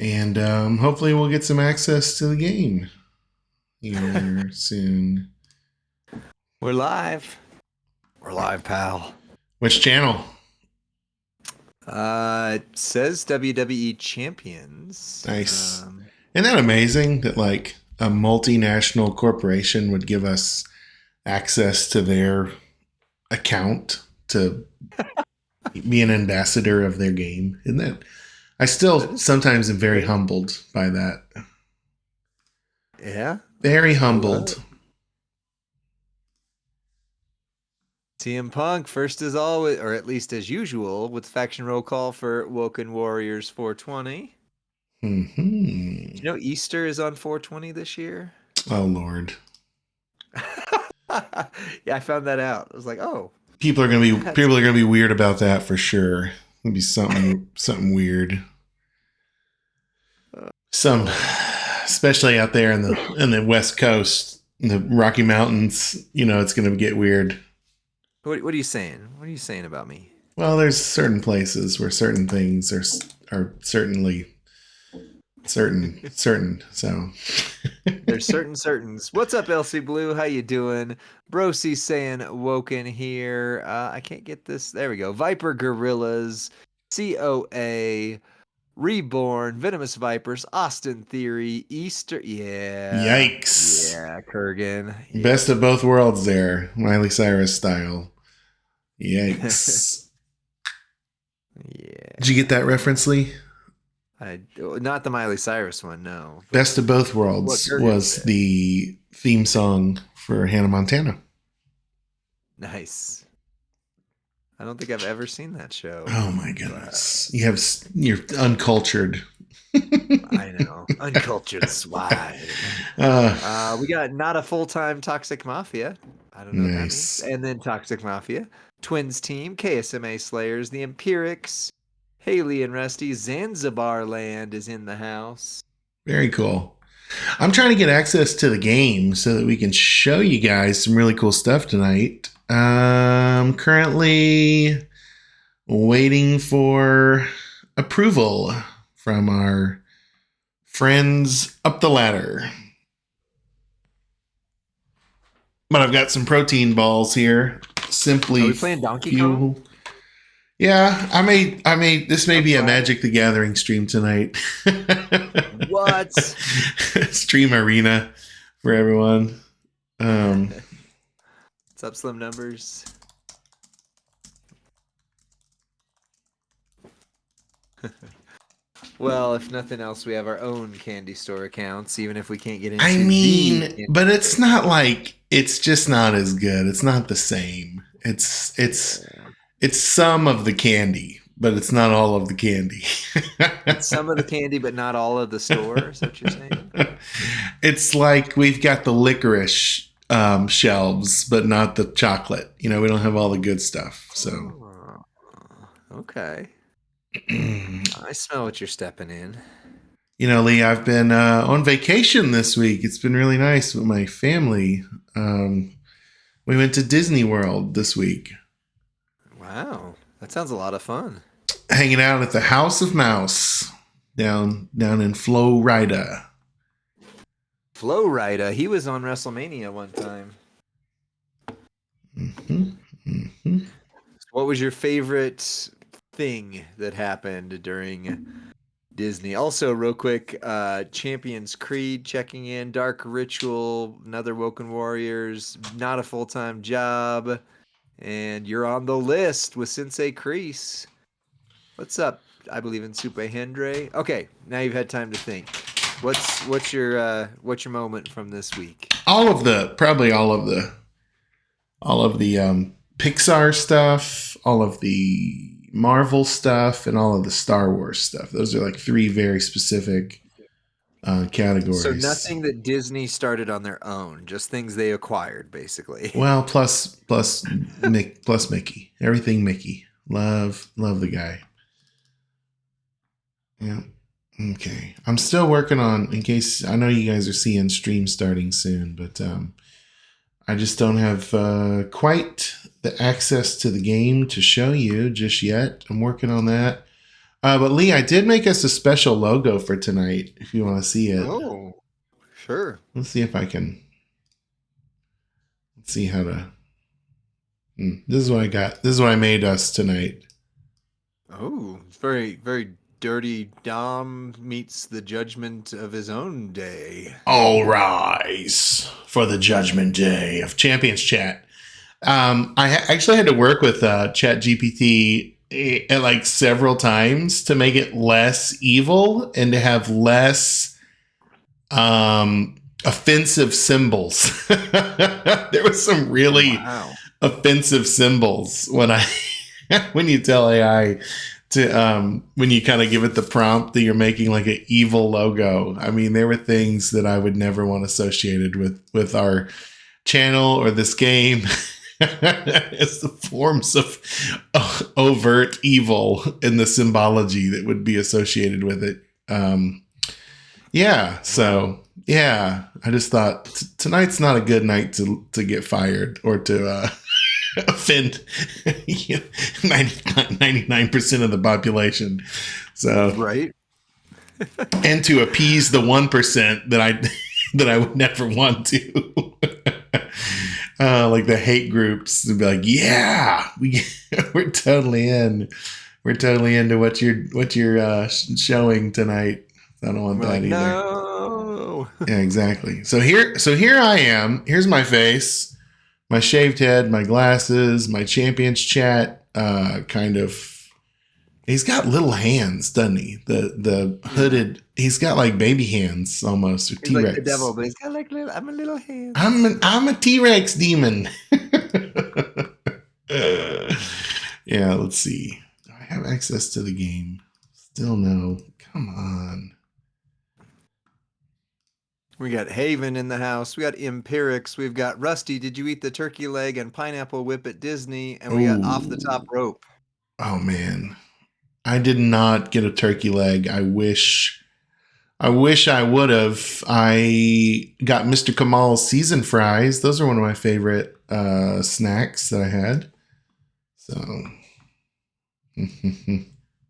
And hopefully we'll get some access to the game here soon. We're live. We're live, pal. Which channel? It says WWE Champions. Nice. Isn't that amazing that like a multinational corporation would give us access to their account to be an ambassador of their game? Isn't that? I still sometimes am very humbled by that. Yeah. Very humbled. CM Punk, first as always, or at least as usual, with faction roll call for Woken Warriors 420. Mm-hmm. You know Easter is on 420 this year? Oh, Lord. Yeah, I found that out. I was like, oh. People are gonna be weird about that for sure. It'll be something weird. Especially out there in the West Coast, in the Rocky Mountains. You know, it's gonna get weird. What are you saying? What are you saying about me? Well, there's certain places where certain things are certainly certain. So there's certains. What's up, LC Blue? How you doing? Brocy saying Woken here. I can't get this. There we go. Viper Gorillas, COA, Reborn, Venomous Vipers, Austin Theory, Easter. Yeah. Yikes. Yeah, Kurgan. Yeah. Best of both worlds there, Miley Cyrus style. Yikes. Yeah. Did you get that reference, Lee? Not the Miley Cyrus one, no. Best of Both Worlds was the theme song for Hannah Montana. Nice. I don't think I've ever seen that show. Oh my goodness. You're uncultured. I know. Uncultured swine. We got not a full-time Toxic Mafia. I don't know what that means. And then Toxic Mafia. Twins Team, KSMA Slayers, the Empirics, Haley and Rusty, Zanzibar Land is in the house. Very cool. I'm trying to get access to the game so that we can show you guys some really cool stuff tonight. I'm currently waiting for approval from our friends up the ladder. But I've got some protein balls here. Simply. Are we playing Donkey Kong? Yeah, I may. This may be a Magic the Gathering stream tonight. What? Stream arena for everyone. What's up, Slim Numbers? Well, if nothing else, we have our own candy store accounts, even if we can't get into but it's not like it's just not as good. It's not the same. It's some of the candy, but it's not all of the candy. It's some of the candy, but not all of the store. Is that what you're saying? It's like we've got the licorice shelves, but not the chocolate. You know, we don't have all the good stuff. So, okay. I smell what you're stepping in. You know, Lee, I've been on vacation this week. It's been really nice with my family. We went to Disney World this week. Wow, that sounds a lot of fun. Hanging out at the House of Mouse down in Florida. Florida. He was on WrestleMania one time. Mm-hmm. Mm-hmm. What was your favorite thing that happened during Disney? Also, real quick, Champions Creed checking in, Dark Ritual, another Woken Warriors, not a full-time job, and you're on the list with Sensei Kreese. What's up? I believe in Supe Hendre. Okay, now you've had time to think. What's your moment from this week? Probably all of the Pixar stuff, all of the Marvel stuff, and all of the Star Wars stuff. Those are like three very specific categories. So nothing that Disney started on their own, just things they acquired, basically. Well, plus Mickey. Everything Mickey. Love the guy. Yeah. Okay. I'm still working on, in case, I know you guys are seeing stream starting soon, but I just don't have quite the access to the game to show you just yet. I'm working on that. But Lee, I did make us a special logo for tonight. If you want to see it, Oh, sure. let's see if I can. Let's see how to. This is what I got. This is what I made us tonight. Oh, it's very, very dirty. Dom meets the judgment of his own day. All rise for the judgment day of Champions Chat. Actually had to work with Chat GPT like several times to make it less evil and to have less offensive symbols. There was some really offensive symbols when when you tell AI to when you kind of give it the prompt that you're making like an evil logo. I mean, there were things that I would never want associated with our channel or this game. It's the forms of overt evil and the symbology that would be associated with it. I just thought tonight's not a good night to get fired or to offend 99% of the population. So right. And to appease the 1% that I would never want to. Like the hate groups would be like, yeah, we're totally in. We're totally into what you're showing tonight. I don't want that either. No. Yeah, exactly. So here I am. Here's my face, my shaved head, my glasses, my Champions Chat. Kind of. He's got little hands, doesn't he? The hooded. He's got like baby hands almost, or He's T-Rex. like the devil, but he's got like little. I'm a little hand. I'm a T-Rex demon. Yeah, let's see. Do I have access to the game? Still no. Come on. We got Haven in the house. We got Empirics. We've got Rusty. Did you eat the turkey leg and pineapple whip at Disney? And we got Off the Top Rope. Oh man, I did not get a turkey leg. I wish I would have. I got Mr. Kamal's seasoned fries. Those are one of my favorite snacks that I had. So I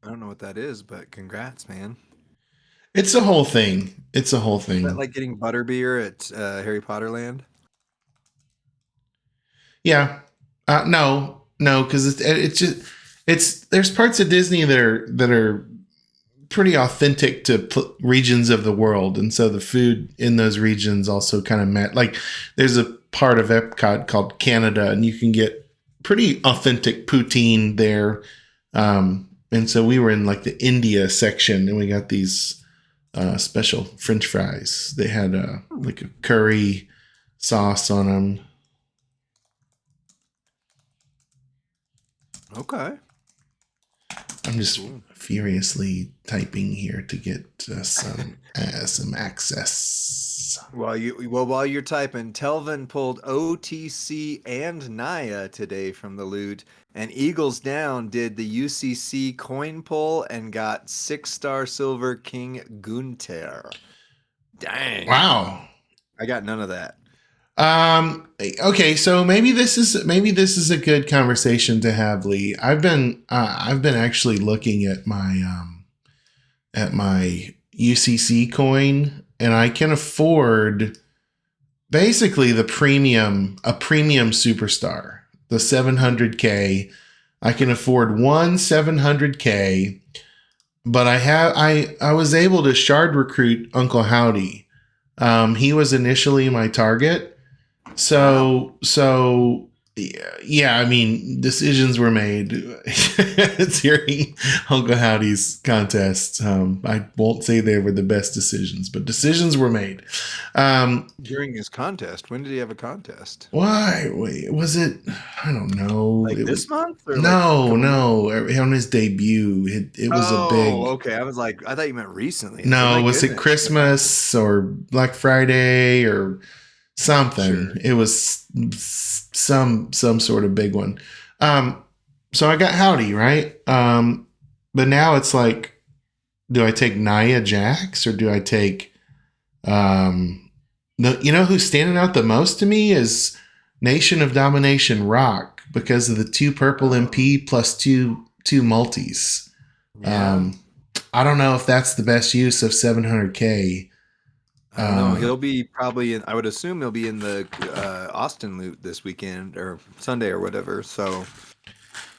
don't know what that is, but congrats, man. it's a whole thing. It's a whole thing. Is that like getting butterbeer at Harry Potter Land? Yeah. No, because it's just there's parts of Disney that are pretty authentic to regions of the world, and so the food in those regions also kind of met. Like there's a part of Epcot called Canada, and you can get pretty authentic poutine there. And so we were in like the India section, and we got these special French fries. They had like a curry sauce on them. Okay. I'm just furiously typing here to get some access. While you're typing, Telvin pulled OTC and Naya today from the loot, and Eagles Down did the UCC coin pull and got 6-star silver King Gunther. Dang! Wow. I got none of that. Okay, so maybe this is a good conversation to have, Lee. I've been actually looking at my UCC coin, and I can afford basically a premium superstar, the 700K. I can afford one 700K, but I was able to shard recruit Uncle Howdy. He was initially my target. So yeah, I mean, decisions were made during Uncle Howdy's contest. I won't say they were the best decisions, but decisions were made. During his contest, when did he have a contest? Why? Wait, was it? I don't know. Like this month? Or no. On his debut, it was a big. Oh, okay. I thought you meant recently. No, was it Christmas or Black Friday or something? Sure. It was some sort of big one. So I got Howdy, right? But now it's like, do I take Nia Jax or do I take you know who's standing out the most to me is Nation of Domination Rock, because of the 2 purple MP plus two multis. Yeah. I don't know if that's the best use of 700K. I don't know. He'll be probably in, I would assume he'll be in the Austin loot this weekend or Sunday or whatever. So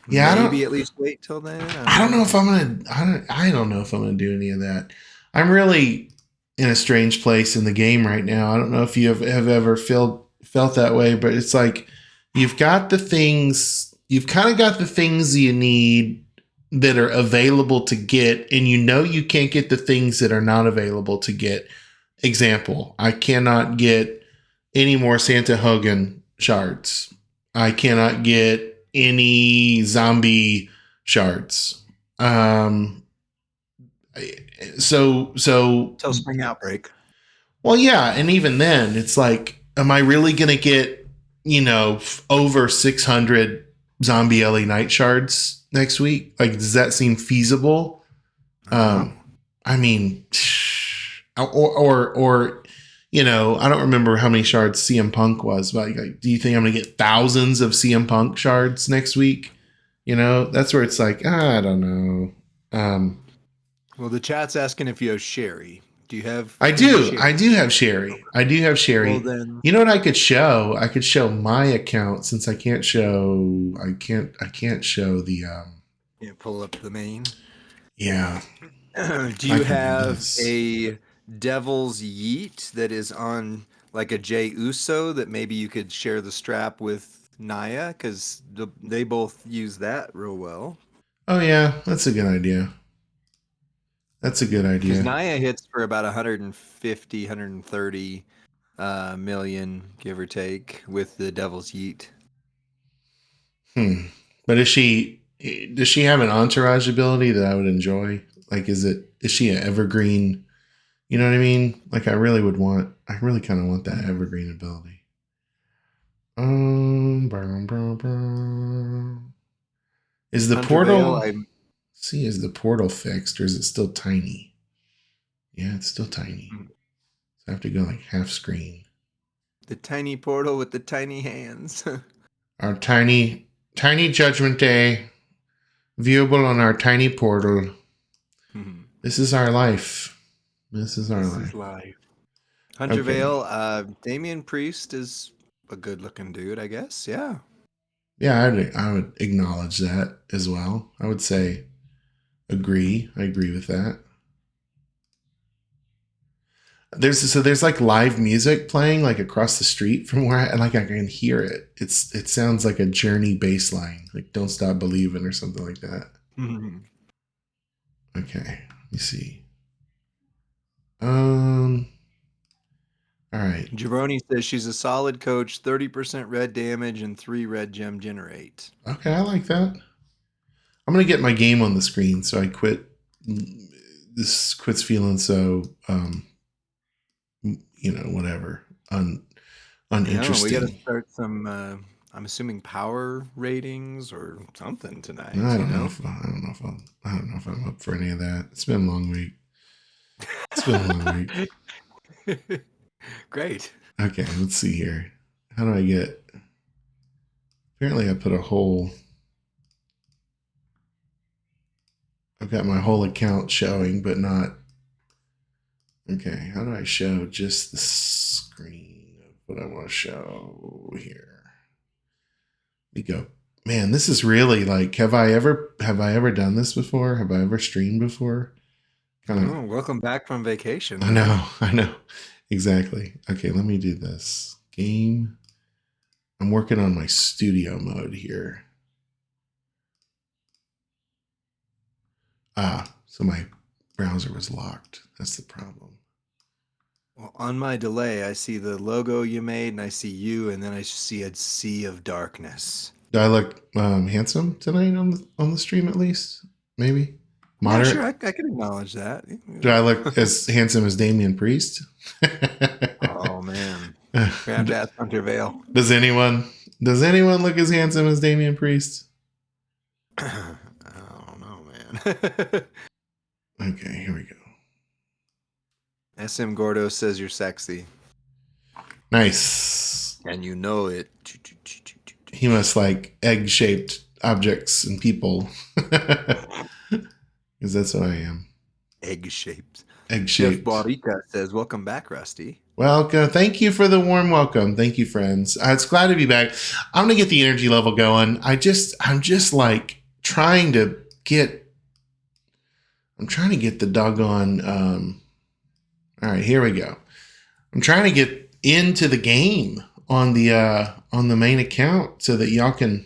Yeah, maybe at least wait till then. I I don't don't know know. if I'm gonna. I don't know if I'm gonna do any of that. I'm really in a strange place in the game right now. I don't know if you have ever felt that way, but it's like you've got the things. You've kind of got the things you need that are available to get, and you know you can't get the things that are not available to get. Example: I cannot get any more Santa Hogan shards. I cannot get any zombie shards. Um, so Till spring outbreak. well, yeah, and even then, it's like, am I really gonna get over 600 zombie LA Night shards next week? Like, does that seem feasible? I don't know. I mean, or I don't remember how many shards CM Punk was, but like, do you think I'm gonna get thousands of CM Punk shards next week? That's where it's like, I don't know. Well, the chat's asking if you have Sherry. Do you have I any do. I Sherry? do have Sherry. I do have Well, Sherry. then, You know what I could show? I could show my account since I can't show. I can't show the. yeah, pull up the main. Yeah. Do I you can do have this. a Devil's Yeet that is on like a Jey Uso that maybe you could share the strap with Naya? Because they both use that real well. Oh yeah, that's a good idea. That's a good Because idea. Naya hits for about 150, 130 million, give or take, with the Devil's Yeet. Hmm. But does she have an entourage ability that I would enjoy? Like, is she an evergreen? You know what I mean? Like, I really kind of want that evergreen ability. Brum, brum, brum. Is the Hunter Vale, portal, see, is the portal fixed or is it still tiny? Yeah, it's still tiny. So I have to go like half screen. the tiny portal with the tiny hands. Our tiny Judgment Day, viewable on our tiny portal. This is our life. This is our This is life. life. Hunter Okay. Vale, Damian Priest is a good looking dude, I guess. Yeah. Yeah, I would acknowledge that as well. I would say agree. I agree with that. There's like live music playing like across the street from where I can hear it. It sounds like a Journey bass line, like "Don't Stop Believing" or something like that. Okay, let me see. Um, all right. Jabroni says she's a solid coach, 30% red damage and 3 red gem generate. Okay, I like that. I'm gonna get my game on the screen, so I quit. This quits feeling so, whatever, Yeah, I don't know. We got to uninteresting. start some, I'm assuming power ratings or something I tonight, you don't know know? if I don't know if I'm up for any of that. It's been a long week. It's been a long week. Great. Okay, let's see here. How do I get? Apparently, I put a whole. I've got my whole account showing, but not. Okay, how do I show just the screen of what I want to show here? We go. Man, this is really like. Have I ever done this before? Have I ever streamed before? Kind of. Oh, welcome back from vacation, I man. know. I know. Exactly. Okay, let me do this. Game. I'm working on my studio mode here. So my browser was locked. That's the problem. Well, on my delay, I see the logo you made and I see you, and then I see a sea of darkness. Do I look handsome tonight on the stream at least? Maybe Yeah, sure. moderate. I can acknowledge that. Do I look as handsome as Damian Priest? Oh, man. We have to ask Hunter Vale. Does anyone look as handsome as Damian Priest? I don't know, man. Okay, here we go. SM Gordo says you're sexy. Nice. And you know it. He must like egg-shaped objects and people. because that's what I am. Egg shaped. Egg Jeff shaped. Barita says, "Welcome back, Rusty." Welcome. Thank you for the warm welcome. Thank you, friends. It's glad to be back. I'm gonna get the energy level going. I'm just like I'm trying to get the doggone. All right, here we go. I'm trying to get into the game on the main account so that y'all can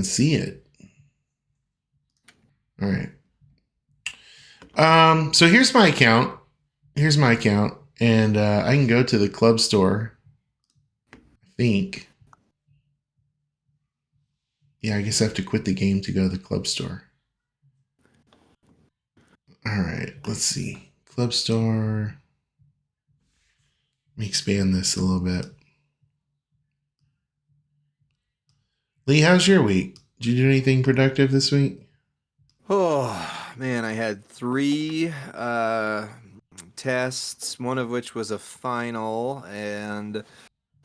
see it. All right. So here's my account. And I can go to the club store. I think. Yeah, I guess I have to quit the game to go to the club store. All right, let's see. Club store. Let me expand this a little bit. Lee, how's your week? Did you do anything productive this week? Oh man, I had 3 tests, one of which was a final, and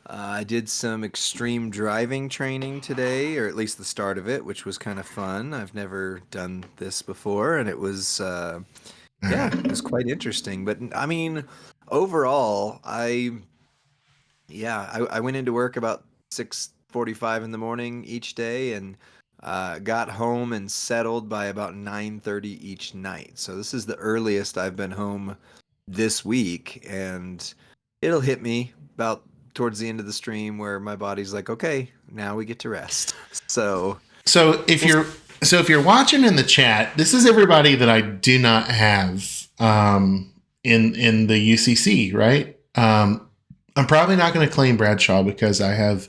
I did some extreme driving training today, or at least the start of it, which was kind of fun. I've never done this before, and it was yeah, it was quite interesting. But I mean, overall, I went into work about 6:45 in the morning each day, and got home and settled by about 9:30 each night. So this is the earliest I've been home this week, and it'll hit me about towards the end of the stream where my body's like, okay, now we get to rest. So if you're watching in the chat, this is everybody that I do not have in the UCC, right? I'm probably not going to claim Bradshaw because I have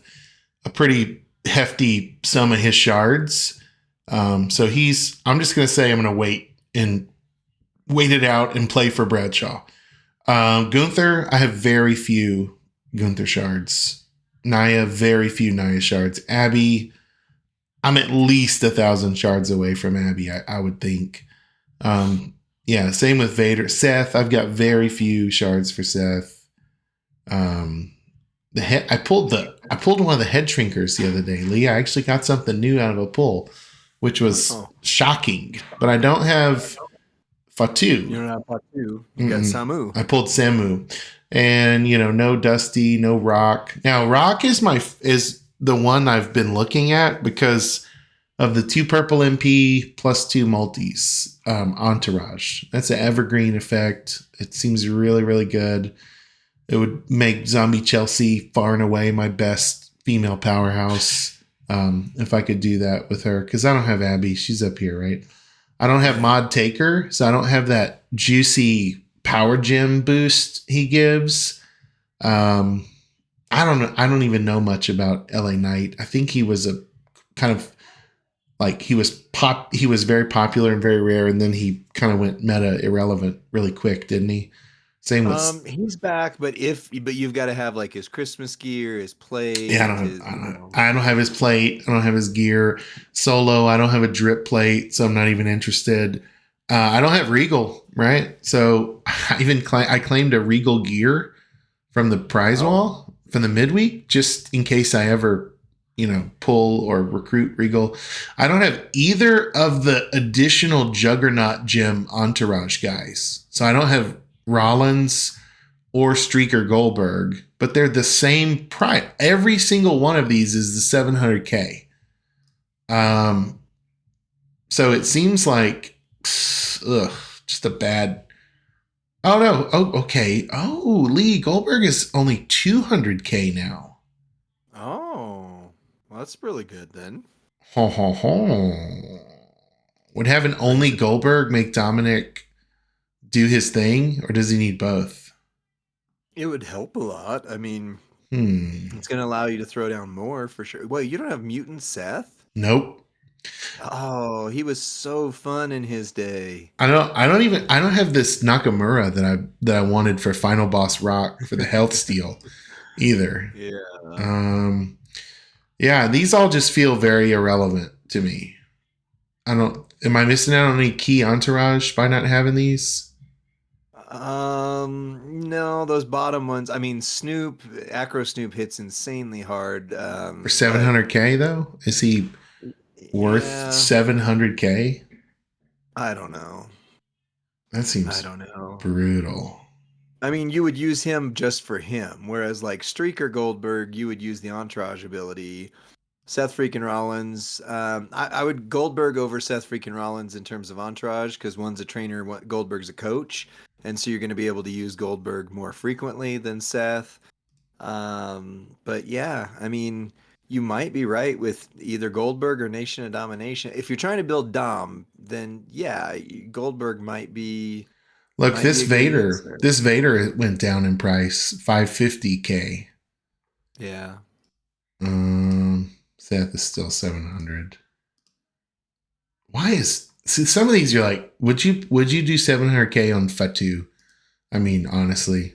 a pretty hefty sum of his shards. I'm just going to say I'm going to wait it out and play for Bradshaw. Gunther, I have very few Gunther shards. Naya, very few Naya shards. Abby, I'm at least 1,000 shards away from Abby, I would think. Yeah, same with Vader. Seth, I've got very few shards for Seth. I pulled one of the head shrinkers the other day, Lee. I actually got something new out of a pull, which was shocking. But I don't have Fatu. You don't have Fatu. You got Samu. I pulled Samu, and no Dusty, no Rock. Now Rock is the one I've been looking at because of the 2 purple MP plus 2 multis entourage. That's an evergreen effect. It seems really, really good. It would make Zombie Chelsea far and away my best female powerhouse if I could do that with her. Because I don't have Abby. She's up here, right? I don't have Mod Taker, so I don't have that juicy power gem boost he gives. I don't know. I don't even know much about LA Knight. I think he was a kind of like he was very popular and very rare, and then he kind of went meta irrelevant really quick, didn't he? Same with he's back, but you've got to have like his Christmas gear, his plate. Yeah, I don't have his plate. I don't have his gear. Solo, I don't have a drip plate, so I'm not even interested. I don't have Regal, right? So I claimed a Regal gear from the prize wall from the midweek, just in case I ever pull or recruit Regal. I don't have either of the additional Juggernaut gem entourage guys, so I don't have Rollins or Streaker Goldberg, but they're the same price. Every single one of these is the 700K. So it seems like, just a bad. Oh no. Oh, okay. Oh, Lee Goldberg is only 200K now. Oh, well, that's really good then. Ho ho ho. Would having only Goldberg make Dominic do his thing, or does he need both? It would help a lot. I mean, it's going to allow you to throw down more for sure. Wait, you don't have Mutant Seth? Nope. Oh, he was so fun in his day. I don't have this Nakamura that I wanted for Final Boss Rock for the health steal either. Yeah. Yeah, these all just feel very irrelevant to me. Am I missing out on any key entourage by not having these? No, those bottom ones. I mean, Acro Snoop hits insanely hard. For 700K though? Is he worth 700K? I don't know. That I seems don't know. brutal. I mean, you would use him just for him, whereas like Streaker Goldberg, you would use the entourage ability. Seth freaking Rollins, I would Goldberg over Seth freaking Rollins in terms of entourage because one's a trainer, Goldberg's a coach, and so you're going to be able to use Goldberg more frequently than Seth. But yeah, I mean, you might be right with either Goldberg or Nation of Domination. If you're trying to build Dom, then yeah, Goldberg Look, might be a good answer. This Vader went down in price, 550K. Yeah. Seth is still 700. Why is see some of these you're like, would you do 700K on Fatu? I mean, honestly.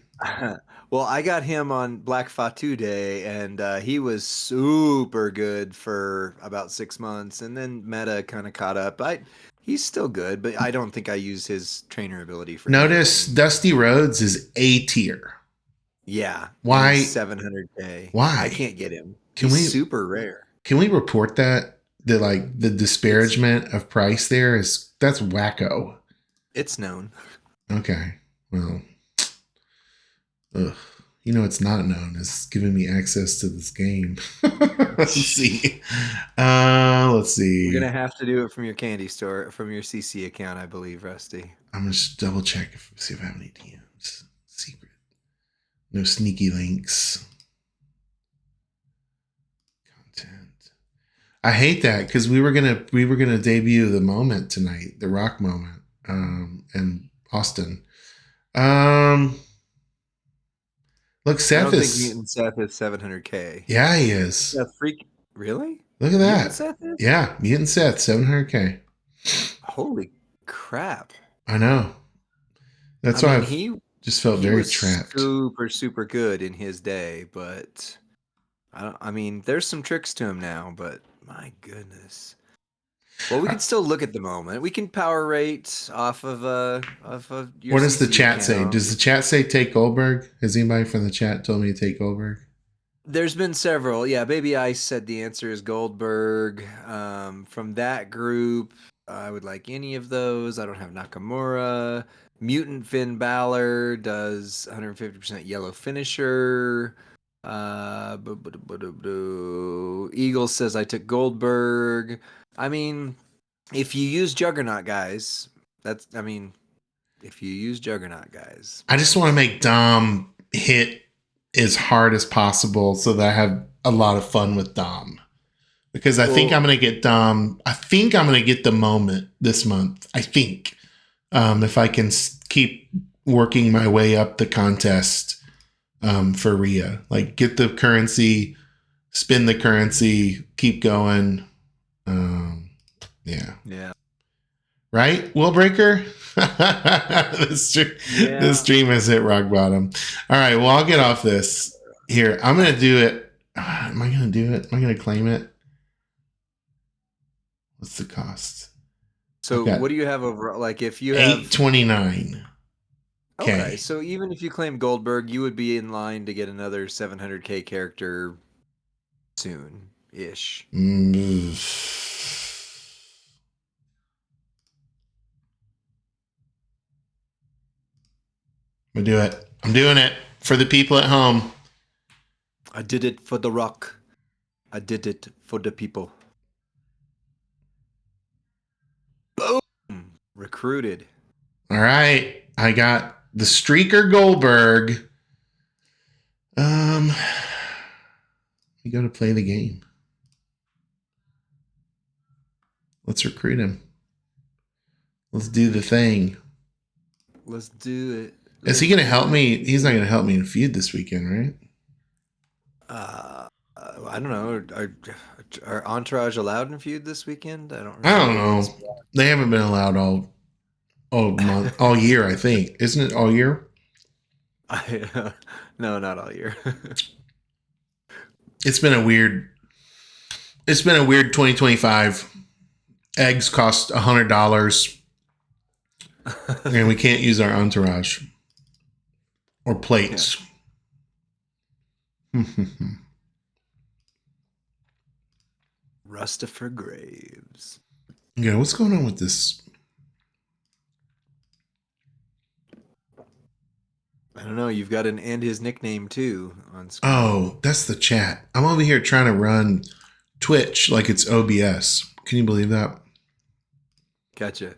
Well, I got him on Black Fatu Day, and he was super good for about 6 months, and then Meta kind of caught up. He's still good, but I don't think I use his trainer ability for Notice anything. Dusty Rhodes is A tier. Yeah, and he's Why 700K. I why? can't get him. Can He's we super rare. report that? That like the It's disparagement of price there is that's wacko. it's known. Okay. Well, ugh. You know, it's not known. It's giving me access to this game. Let's see. Let's You're see. gonna have to do it from your candy store, from your CC account, I believe, Rusty. I'm gonna just double check see if I have any DMs. Secret. No sneaky links. Content. I hate that because we were gonna debut the moment tonight, the Rock moment, in Austin. Look, I Seth don't think is. Mutant Seth is 700K. Yeah, he is. Seth Freak, really? Look at Mutant that. Seth is? Yeah, Mutant Seth, 700K. Holy crap. I know. I That's why mean, I've just felt he very was trapped. super good in his day, but I mean, there's some tricks to him now, but my goodness. Well, we can still look at the moment. We can power rate off of your What does the CC chat say? account. Does the chat say take Goldberg? Has anybody from the chat told me to take Goldberg? There's been several. Yeah, Baby Ice said the answer is Goldberg. From that group, I would like any of those. I don't have Nakamura. Mutant Finn Balor does 150% yellow finisher. Eagle says I took Goldberg. I mean, if you use Juggernaut, guys, I mean, if you use Juggernaut, guys. I just want to make Dom hit as hard as possible so that I have a lot of fun with Dom. Because I think I'm going to get Dom. I think I'm going to get the moment this month. I think. If I can keep working my way up the contest for Rhea. Like, get the currency, spin the currency, keep going. Yeah. Yeah. Right, Willbreaker? This stream has hit rock bottom. All right, well, I'll get off this. Here, I'm going to do it. Am I going to do it? Am I going to claim it? What's the cost? So what do you have over? Like, if you have 829. Okay, so even if you claim Goldberg, you would be in line to get another 700K character soon-ish. I'm gonna do it. I'm doing it for the people at home. I did it for the Rock. I did it for the people. Boom! Recruited. All right, I got the Streaker Goldberg. We go to play the game. Let's recruit him. Let's do the thing. Let's do it. Is he going to help me? He's not going to help me in feud this weekend, right? I don't know. Are Entourage allowed in feud this weekend? I don't know. They haven't been allowed all month, all year. I think, isn't it all year? No, not all year. It's been a weird 2025. Eggs cost $100, and we can't use our entourage or plates. Yeah. Rustifer Graves. Yeah, what's going on with this I don't know. You've got an and his nickname too on screen. Oh, that's the chat. I'm over here trying to run Twitch like it's OBS. Can you believe that? Gotcha.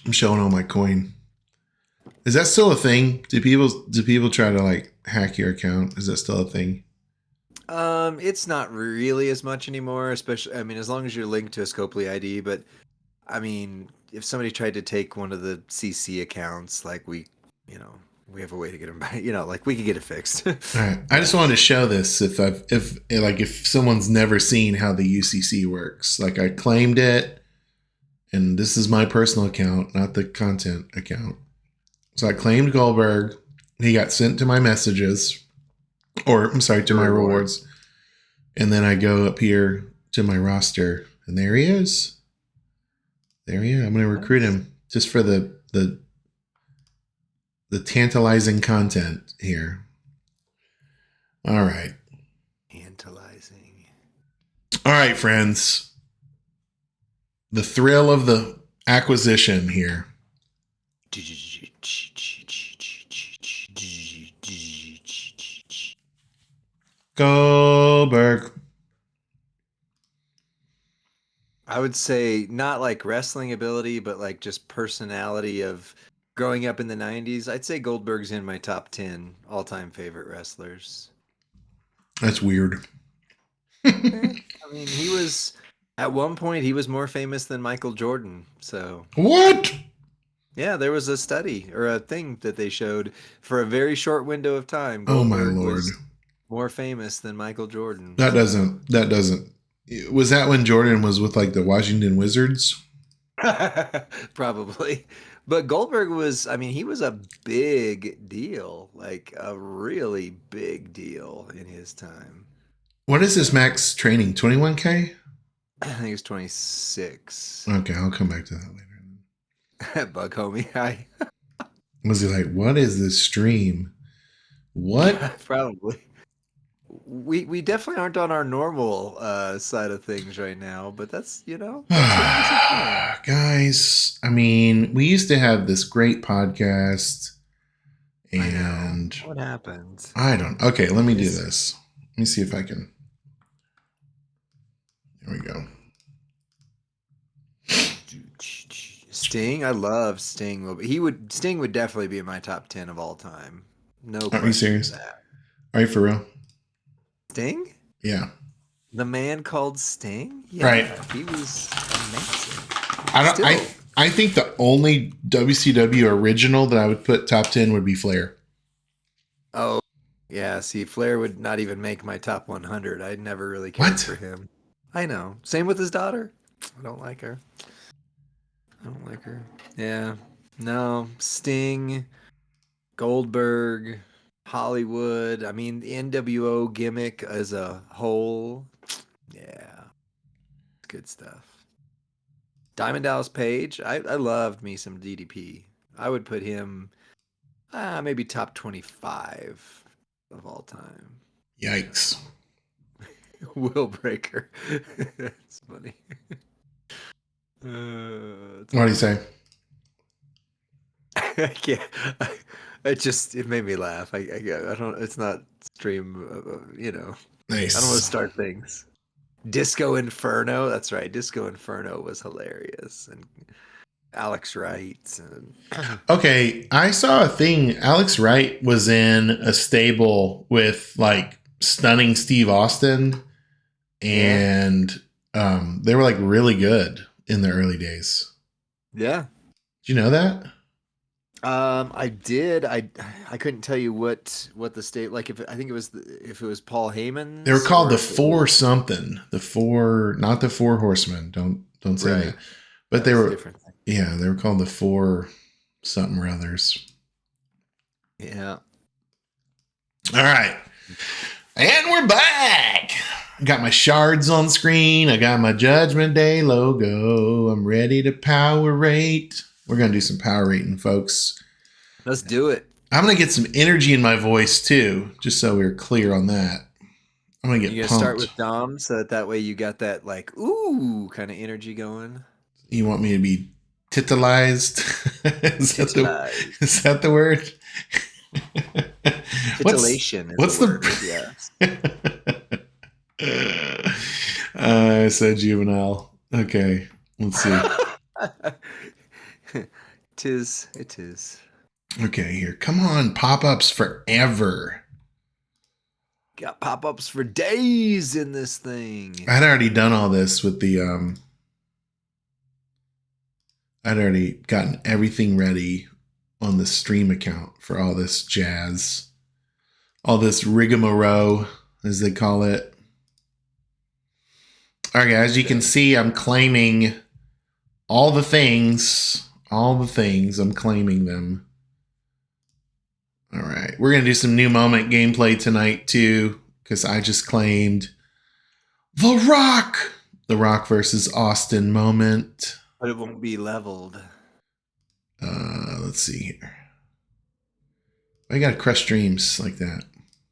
I'm showing all my coin. Is that still a thing? Do people try to like hack your account? Is that still a thing? It's not really as much anymore, especially I mean, as long as you're linked to a Scopely ID, but I mean, if somebody tried to take one of the CC accounts, like you know, we have a way to get them back, like we could get it fixed. All right. I just But wanted to show this if someone's never seen how the UCC works. Like I claimed it, and this is my personal account, not the content account. So I claimed Goldberg. He got sent to my messages, or I'm sorry, to your my reward. rewards. And then I go up here to my roster, and there he is. There he is. I'm going to recruit him just for the tantalizing content here. All right. Tantalizing. All right, friends. The thrill of the acquisition here. Goldberg. I would say not like wrestling ability, but like just personality of growing up in the 90s. I'd say Goldberg's in my top 10 all-time favorite wrestlers. That's weird. I mean, he was at one point he was more famous than Michael Jordan. So, What? yeah, there was a study or a thing that they showed for a very short window of time. Oh my Goldberg lord. was more famous than Michael Jordan. That So, doesn't. Was that when Jordan was with like the Washington Wizards? probably. But Goldberg was, I mean, he was a big deal, like a really big deal in his time. What is this max training? 21K? I think it's 26. Okay, I'll come back to that later. Bug homie. Hi. Was he like, what is this stream? What? Probably. We definitely aren't on our normal side of things right now, but that's that's Guys, I mean, we used to have this great podcast, I know. and What happened? I don't. Okay, let me do It's- this. Let me see if I can. There we go. Sting, I love Sting. Sting would definitely be in my top 10 of all time. No Are question. you serious? That. Are you for real? Sting? Yeah. The man called Sting? Yeah, Right. he was amazing. I think the only WCW original that I would put top 10 would be Flair. Oh, yeah. See, Flair would not even make my top 100. I never really cared for him. I know. Same with his daughter. I don't like her. Yeah. No. Sting, Goldberg, Hollywood. I mean, the NWO gimmick as a whole. Yeah. Good stuff. Diamond Dallas Page. I loved me some DDP. I would put him maybe top 25 of all time. Yikes. Will Breaker. That's funny. What do you say? I can't. It made me laugh. I don't. It's not stream. Nice. I don't want to start things. Disco Inferno. That's right. Disco Inferno was hilarious, and Alex Wright. And Okay, I saw a thing. Alex Wright was in a stable with like Stunning Steve Austin, and they were like really good in the early days. yeah. Did you know that? I did. I couldn't tell you what the state like. If it was Paul Heyman. They were called the Four something. The Four, not the Four Horsemen. Don't say that. But they were different. Yeah, they were called the Four something or others. Yeah. All right. And we're back. I got my shards on screen. I got my Judgment Day logo. I'm ready to power rate. We're going to do some power rating, folks. Let's do it. I'm going to get some energy in my voice, too, just so we're clear on that. I'm going to get You're pumped. going to start with Dom so that way you got that, like, ooh, kind of energy going. You want me to be Titillized. Titillized. Is that the word? Titillation is a what's word, the yes. So juvenile. Okay, let's see. It is. Okay, here. Come on, pop-ups forever. Got pop-ups for days in this thing. I'd already done all this with the I'd already gotten everything ready on the stream account for all this jazz. All this rigmarole, as they call it. All right, guys, you can see I'm claiming all the things. All the things. I'm claiming them. All right. We're going to do some new moment gameplay tonight, too, because I just claimed The Rock. The Rock versus Austin moment. But it won't be leveled. Let's see here. I got to crush dreams like that.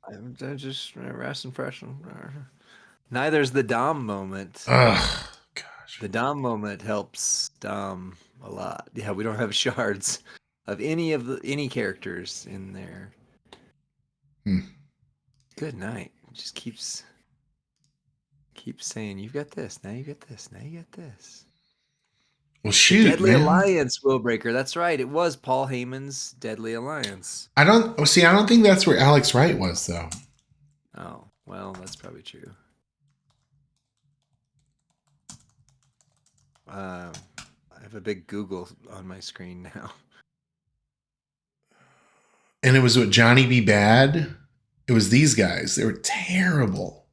I'm just rest and fresh. Neither's the Dom moment. Ugh, gosh. The Dom moment helps Dom a lot. Yeah, we don't have shards of any characters in there. Good night. Just keeps saying, "You've got this. Now you get this. Now you get this." Well, shoot, Deadly man. Alliance, Willbreaker. That's right. It was Paul Heyman's Deadly Alliance. I don't think that's where Alex Wright was, though. Oh, well, that's probably true. I have a big Google on my screen now. And it was with Johnny B. Bad. It was these guys. They were terrible.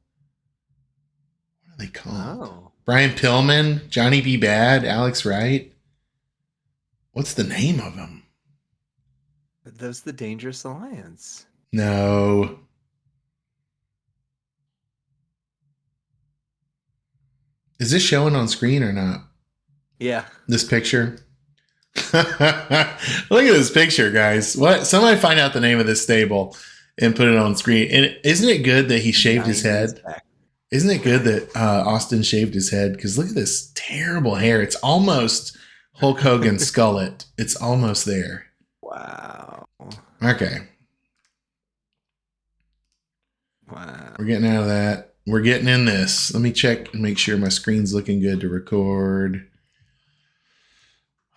What are they called? Oh. Brian Pillman, Johnny B. Bad, Alex Wright. What's the name of them? That's the Dangerous Alliance. No. Is this showing on screen or not? Yeah. This picture? Look at this picture, guys. What? Somebody find out the name of this stable and put it on screen. And isn't it good that he shaved his head? Isn't it good that Austin shaved his head? Because look at this terrible hair. It's almost Hulk Hogan skullet. It's almost there. Wow. Okay. Wow. We're getting out of that. We're getting in this. Let me check and make sure my screen's looking good to record.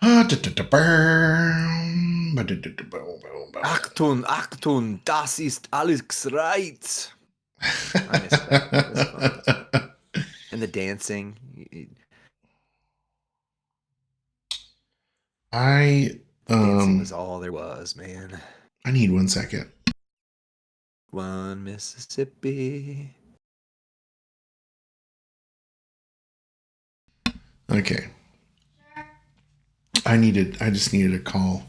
Achtung, das ist Alex Wright. I missed that. And the dancing. Dancing was all there was, man. I need 1 second. One Mississippi. Okay. I just needed a call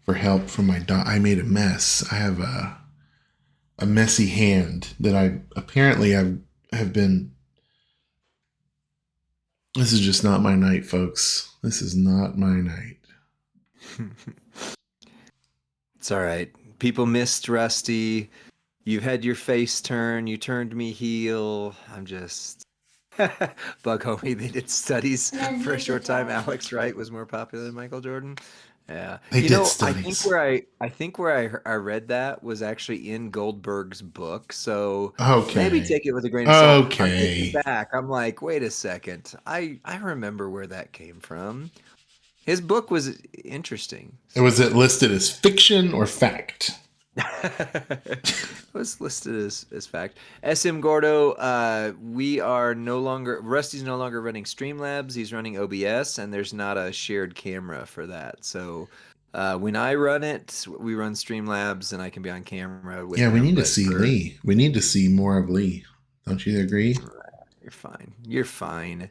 for help from my dog. I made a mess. I have a messy hand that I apparently have been. This is just not my night, folks. This is not my night. It's all right. People missed Rusty. You've had your face turn. You turned me heel. I'm just Bug Homie. They did studies for a short time. Alex Wright was more popular than Michael Jordan. Yeah, They did studies. I think where I read that was actually in Goldberg's book. So okay, maybe take it with a grain of salt. Okay, I'm thinking back. I'm like, wait a second. I remember where that came from. His book was interesting. Was it listed as fiction or fact? It was listed as fact. SM Gordo, we are no longer, Rusty's no longer running Streamlabs. He's running OBS, and there's not a shared camera for that. So when I run it, we run Streamlabs, and I can be on camera with him. We need to see Lee. We need to see more of Lee. Don't you agree? You're fine. You're fine.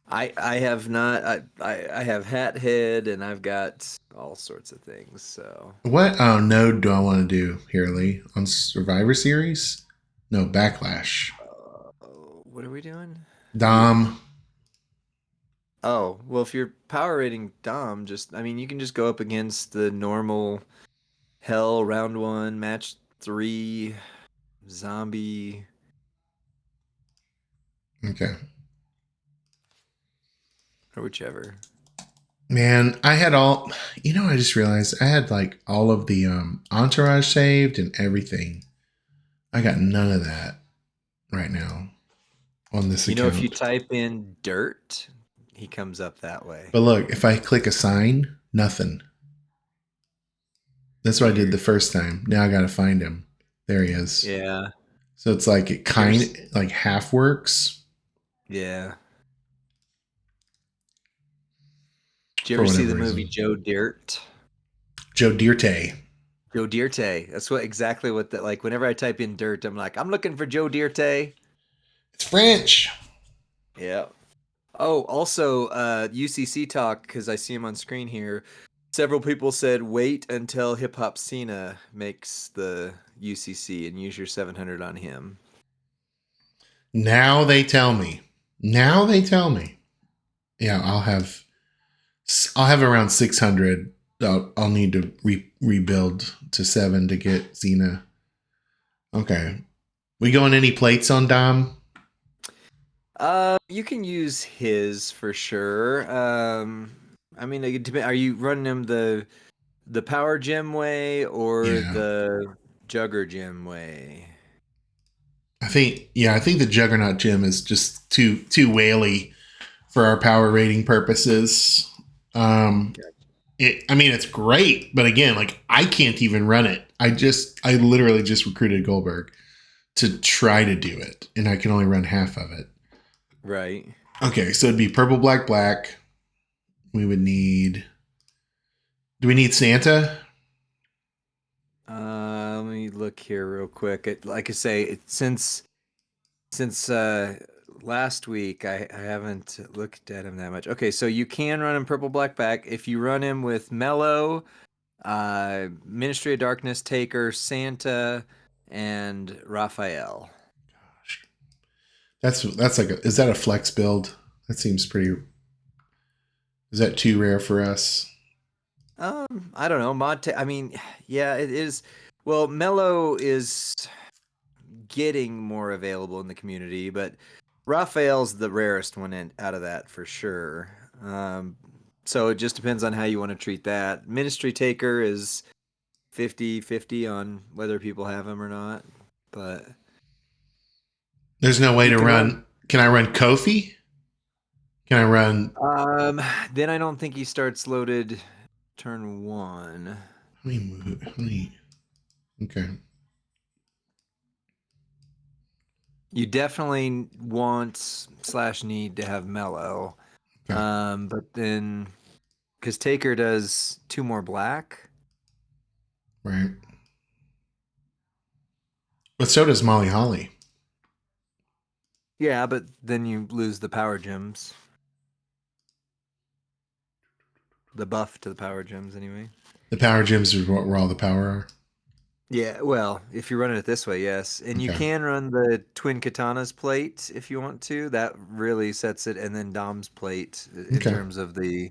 I have not. I have hat head, and I've got all sorts of things. So what node do I want to do here, Lee? On Survivor Series? No, Backlash. What are we doing? Dom. Oh, well, if you're power rating Dom, you can just go up against the normal Hell round 1, match 3, zombie. Okay. Or whichever. Man, I had all, I just realized I had like all of the entourage saved and everything. I got none of that right now on this If you account. type in dirt, he comes up that way. But look, if I click assign, nothing. That's what I did the Weird. first time. Now I got to find him. There he is. Yeah. So it's like it Did you ever kind s- like half works yeah. Did you for ever see whatever the movie reason. Joe Dirt? Joe Dirte. Joe Dirte. That's what exactly what that like. Whenever I type in dirt, I'm like, I'm looking for Joe Dirte. It's French. Yeah. Oh, also, UCC talk because I see him on screen here. Several people said wait until Hip Hop Cena makes the UCC and use your 700 on him. Now they tell me. Now they tell me. Yeah, I'll have around 600. I'll need to rebuild to 7 to get Xena. Okay. We going any plates on Dom? You can use his for sure. I mean, are you running him the Power Gem way or Yeah. the Jugger Gem way? I think the Juggernaut gym is just too whaley for our power rating purposes. Um it's great, but again, like I can't even run it. I literally just recruited Goldberg to try to do it, and I can only run half of it. Right. Okay, so it'd be purple, black, black. We would need. Do we need Santa? Let me look here real quick. Like I say, since last week, I haven't looked at him that much. Okay, so you can run him purple black back if you run him with Mellow, Ministry of Darkness, Taker, Santa, and Raphael. That's like is that a flex build? That seems pretty. Is that too rare for us? I don't know. I mean, yeah, it is. Well, Mellow is getting more available in the community, but Raphael's the rarest one out of that for sure. So it just depends on how you want to treat that. Ministry Taker is 50-50 on whether people have him or not, but There's no way you to can run. run. Can I run Kofi? Can I run? Then I don't think he starts loaded turn 1. How many? How many? Okay. You definitely want / need to have Mellow. Okay. But then because Taker does 2 more black. Right. But so does Molly Holly. Yeah, but then you lose the power gems. The buff to the power gems, anyway. The power gems are where all the power are. Yeah, well, if you're running it this way, yes. And you Okay. can run the twin katanas plate if you want to. That really sets it, and then Dom's plate in Okay. terms of the.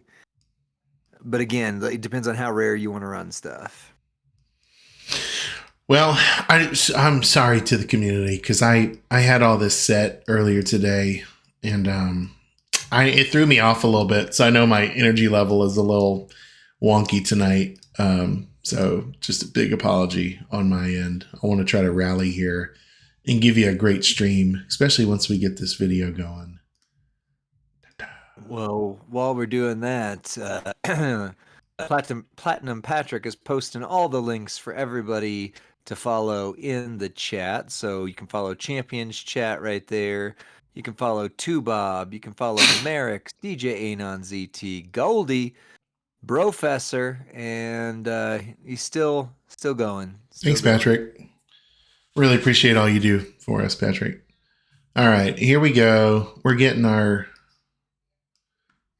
But again, it depends on how rare you want to run stuff. Well, I'm sorry to the community because I had all this set earlier today, and it threw me off a little bit. So I know my energy level is a little wonky tonight. So just a big apology on my end. I want to try to rally here and give you a great stream, especially once we get this video going. Well, while we're doing that, Platinum Patrick is posting all the links for everybody to follow in the chat. So you can follow Champions Chat right there. You can follow Tubob. You can follow Merrick, DJ Anon ZT, Goldie, Brofessor, and he's still going. Still Thanks, going. Patrick. Really appreciate all you do for us, Patrick. All right, here we go. We're getting our.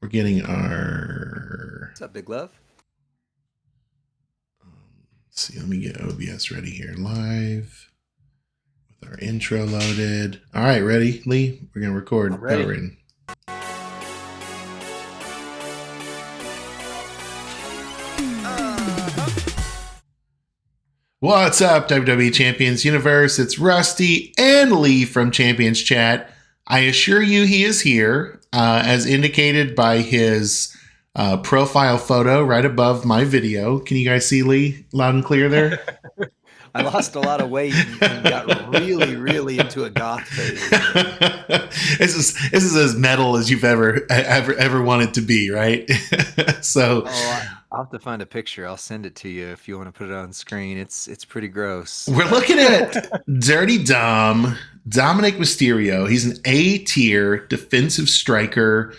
What's up, Big Love? Let's see, let me get OBS ready here live with our intro loaded. All right, ready, Lee? We're gonna record Ready? power rating. What's up, WWE Champions Universe? It's Rusty and Lee from Champions Chat. I assure you he is here, as indicated by his profile photo right above my video. Can you guys see Lee loud and clear there? I lost a lot of weight and got really, really into a goth phase. This is as metal as you've ever wanted to be, right? So I'll have to find a picture. I'll send it to you if you want to put it on screen. It's pretty gross. we're looking at Dirty Dom, Dominic Mysterio. He's an A tier defensive striker.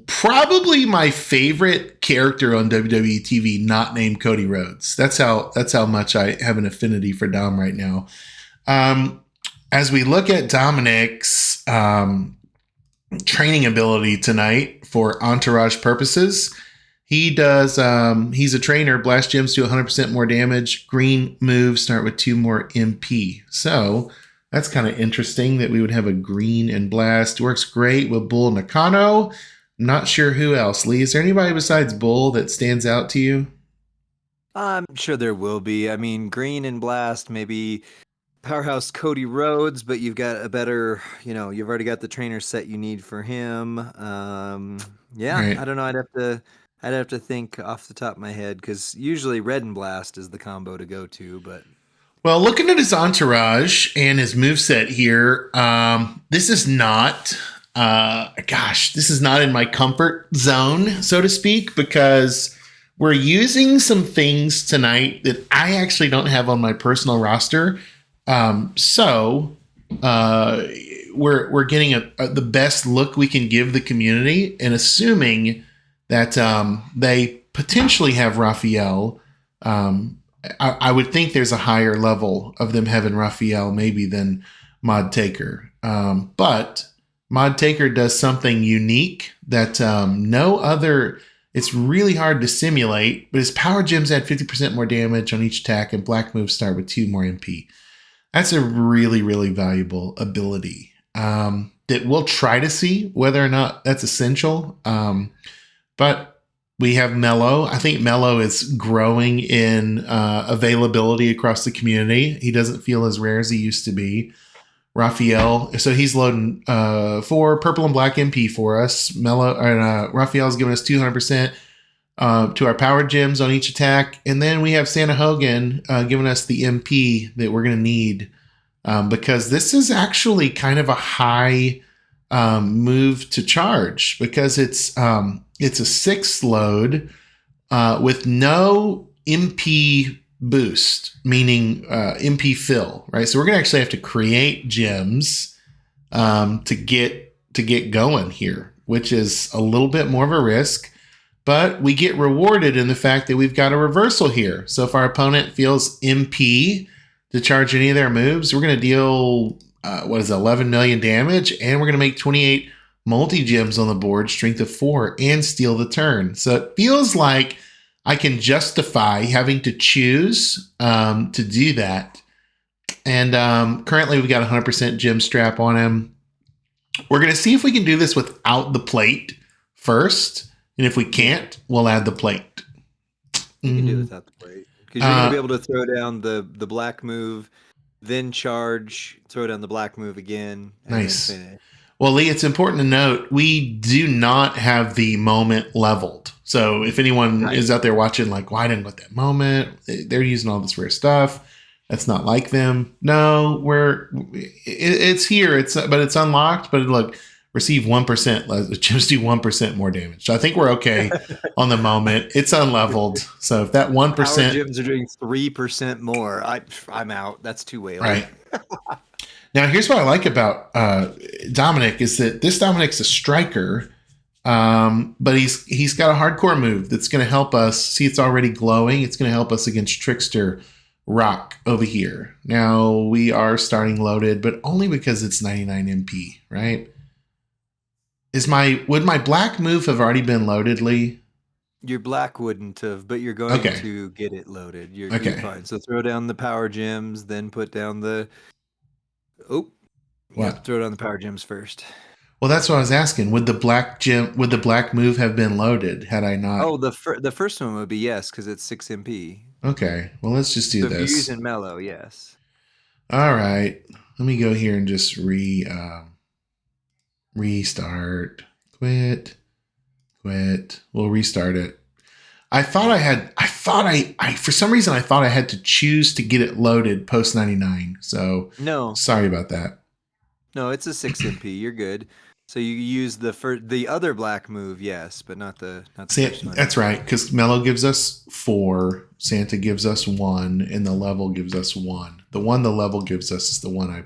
Probably my favorite character on WWE TV, not named Cody Rhodes. That's how much I have an affinity for Dom right now. As we look at Dominic's training ability tonight for entourage purposes, he does. He's a trainer. Blast gems do 100% more damage. Green moves start with 2 more MP. So that's kind of interesting that we would have a green and blast. Works great with Bull Nakano. Not sure who else. Lee, is there anybody besides Bull that stands out to you? I'm sure there will be. I mean, green and blast, maybe powerhouse Cody Rhodes, but you've got a better, you've already got the trainer set you need for him. Yeah, Right. I don't know. I'd have to think off the top of my head because usually red and blast is the combo to go to, but. Well, looking at his entourage and his moveset here, this is not, this is not in my comfort zone, so to speak, because we're using some things tonight that I actually don't have on my personal roster. So we're getting the best look we can give the community, and assuming that they potentially have Raphael. I would think there's a higher level of them having Raphael maybe than Mod Taker. But Mod Taker does something unique that no other, it's really hard to simulate, but his power gems add 50% more damage on each attack and black moves start with 2 more MP. That's a really, really valuable ability that we'll try to see whether or not that's essential. But we have Mello. I think Mello is growing in availability across the community. He doesn't feel as rare as he used to be. Raphael, so he's loading 4 purple and black MP for us. Raphael's giving us 200% to our power gems on each attack. And then we have Santa Hogan giving us the MP that we're going to need because this is actually kind of a high move to charge because it's a 6 load with no MP boost, meaning MP fill, right? So we're gonna actually have to create gems to get going here, which is a little bit more of a risk, but we get rewarded in the fact that we've got a reversal here. So if our opponent feels MP to charge any of their moves, we're gonna deal 11 million damage, and we're gonna make 28 multi-gems on the board, strength of 4, and steal the turn. So it feels like I can justify having to choose to do that. And currently we've got 100% gem strap on him. We're going to see if we can do this without the plate first. And if we can't, we'll add the plate. You can do it without the plate. Because you're going to be able to throw down the black move, then charge, throw down the black move again, and nice. Then finish. Well, Lee, it's important to note we do not have the moment leveled. So if anyone is out there watching, like, why didn't I get that moment? They're using all this rare stuff. That's not like them. No, it's here. But it's unlocked. But look, receive 1%. Just do 1% more damage. So I think we're okay on the moment. It's unleveled. So if that 1%, power gems are doing 3% more. I'm out. That's too way right. Now, here's what I like about Dominic is that this Dominic's a striker, but he's got a hardcore move that's going to help us. See, it's already glowing. It's going to help us against Trickster Rock over here. Now, we are starting loaded, but only because it's 99 MP, right? Would my black move have already been loaded, Lee? Your black wouldn't have, but you're going to get it loaded. You're fine. So throw down the power gems, then put down the... Oh, throw down the power gems first. Well, that's what I was asking. Would the black move have been loaded had I not? Oh, the first one would be yes, because it's 6 MP. Okay, well, let's just do this. If you're using Mellow, yes. All right, let me go here and just restart, quit, Quit. We'll restart it. For some reason, I thought I had to choose to get it loaded post 99. So No, sorry about that. no, it's a 6 MP. You're good. So you use the other black move, yes, but not the first one. That's right, because Mellow gives us 4, Santa gives us 1, and the level gives us 1. The one the level gives us is the one I.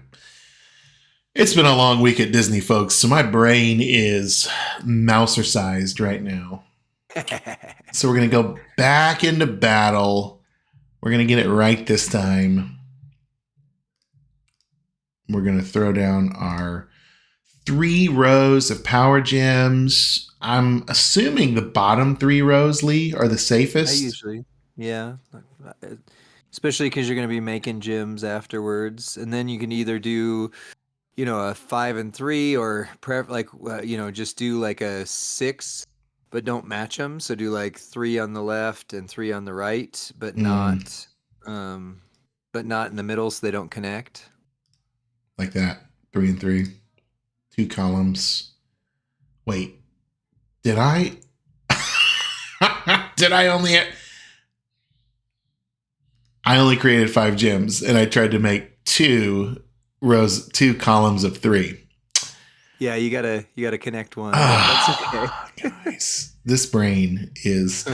It's been a long week at Disney, folks, so my brain is mouser-sized right now. So we're going to go back into battle. We're going to get it right this time. We're going to throw down our 3 rows of power gems. I'm assuming the bottom 3 rows, Lee, are the safest. Usually, yeah. Especially because you're going to be making gems afterwards. And then you can either do, a 5 and 3 or just do like a 6, but don't match them. So do like 3 on the left and 3 on the right, but not in the middle so they don't connect. Like that. 3 and 3. 2 columns. Wait. Did I I only created 5 gems and I tried to make 2 columns of 3. Yeah, you gotta connect one. That's okay. Guys, this brain is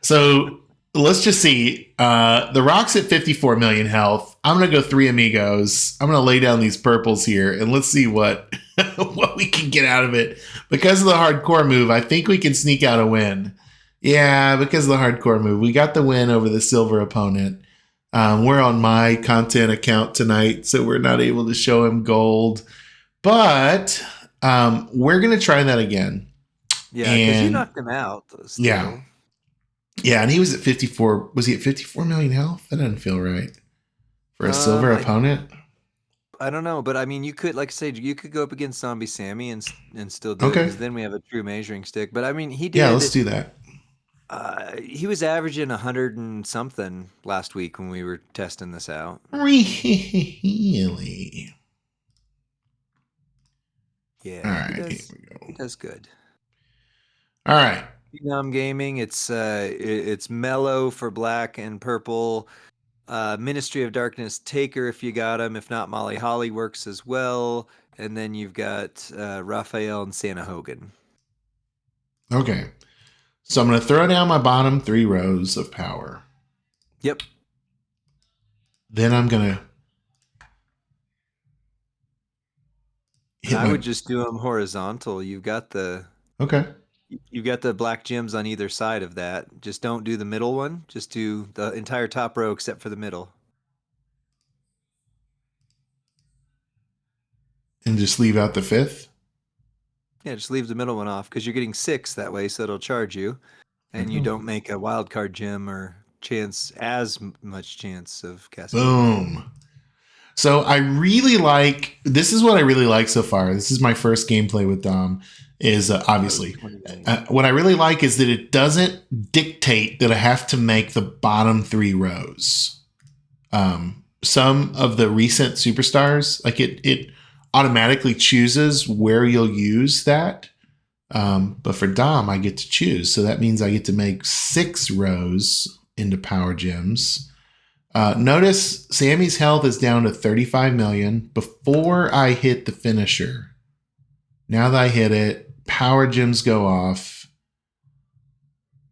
so. Let's just see. The Rock's at 54 million health. I'm gonna go 3 amigos. I'm gonna lay down these purples here, and let's see what what we can get out of it. Because of the hardcore move, I think we can sneak out a win. Yeah, because of the hardcore move, we got the win over the silver opponent. We're on my content account tonight, so we're not able to show him gold, but we're gonna try that again. Yeah, because you knocked him out. Still. Yeah. Yeah, and he was at 54. Was he at 54 million health? That doesn't feel right for a silver opponent. I don't know, but I mean, you could, like I said, you could go up against Zombie Sammy and still do it, because then we have a true measuring stick. But I mean, he did. Yeah, let's do that. He was averaging 100 and something last week when we were testing this out. Really? Yeah. All right, here we go. That's good. All right. Phenom Gaming, it's Mellow for black and purple. Ministry of Darkness Taker if you got him. If not, Molly Holly works as well. And then you've got Raphael and Santa Hogan. Okay. So I'm going to throw down my bottom 3 rows of power. Yep. Then I'm going to I would just do them horizontal. You've got the black gems on either side of that. Just don't do the middle one. Just do the entire top row except for the middle. And just leave out the 5th? Yeah, just leave the middle one off because you're getting 6 that way, so it'll charge you. And you don't make a wild card gem or as much chance of casting. Boom. So I really like, this is what I really like so far. This is my first gameplay with Dom, is obviously. What I really like is that it doesn't dictate that I have to make the bottom 3 rows. Some of the recent superstars, like it automatically chooses where you'll use that. But for Dom, I get to choose. So that means I get to make 6 rows into power gems. Notice Sammy's health is down to 35 million before I hit the finisher. Now that I hit it, power gems go off.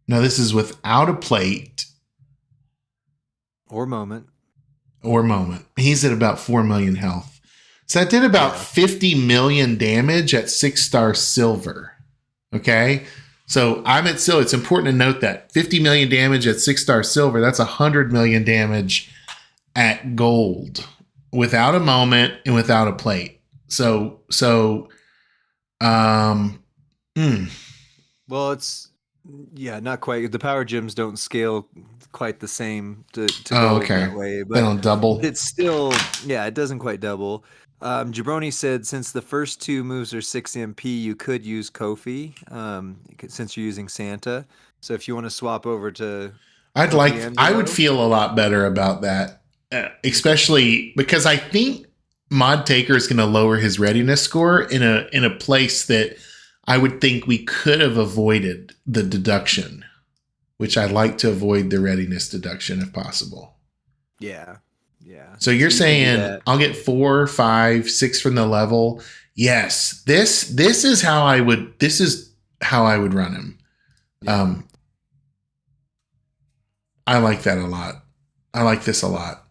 Now this is without a plate. Or moment. He's at about 4 million health. So that did about 50 million damage at 6-star silver. Okay? So I'm at silver. It's important to note that 50 million damage at 6-star silver, that's 100 million damage at gold without a moment and without a plate. Well, it's not quite. The power gems don't scale quite the same to go that way. But they don't double. It's still, it doesn't quite double. Jabroni said since the first 2 moves are 6 MP, you could use Kofi since you're using Santa. So if you want to swap over to I would feel a lot better about that, especially because I think Mod Taker is going to lower his readiness score in a place that I would think we could have avoided the deduction, which I like to avoid the readiness deduction if possible. Yeah. Yeah. So you're So you can do saying that. I'll get 4, 5, 6 from the level. Yes, this is how I would run him. Yeah. I like that a lot. I like this a lot.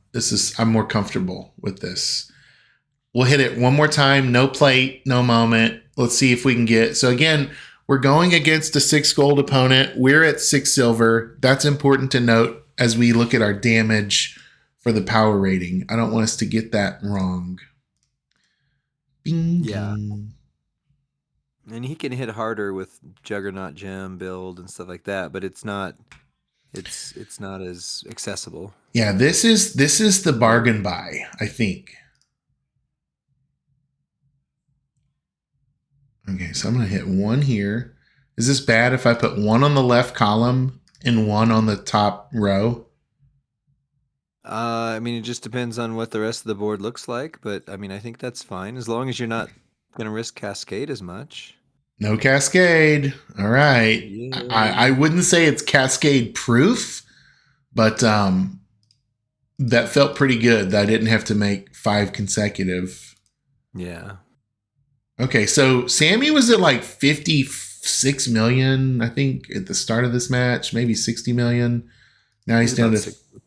I'm more comfortable with this. We'll hit it one more time. No plate, no moment. Let's see if we can get. So again, we're going against a 6 gold opponent. We're at 6 silver. That's important to note as we look at our damage for the power rating. I don't want us to get that wrong. Bing, Yeah. bing. And he can hit harder with Juggernaut Gem build and stuff like that, but it's not as accessible. Yeah, this is the bargain buy, I think. Okay, so I'm going to hit 1 here. Is this bad if I put 1 on the left column and 1 on the top row? I mean, it just depends on what the rest of the board looks like, but I mean, I think that's fine as long as you're not going to risk Cascade as much. No Cascade. All right. I Yeah. wouldn't say it's Cascade proof, but that felt pretty good that I didn't have to make 5 consecutive. Yeah. Okay, so Sammy was at like 56 million, I think, at the start of this match, maybe 60 million. Now he's down to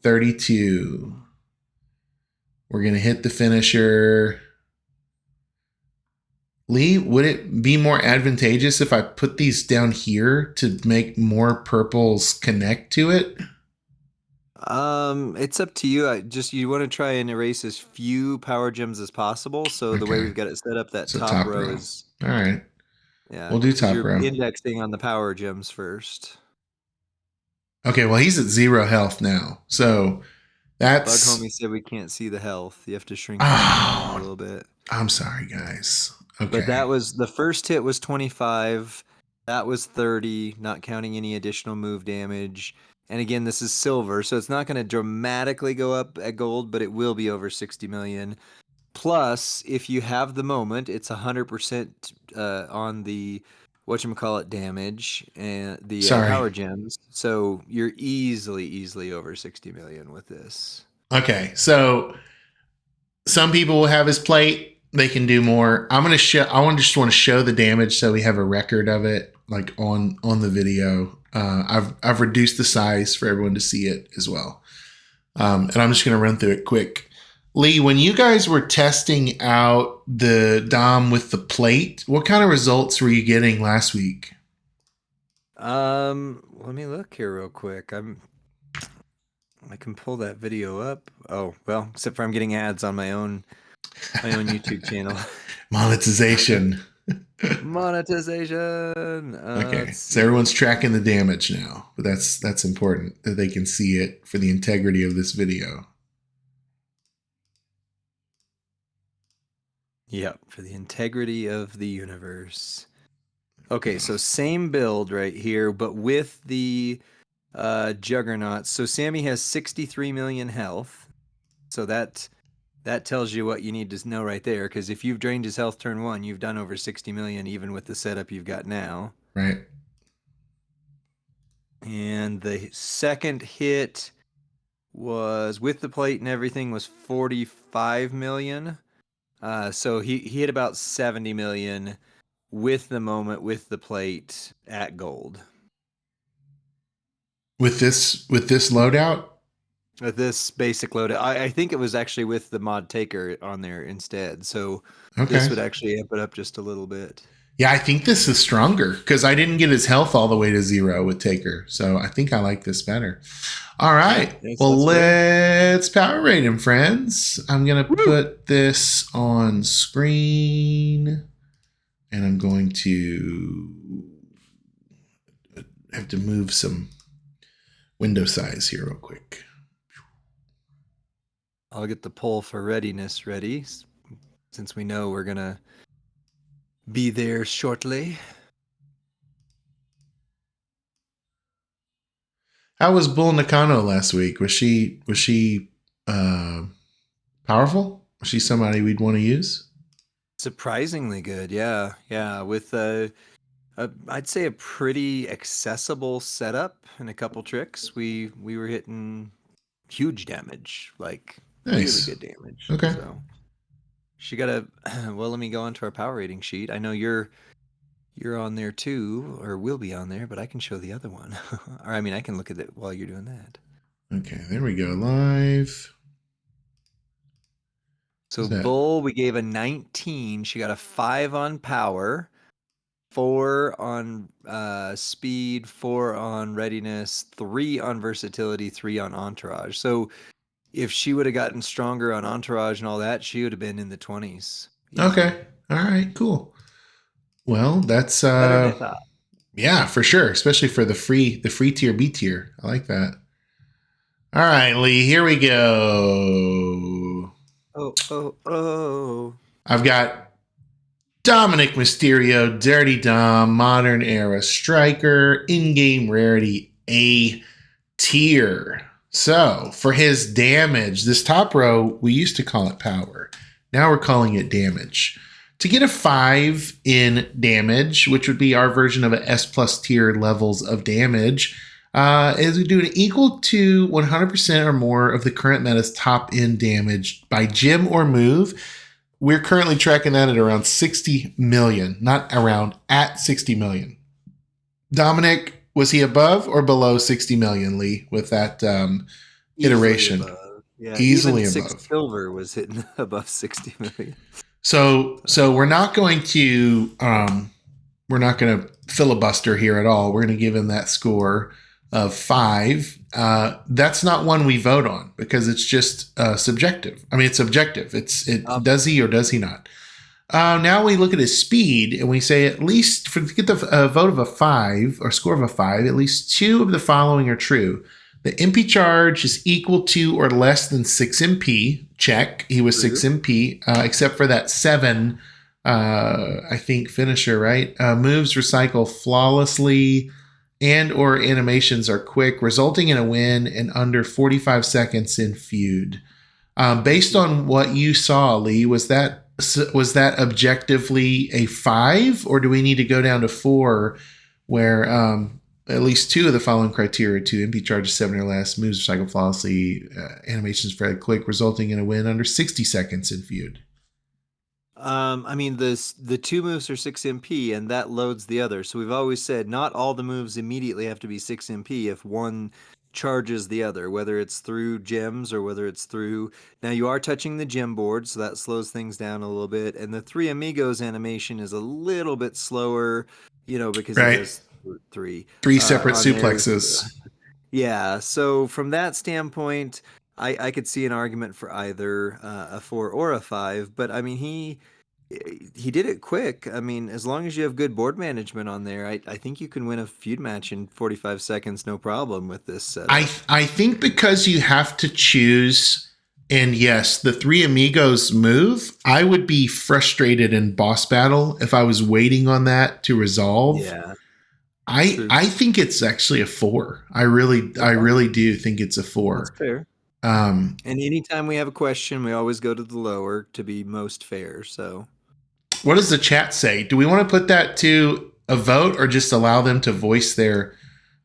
32. We're going to hit the finisher. Lee, would it be more advantageous if I put these down here to make more purples connect to it? It's up to you. You want to try and erase as few power gems as possible. So the way Okay. we've got it set up, that So top top row row. is All right. yeah, We'll do because top you're row. indexing on the power gems first. Okay, well, he's at 0 health now. So that's. Bug Homie said we can't see the health. You have to shrink the screen a little bit. I'm sorry, guys. Okay. But that was the first hit was 25. That was 30, not counting any additional move damage. And again, this is silver, so it's not going to dramatically go up at gold, but it will be over 60 million. Plus, if you have the moment, it's 100% on the whatchamacallit damage and the power gems. So you're easily over 60 million with this. Okay, so some people will have his plate. They can do more. I'm gonna show. Just want to show the damage so we have a record of it, like on the video. I've reduced the size for everyone to see it as well, and I'm just gonna run through it quick. Lee, when you guys were testing out the Dom with the plate, what kind of results were you getting last week? Let me look here real quick. I can pull that video up. Oh, well, except for I'm getting ads on my own YouTube channel. Monetization. Monetization. Okay, so everyone's tracking the damage now, but that's important that they can see it for the integrity of this video. Yep, for the integrity of the universe. Okay, so same build right here, but with the Juggernauts. So Sammy has 63 million health. So that tells you what you need to know right there, because if you've drained his health turn 1, you've done over 60 million even with the setup you've got now. Right. And the second hit was with the plate and everything was 45 million. So he hit about 70 million with the moment, with the plate at gold. With this loadout? With this basic loadout. I think it was actually with the mod taker on there instead. So this would actually amp it up just a little bit. Yeah, I think this is stronger because I didn't get his health all the way to 0 with Taker. So I think I like this better. All right. Yeah, well, let's power rate him, friends. I'm going to put this on screen. And I'm going to have to move some window size here real quick. I'll get the poll for readiness ready, since we know we're going to be there shortly. How was Bull Nakano last week? Was she powerful? Was she somebody we'd want to use? Surprisingly good, yeah. With I'd say a pretty accessible setup and a couple tricks. We were hitting huge damage, like really Nice. good damage. Okay. So she got a well. Let me go onto our power rating sheet. I know you're on there too, or will be on there, but I can show the other one. Or I mean, I can look at it while you're doing that. Okay, there we go. Live. So What's that? Bull, we gave a 19. She got a 5 on power, 4 on speed, 4 on readiness, 3 on versatility, 3 on entourage. So if she would have gotten stronger on entourage and all that, she would have been in the 20s. Easy. Okay. All right, cool. Well, that's Better than I thought. yeah, for sure, especially for the free tier B tier. I like that. All right, Lee, here we go. Oh, oh, oh. I've got Dominic Mysterio, Dirty Dom, Modern Era Striker, in-game rarity A tier. So, for his damage, this top row, we used to call it power. Now we're calling it damage. To get a 5 in damage, which would be our version of a S plus tier levels of damage, is we do an equal to 100% or more of the current meta's top end damage by gym or move. We're currently tracking that at around 60 million, not around, at 60 million. Dominic, was he above or below 60 million, Lee, with that iteration? Easily above. Yeah, Easily even Six above. Silver was hitting above 60 million. So we're not going to filibuster here at all. We're going to give him that score of 5. That's not one we vote on because it's just subjective. I mean, it's objective. Does he or does he not? Now we look at his speed and we say at least to get the vote of a 5 or score of a 5, at least 2 of the following are true. The MP charge is equal to or less than 6 MP. Check. He was 6 MP, except for that 7, I think, finisher, right? Moves recycle flawlessly and or animations are quick, resulting in a win in under 45 seconds in feud. Based on what you saw, Lee, was that objectively a 5, or do we need to go down to 4 where at least 2 of the following criteria to MP charges 7 or less, moves recycle flawlessly, animations very quick, resulting in a win under 60 seconds in feud? I mean, the 2 moves are 6 MP, and that loads the other. So we've always said not all the moves immediately have to be 6 MP if one charges the other, whether it's through gems or whether it's through. Now you are touching the gem board, so that slows things down a little bit. And the 3 Amigos animation is a little bit slower, because he Right. does 3 separate on there. suplexes. Yeah, so from that standpoint, I could see an argument for either a 4 or a 5, but I mean he did it quick. I mean, as long as you have good board management on there, I think you can win a feud match in 45 seconds, no problem with this setup. I think because you have to choose, and yes, the 3 Amigos move, I would be frustrated in boss battle if I was waiting on that to resolve. Yeah. I think it's actually a 4. I really do think it's a 4. That's fair. And anytime we have a question, we always go to the lower to be most fair. So what does the chat say? Do we want to put that to a vote or just allow them to voice their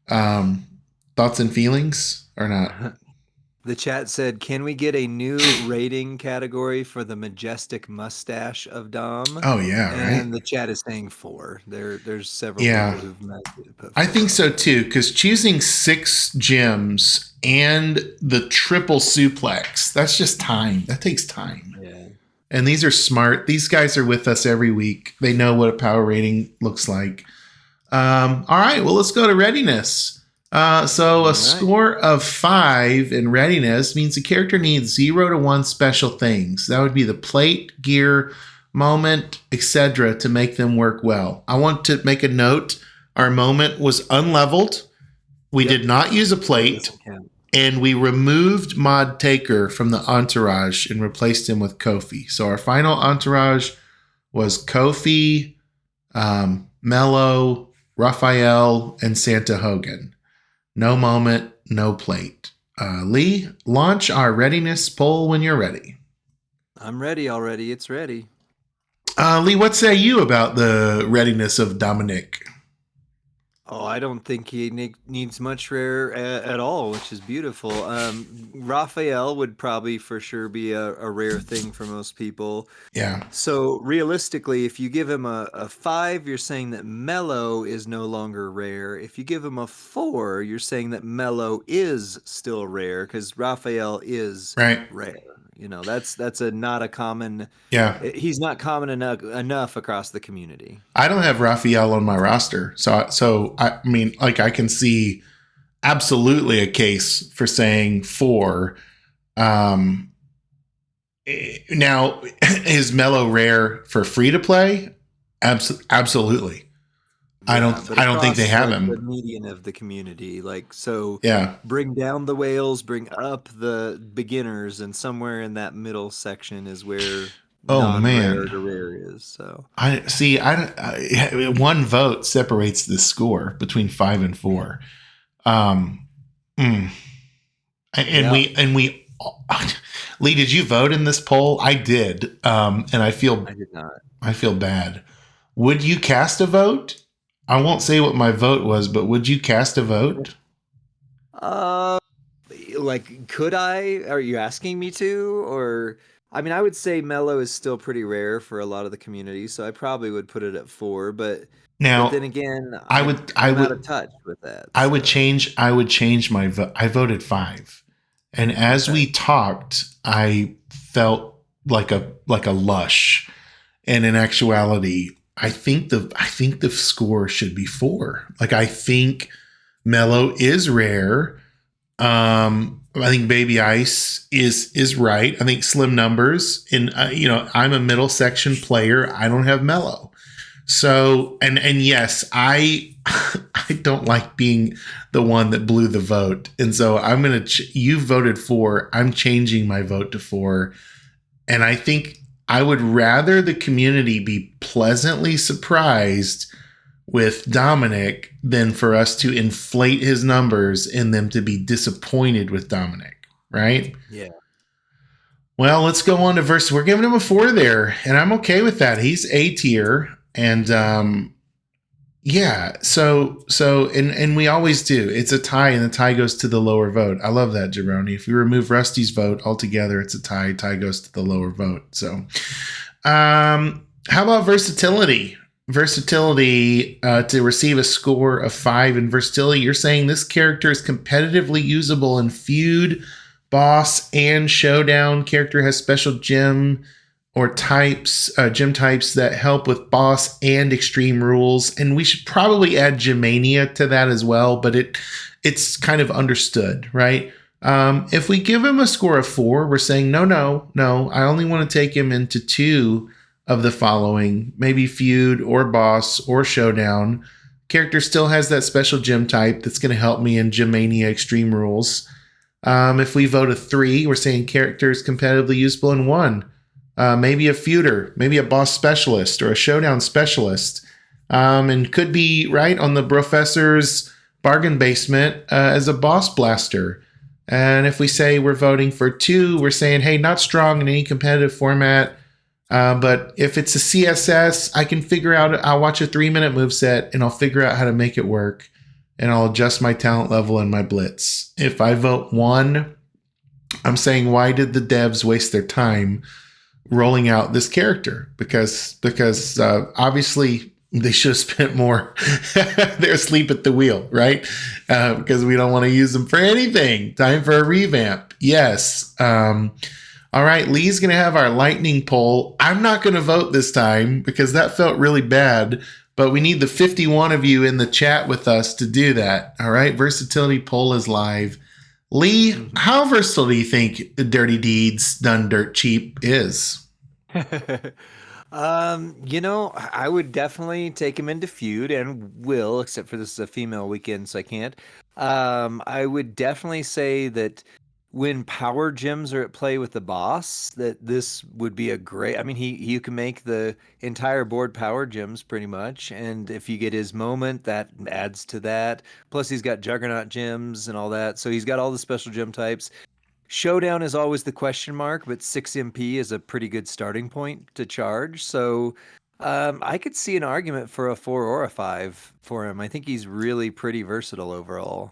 thoughts and feelings or not? The chat said, "Can we get a new rating category for the majestic mustache of Dom?" Oh yeah, and right. the chat is saying 4. There's several Yeah, people who've put 4. I think so too. Because choosing 6 gems and the triple suplex—that's just time. That takes time. Yeah. And these are smart. These guys are with us every week. They know what a power rating looks like. All right, well, let's go to readiness. So a score of 5 in readiness means the character needs 0 to 1 special things. That would be the plate, gear, moment, etc. to make them work well. I want to make a note. Our moment was unleveled. We did not use a plate. And we removed Mod Taker from the entourage and replaced him with Kofi. So our final entourage was Kofi, Mello, Raphael, and Santa Hogan. No moment, no plate. Lee, launch our readiness poll when you're ready. I'm ready already. It's ready. Lee, what say you about the readiness of Dominic? Oh, I don't think he needs much rare at all, which is beautiful. Raphael would probably for sure be a rare thing for most people. Yeah. So realistically, if you give him a 5, you're saying that Mellow is no longer rare. If you give him a 4, you're saying that Mellow is still rare because Raphael is Right. rare. That's a not a common. Yeah. He's not common enough across the community. I don't have Raphael on my roster. So I mean, like, I can see absolutely a case for saying 4. Um, Now, is Mellow rare for free to play? Absolutely. Yeah, but I don't think they across have like the him. median of the community, like so Yeah. bring down the whales, bring up the beginners, and somewhere in that middle section is where Oh non-rare man. to rare is. So I see. One vote separates the score between 5 and 4. Um, mm. and yeah, we Lee, did you vote in this poll? I did. And I did not. I feel bad. Would you cast a vote? I won't say what my vote was, but would you cast a vote? Uh, like could I? Are you asking me to? Or I mean, I would say Mellow is still pretty rare for a lot of the community, so I probably would put it at 4. But then Now, again, I I would I I'm out of would touch with that. So I would change my vote. I voted 5. And as okay, we talked, I felt like a lush. And in actuality, I think the score should be 4. Like, I think Mellow is rare. I think Baby Ice is right. I think Slim Numbers in I'm a middle section player. I don't have Mellow. So, and yes, I I don't like being the one that blew the vote. And so you voted 4. I'm changing my vote to 4. And I think I would rather the community be pleasantly surprised with Dominic than for us to inflate his numbers and them to be disappointed with Dominic, right? yeah. Well, let's go on to verse. We're giving him a 4 there, and I'm okay with that. He's A tier, and yeah. And we always do. It's a tie, and the tie goes to the lower vote. I love that, Jabroni. If we remove Rusty's vote altogether, it's a tie. Tie goes to the lower vote. So, how about versatility? Versatility to receive a score of 5 in versatility. You're saying this character is competitively usable in feud, boss, and showdown. Character has special gem or gym types that help with boss and extreme rules. And we should probably add Gemmania to that as well, but it's kind of understood, right? If we give him a score of 4, we're saying no. I only want to take him into 2 of the following, maybe feud or boss or showdown. Character still has that special gym type that's going to help me in Gemmania Extreme Rules. If we vote a 3, we're saying character is competitively usable in 1. Maybe a feuder, maybe a boss specialist or a showdown specialist. And could be right on the professor's bargain basement as a boss blaster. And if we say we're voting for 2, we're saying, hey, not strong in any competitive format. But if it's a CSS, I can figure out, I'll watch a 3-minute move set and I'll figure out how to make it work. And I'll adjust my talent level and my blitz. If I vote 1, I'm saying, why did the devs waste their time rolling out this character? Because obviously they should have spent more. They're asleep at the wheel, right? Because we don't want to use them for anything. Time for a revamp. Yes. All right, Lee's going to have our lightning poll. I'm not going to vote this time because that felt really bad, but we need the 51 of you in the chat with us to do that. All right, versatility poll is live. Lee, how versatile do you think Dirty Deeds Done Dirt Cheap is? I would definitely take him into feud and will, except for this is a female weekend, so I can't. I would definitely say that when power gems are at play with the boss, that this would be a great. I mean, you can make the entire board power gems pretty much, and if you get his moment, that adds to that. Plus, he's got Juggernaut gems and all that, so he's got all the special gem types. Showdown is always the question mark, but 6 MP is a pretty good starting point to charge. So I could see an argument for a 4 or a 5 for him. I think he's really pretty versatile overall.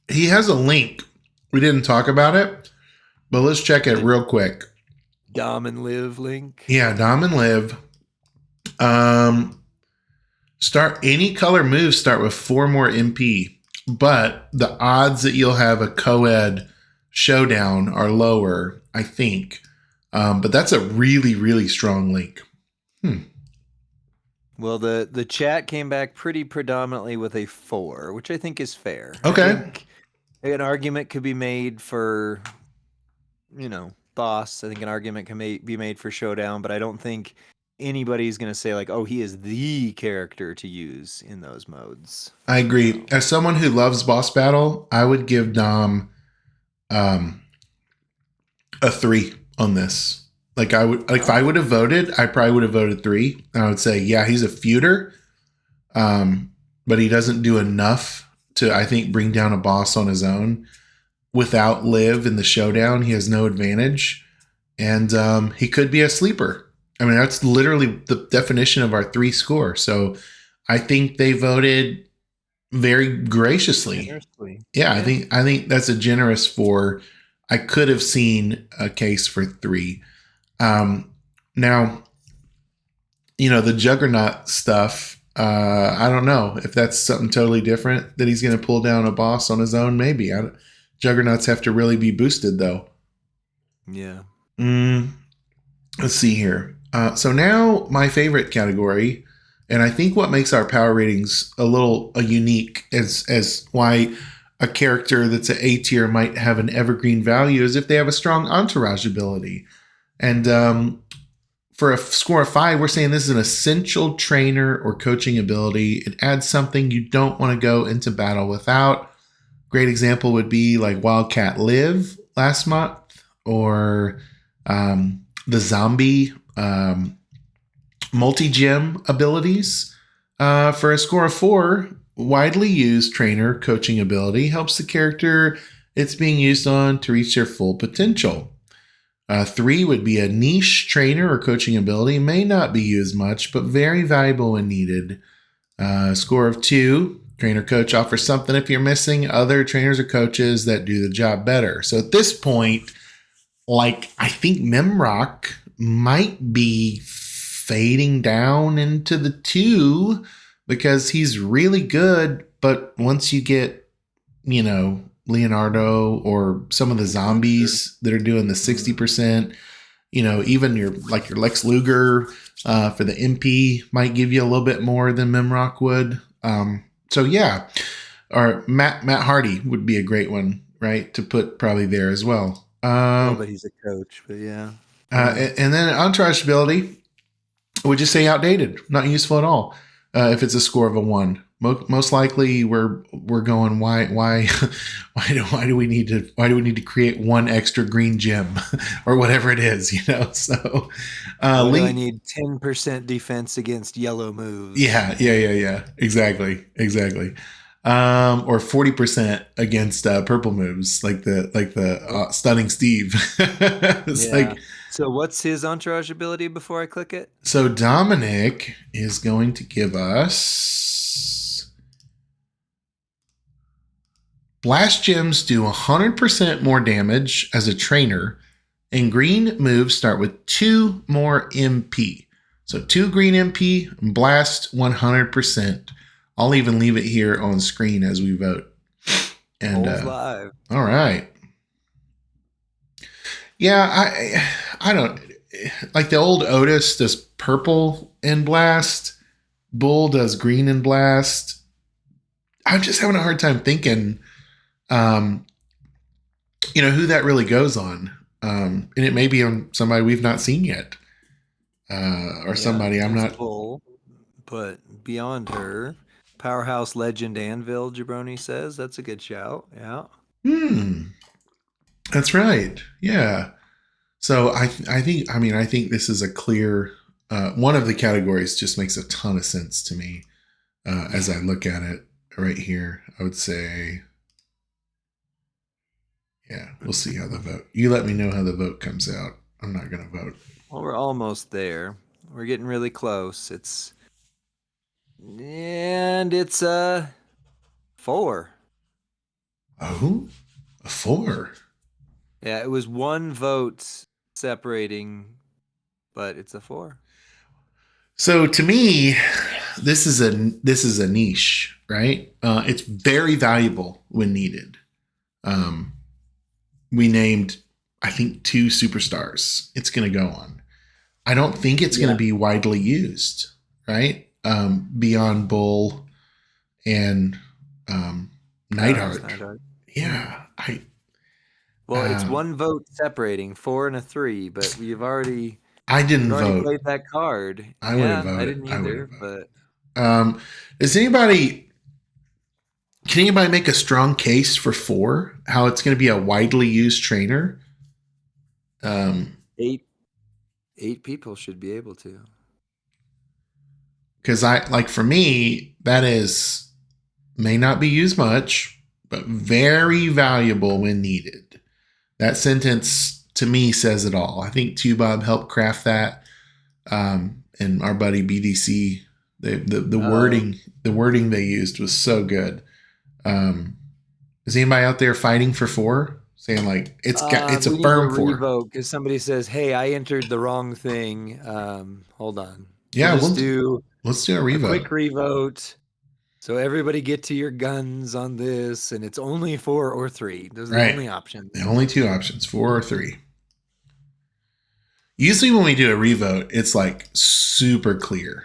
He has a link. We didn't talk about it, but let's check it The real quick. Dom and Liv link. Yeah, Dom and Liv. Um, start any color moves start with 4 more MP, but the odds that you'll have a co-ed showdown are lower, I think. But that's a really, really strong link. Well, the chat came back pretty predominantly with a 4, which I think is fair. Okay. I think an argument could be made for, boss. I think an argument can be made for showdown, but I don't think anybody's going to say like, oh, he is the character to use in those modes. I agree. As someone who loves boss battle, I would give Dom a 3 on this. Like if I would have voted, I probably would have voted 3. I would say, yeah, he's a feuder, but he doesn't do enough to, I think, bring down a boss on his own. Without Liv in the showdown, he has no advantage, and he could be a sleeper. I mean, that's literally the definition of our 3 score. So I think they voted very graciously. Yeah, I think that's a generous 4. I could have seen a case for 3. Now, the Juggernaut stuff, I don't know if that's something totally different that he's going to pull down a boss on his own. Maybe. Juggernauts have to really be boosted, though. Yeah. Let's see here. So now my favorite category, and I think what makes our power ratings a little unique as why a character that's an A tier might have an evergreen value is if they have a strong entourage ability. And for a score of 5, we're saying this is an essential trainer or coaching ability. It adds something you don't want to go into battle without. Great example would be like Wildcat Liv last month, or the zombie multi-gem abilities. For a score of 4, widely used trainer coaching ability helps the character it's being used on to reach their full potential. 3 would be a niche trainer or coaching ability, may not be used much, but very valuable when needed. Score of 2, trainer coach offers something if you're missing other trainers or coaches that do the job better. So at this point, I think Memrock might be fading down into the 2 because he's really good, but once you get, Leonardo or some of the zombies that are doing the 60%, even your Lex Luger for the MP might give you a little bit more than Memrock would. So yeah, or Matt Hardy would be a great one, right, to put probably there as well. But he's a coach, but yeah. And then entourage ability, would you say outdated, not useful at all? If it's a score of a 1. Most likely we're going why do we need to create 1 extra green gem or whatever it is, so I need 10% defense against yellow moves. Yeah, exactly or 40% against purple moves like the stunning Steve. So what's his entourage ability before I click it? So Dominic is going to give us blast gems do 100% more damage as a trainer, and green moves start with 2 more MP. So 2 green MP, blast 100%. I'll even leave it here on screen as we vote. And live. All right. Yeah, I don't like the old Otis does purple in blast, Bull does green in blast. I'm just having a hard time thinking who that really goes on. And it may be on somebody we've not seen yet. Or somebody I'm not. Bull, but beyond her, Powerhouse Legend Anvil, Jabroni says. That's a good shout. Yeah. That's right. Yeah. So I think this is a clear one of the categories just makes a ton of sense to me as I look at it right here. I would say, yeah, we'll see how the vote. You let me know how the vote comes out. I'm not going to vote. Well, we're almost there. We're getting really close. It's a 4. Oh, a 4. Yeah, it was 1 vote separating, but it's a 4. So to me, this is a niche, right? It's very valuable when needed. We named, I think, 2 superstars. It's going to go on. I don't think it's going to be widely used, right? Beyond Bull and Neidhart. Yeah, it's 1 vote separating, 4 and a 3, but I didn't we've already vote. played that card. I would have I voted. didn't either, but Does anybody? Can anybody make a strong case for 4? How it's going to be a widely used trainer? 8 people should be able to. Because for me, that may not be used much, but very valuable when needed. That sentence to me says it all. I think Bob helped craft that, and our buddy BDC. The wording they used was so good. Is anybody out there fighting for 4? Saying it's a firm 4? Revoke because somebody says, "Hey, I entered the wrong thing." Hold on. Yeah, let's do a revote. Quick revote. So everybody get to your guns on this, and it's only 4 or 3. Those are the only options. The only 2 options, 4 or 3. Usually when we do a revote, it's super clear.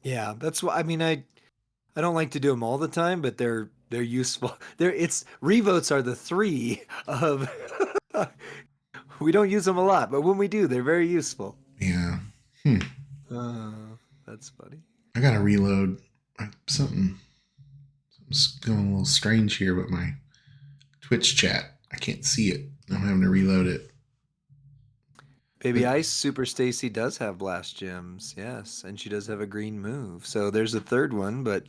Yeah, that's why. I mean, I don't like to do them all the time, but they're useful. Revotes are the 3 of. We don't use them a lot, but when we do, they're very useful. Yeah. That's funny. I gotta reload. Something's going a little strange here with my Twitch chat. I can't see it. I'm having to reload it. Baby Ice Super Stacy does have blast gems, yes, and she does have a green move. So there's a 3rd one, but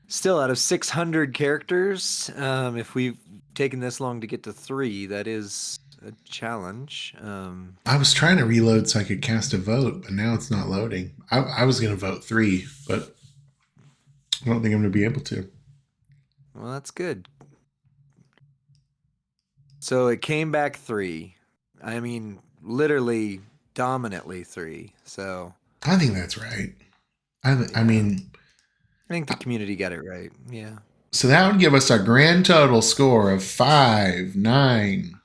still, out of 600 characters, if we've taken this long to get to 3, that is a challenge. I was trying to reload so I could cast a vote, but now it's not loading. I was going to vote 3, but I don't think I'm going to be able to. Well, that's good. So it came back 3. I mean, literally dominantly 3. So I think that's right. I mean, I think the community got it right. Yeah. So that would give us a grand total score of 5, 9,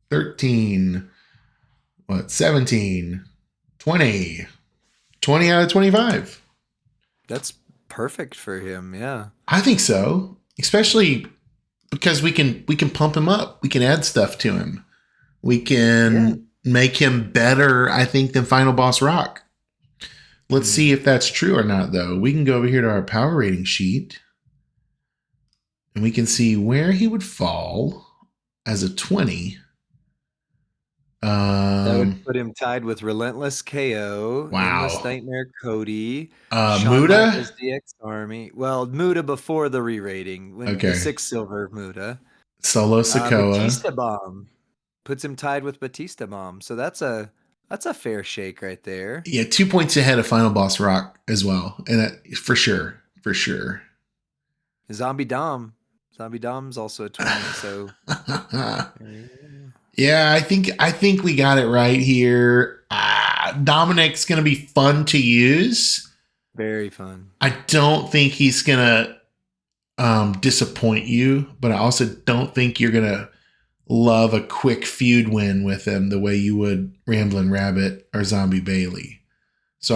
13, 17, 20. 20 out of 25. That's perfect for him, yeah. I think so. Especially because we can pump him up. We can add stuff to him. We can make him better, I think, than Final Boss Rock. Let's see if that's true or not, though. We can go over here to our power rating sheet, and we can see where he would fall as a 20. That would put him tied with Relentless KO, Endless Nightmare Cody, Muda as DX Army. Well, Muda before the re-rating, the 6 silver Muda. Solo Sokoa. Batista Bomb puts him tied with Batista Bomb. So that's a fair shake right there. Yeah, 2 points ahead of Final Boss Rock as well, and that, for sure. Zombie Dom's also a 20. So. Yeah, I think we got it right here. Dominic's going to be fun to use. Very fun. I don't think he's going to disappoint you, but I also don't think you're going to love a quick feud win with him the way you would Ramblin' Rabbit or Zombie Bailey. So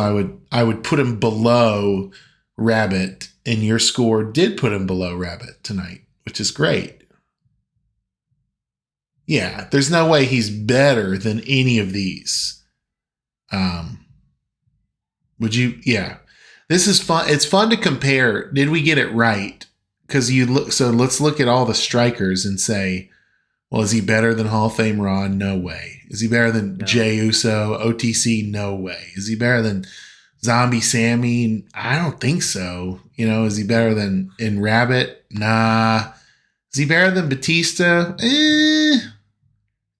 I would put him below Rabbit, and your score did put him below Rabbit tonight, which is great. Yeah, there's no way he's better than any of these. Would you? Yeah, this is fun. It's fun to compare. Did we get it right? Because you look. So let's look at all the strikers and say, well, is he better than Hall of Fame Ron? No way. Is he better than Jey Uso? OTC? No way. Is he better than Zombie Sammy? I don't think so. Is he better than in Rabbit? Nah. Is he better than Batista?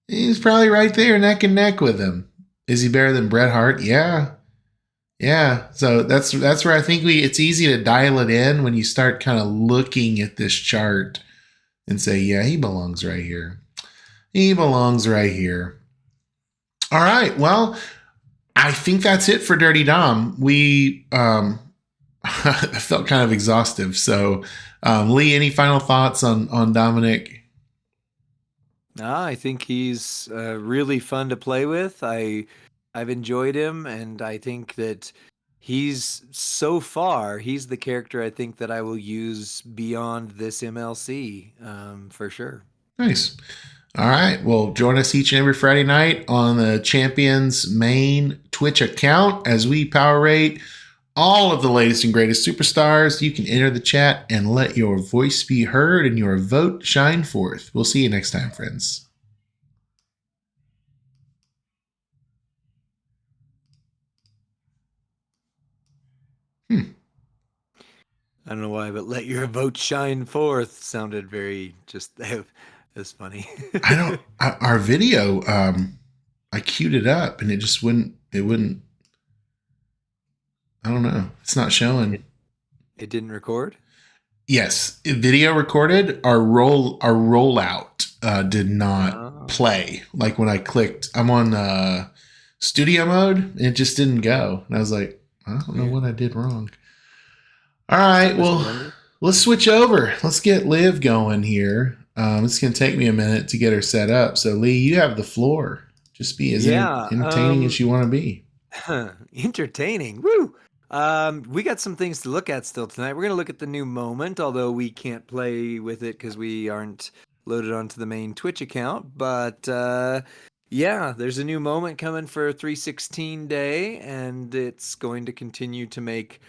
He's probably right there neck and neck with him. Is he better than Bret Hart? Yeah. Yeah, so that's where I think it's easy to dial it in when you start kind of looking at this chart and say, yeah, he belongs right here. He belongs right here. All right. Well, I think that's it for Dirty Dom. We I felt kind of exhaustive. So, Lee, any final thoughts on Dominic? I think he's really fun to play with. I've enjoyed him, and I think that he's so far he's the character I think that I will use beyond this MLC for sure. Nice. All right. Well, join us each and every Friday night on the Champions main Twitch account as we power rate all of the latest and greatest superstars. You can enter the chat and let your voice be heard and your vote shine forth. We'll see you next time, friends. I don't know why, but let your vote shine forth sounded very just that's funny. I don't. Our video. I queued it up and it just wouldn't. It wouldn't. I don't know. It's not showing. It didn't record. Yes, video recorded. Our rollout did not Oh, play. Like when I clicked, I'm on studio mode, and it just didn't go. And I was like, I don't know what I did wrong. All right, well, let's switch over. Let's get Liv going here. It's going to take me a minute to get her set up. So, Lee, you have the floor. Just be as entertaining as you want to be. Entertaining. Woo! We got some things to look at still tonight. We're gonna look at the new moment, although we can't play with it because we aren't loaded onto the main Twitch account. But yeah, there's a new moment coming for 316 day, and it's going to continue to make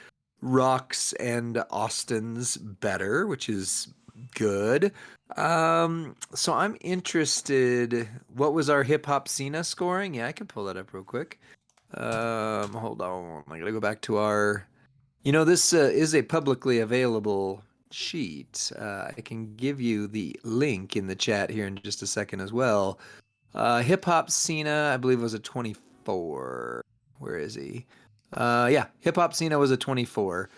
Rocks and Austin's better, which is good. So I'm interested. What was our hip hop Cena scoring? Yeah, I can pull that up real quick. Hold on. I gotta go back to our. This is a publicly available sheet. I can give you the link in the chat here in just a second as well. Hip Hop Cena, I believe, was a 24. Where is he? Yeah, Hip Hop Cena was a 24.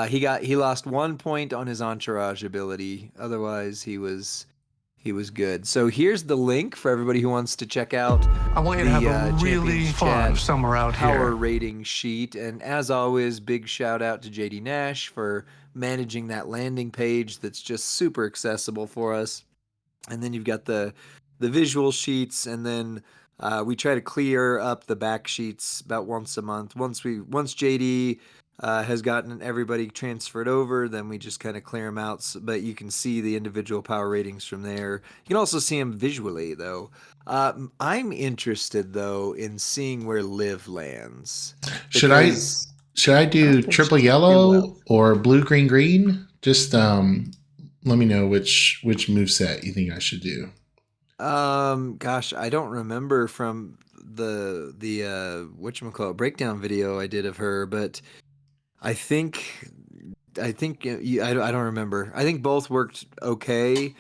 He lost 1 point on his entourage ability. Otherwise, he was good. So here's the link for everybody who wants to check out I want you to have a really fun summer out here. Power rating sheet. And as always, big shout out to JD Nash for managing that landing page that's just super accessible for us. And then you've got the visual sheets, and then we try to clear up the back sheets about once a month. Once JD has gotten everybody transferred over, then we just kind of clear them out. But you can see the individual power ratings from there. You can also see them visually, though. I'm interested though in seeing where Liv lands. Should I do triple yellow or blue green green? Just let me know which move set you think I should do. Gosh, I don't remember from the whatchamacallit breakdown video I did of her, but I think I don't remember. I think both worked okay.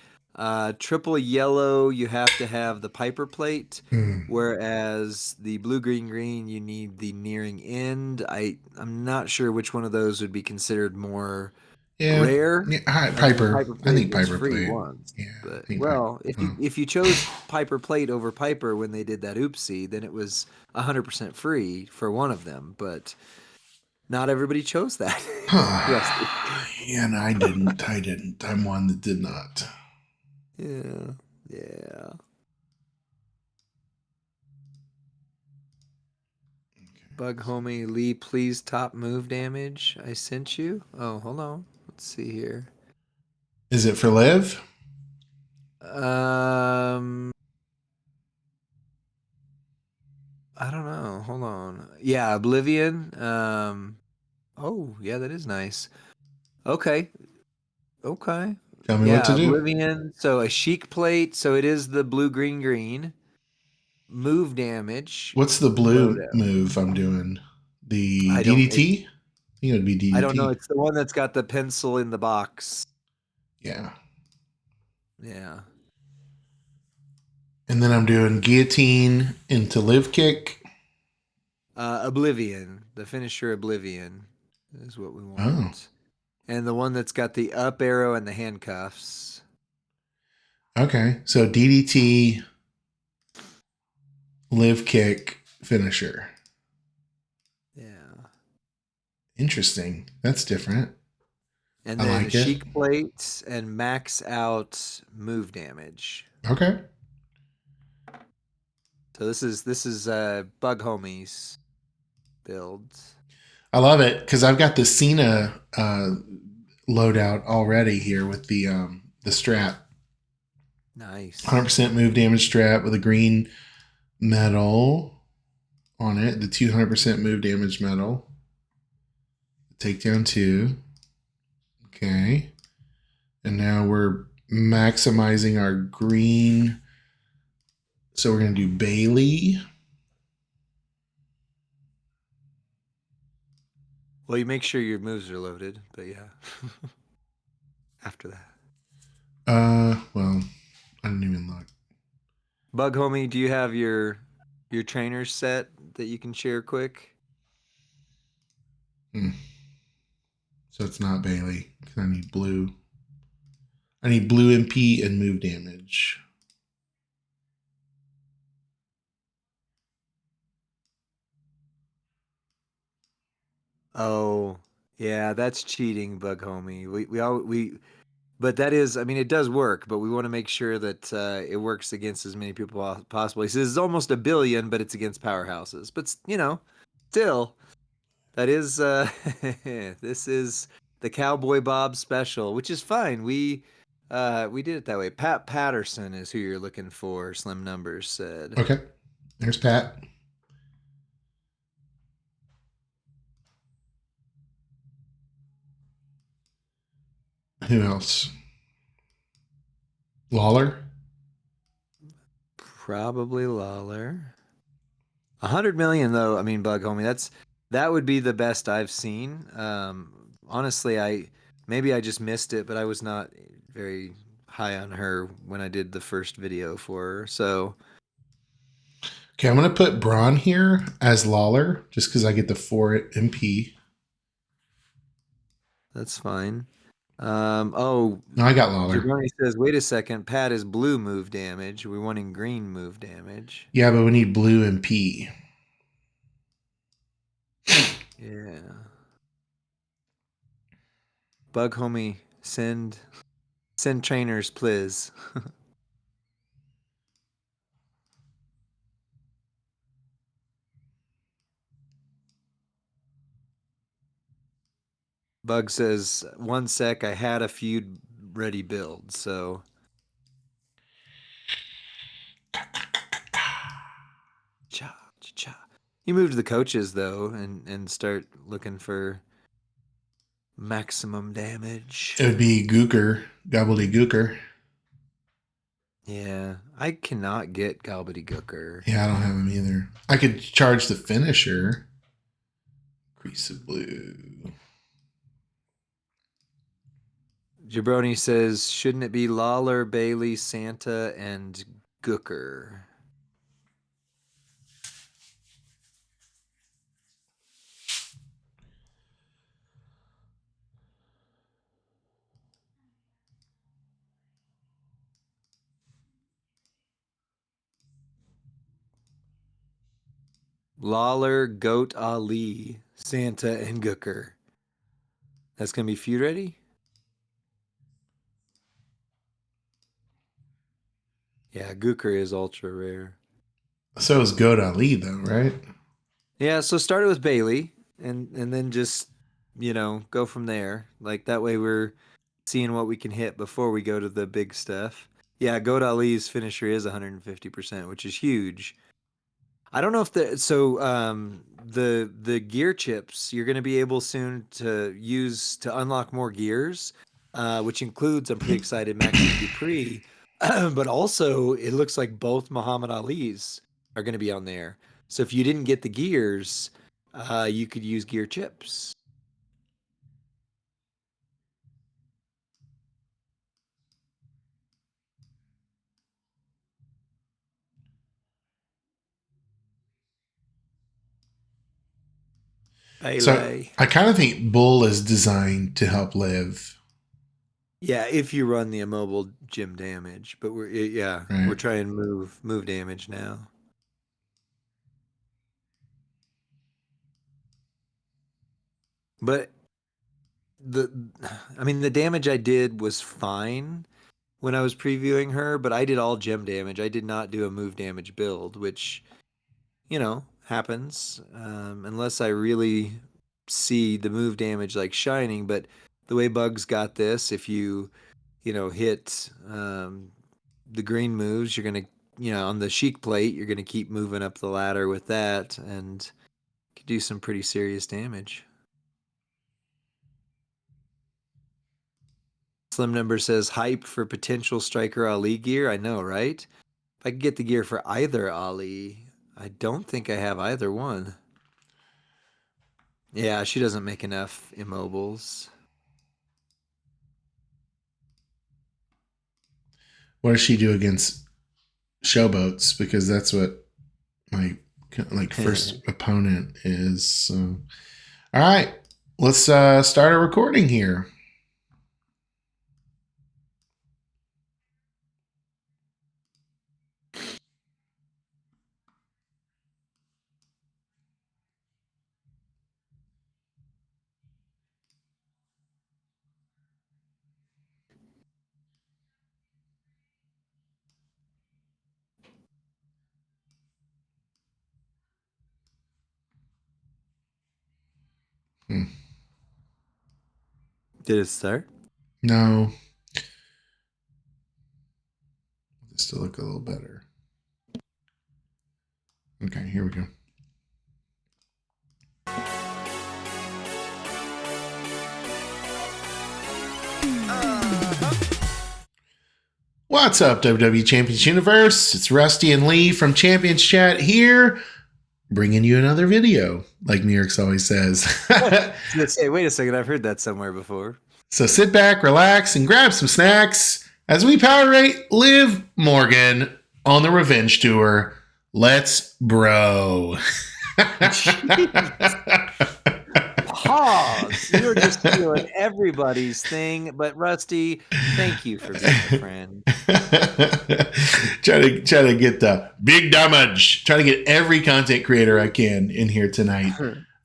Triple yellow, you have to have the Piper plate, whereas the blue green green, you need the nearing end. I'm not sure which one of those would be considered more rare. Yeah, Piper. I think Piper free plate. once. Yeah, But well, if you chose Piper plate over Piper when they did that oopsie, then it was 100% free for one of them. But not everybody chose that. Yeah, and I didn't. I'm one that did not. Yeah. Bug homie Lee, please top move damage. I sent you. Oh, hold on. Let's see here. Is it for Liv? I don't know. Hold on. Yeah, Oblivion. Oh, yeah, that is nice. Okay. Tell me what to do. Oblivion. So a chic plate. So it is the blue, green, green. Move damage. What's the blue move I'm doing? The DDT? I think it would be DDT. I don't know. It's the one that's got the pencil in the box. Yeah. Yeah. And then I'm doing guillotine into live kick. Oblivion, the finisher Oblivion is what we Oh, want. And the one that's got the up arrow and the handcuffs. okay. So DDT, live kick, finisher. Yeah. Interesting. That's different. And I then like it. chic plates and max out move damage. Okay. So this is Bug Homies build. I love it because I've got the Cena loadout already here with the strap. Nice. 100% move damage strap with a green medal on it. The 200% move damage medal. Takedown 2. Okay. And now we're maximizing our green. So we're going to do Bailey. Well, you make sure your moves are loaded, but yeah. After that. Well, I didn't even look. Bug Homie, do you have your trainers set that you can share quick? So it's not Bailey because I need blue. I need blue MP and move damage. Oh, yeah, that's cheating, Bug Homie. We but that is, I mean, it does work, but we want to make sure that it works against as many people possible. He says it's almost 1 billion, but it's against powerhouses. But still, that is this is the Cowboy Bob special, which is fine. We did it that way. Pat Patterson is who you're looking for. Slim Numbers said. Okay. There's Pat. Who else? Lawler. Probably Lawler. 100 million though. I mean, Bug Homie. That would be the best I've seen. Honestly, maybe I just missed it, but I was not very high on her when I did the first video for her. So Okay, I'm going to put Braun here as Lawler just because I get the 4 MP. that's fine. Oh, No, I got Lawler. Jabroni says, wait a second, Pat is blue move damage. We're wanting green move damage. Yeah, but we need blue MP. Yeah. Bug Homie, send trainers, please. Bug says, 1 sec, I had a feud ready build, so. Cha, cha. You move to the coaches, though, and start looking for maximum damage. It would be Gooker, Gobbledygooker. Yeah, I cannot get Gobbledygooker. Yeah, I don't have him either. I could charge the finisher. Crease of blue. Jabroni says, shouldn't it be Lawler, Bailey, Santa, and Gooker? Lawler, Goat Ali, Santa, and Gooker. That's going to be feud ready? Yeah, Gooker is ultra rare. So is Goat Ali, though, right? Yeah, so start it with Bailey and then just, go from there. Like that way we're seeing what we can hit before we go to the big stuff. Yeah, Goat Ali's finisher is 150%, which is huge. I don't know if the gear chips you're going to be able soon to use to unlock more gears, which includes, I'm pretty excited, Maxine Dupree, but also it looks like both Muhammad Ali's are going to be on there. So if you didn't get the gears, you could use gear chips. Pele. I kind of think Bull is designed to help Liv. Yeah, if you run the immobile gym damage, but we're trying move damage now. But the damage I did was fine when I was previewing her, but I did all gem damage. I did not do a move damage build, which happens unless I really see the move damage like shining. But the way Bugs got this, if you hit the green moves, you're gonna on the Sheik plate, you're gonna keep moving up the ladder with that and could do some pretty serious damage. Slim Number says hype for potential Striker Ali gear. I know, right? If I could get the gear for either Ali, I don't think I have either one. Yeah, she doesn't make enough immobiles. What does she do against Showboats? Because that's what my first opponent is. So, all right, let's start a recording here. Did it start? No. Just to look a little better. Okay, here we go. What's up, WWE Champions Universe? It's Rusty and Lee from Champions Chat here, bringing you another video, like New York's always says. Hey, wait a second. I've heard that somewhere before. So sit back, relax, and grab some snacks as we power rate Liv Morgan on the Revenge Tour. Let's bro. Pause. You're just stealing everybody's thing. But Rusty, thank you for being a friend. try to get the big damage. Try to get every content creator I can in here tonight.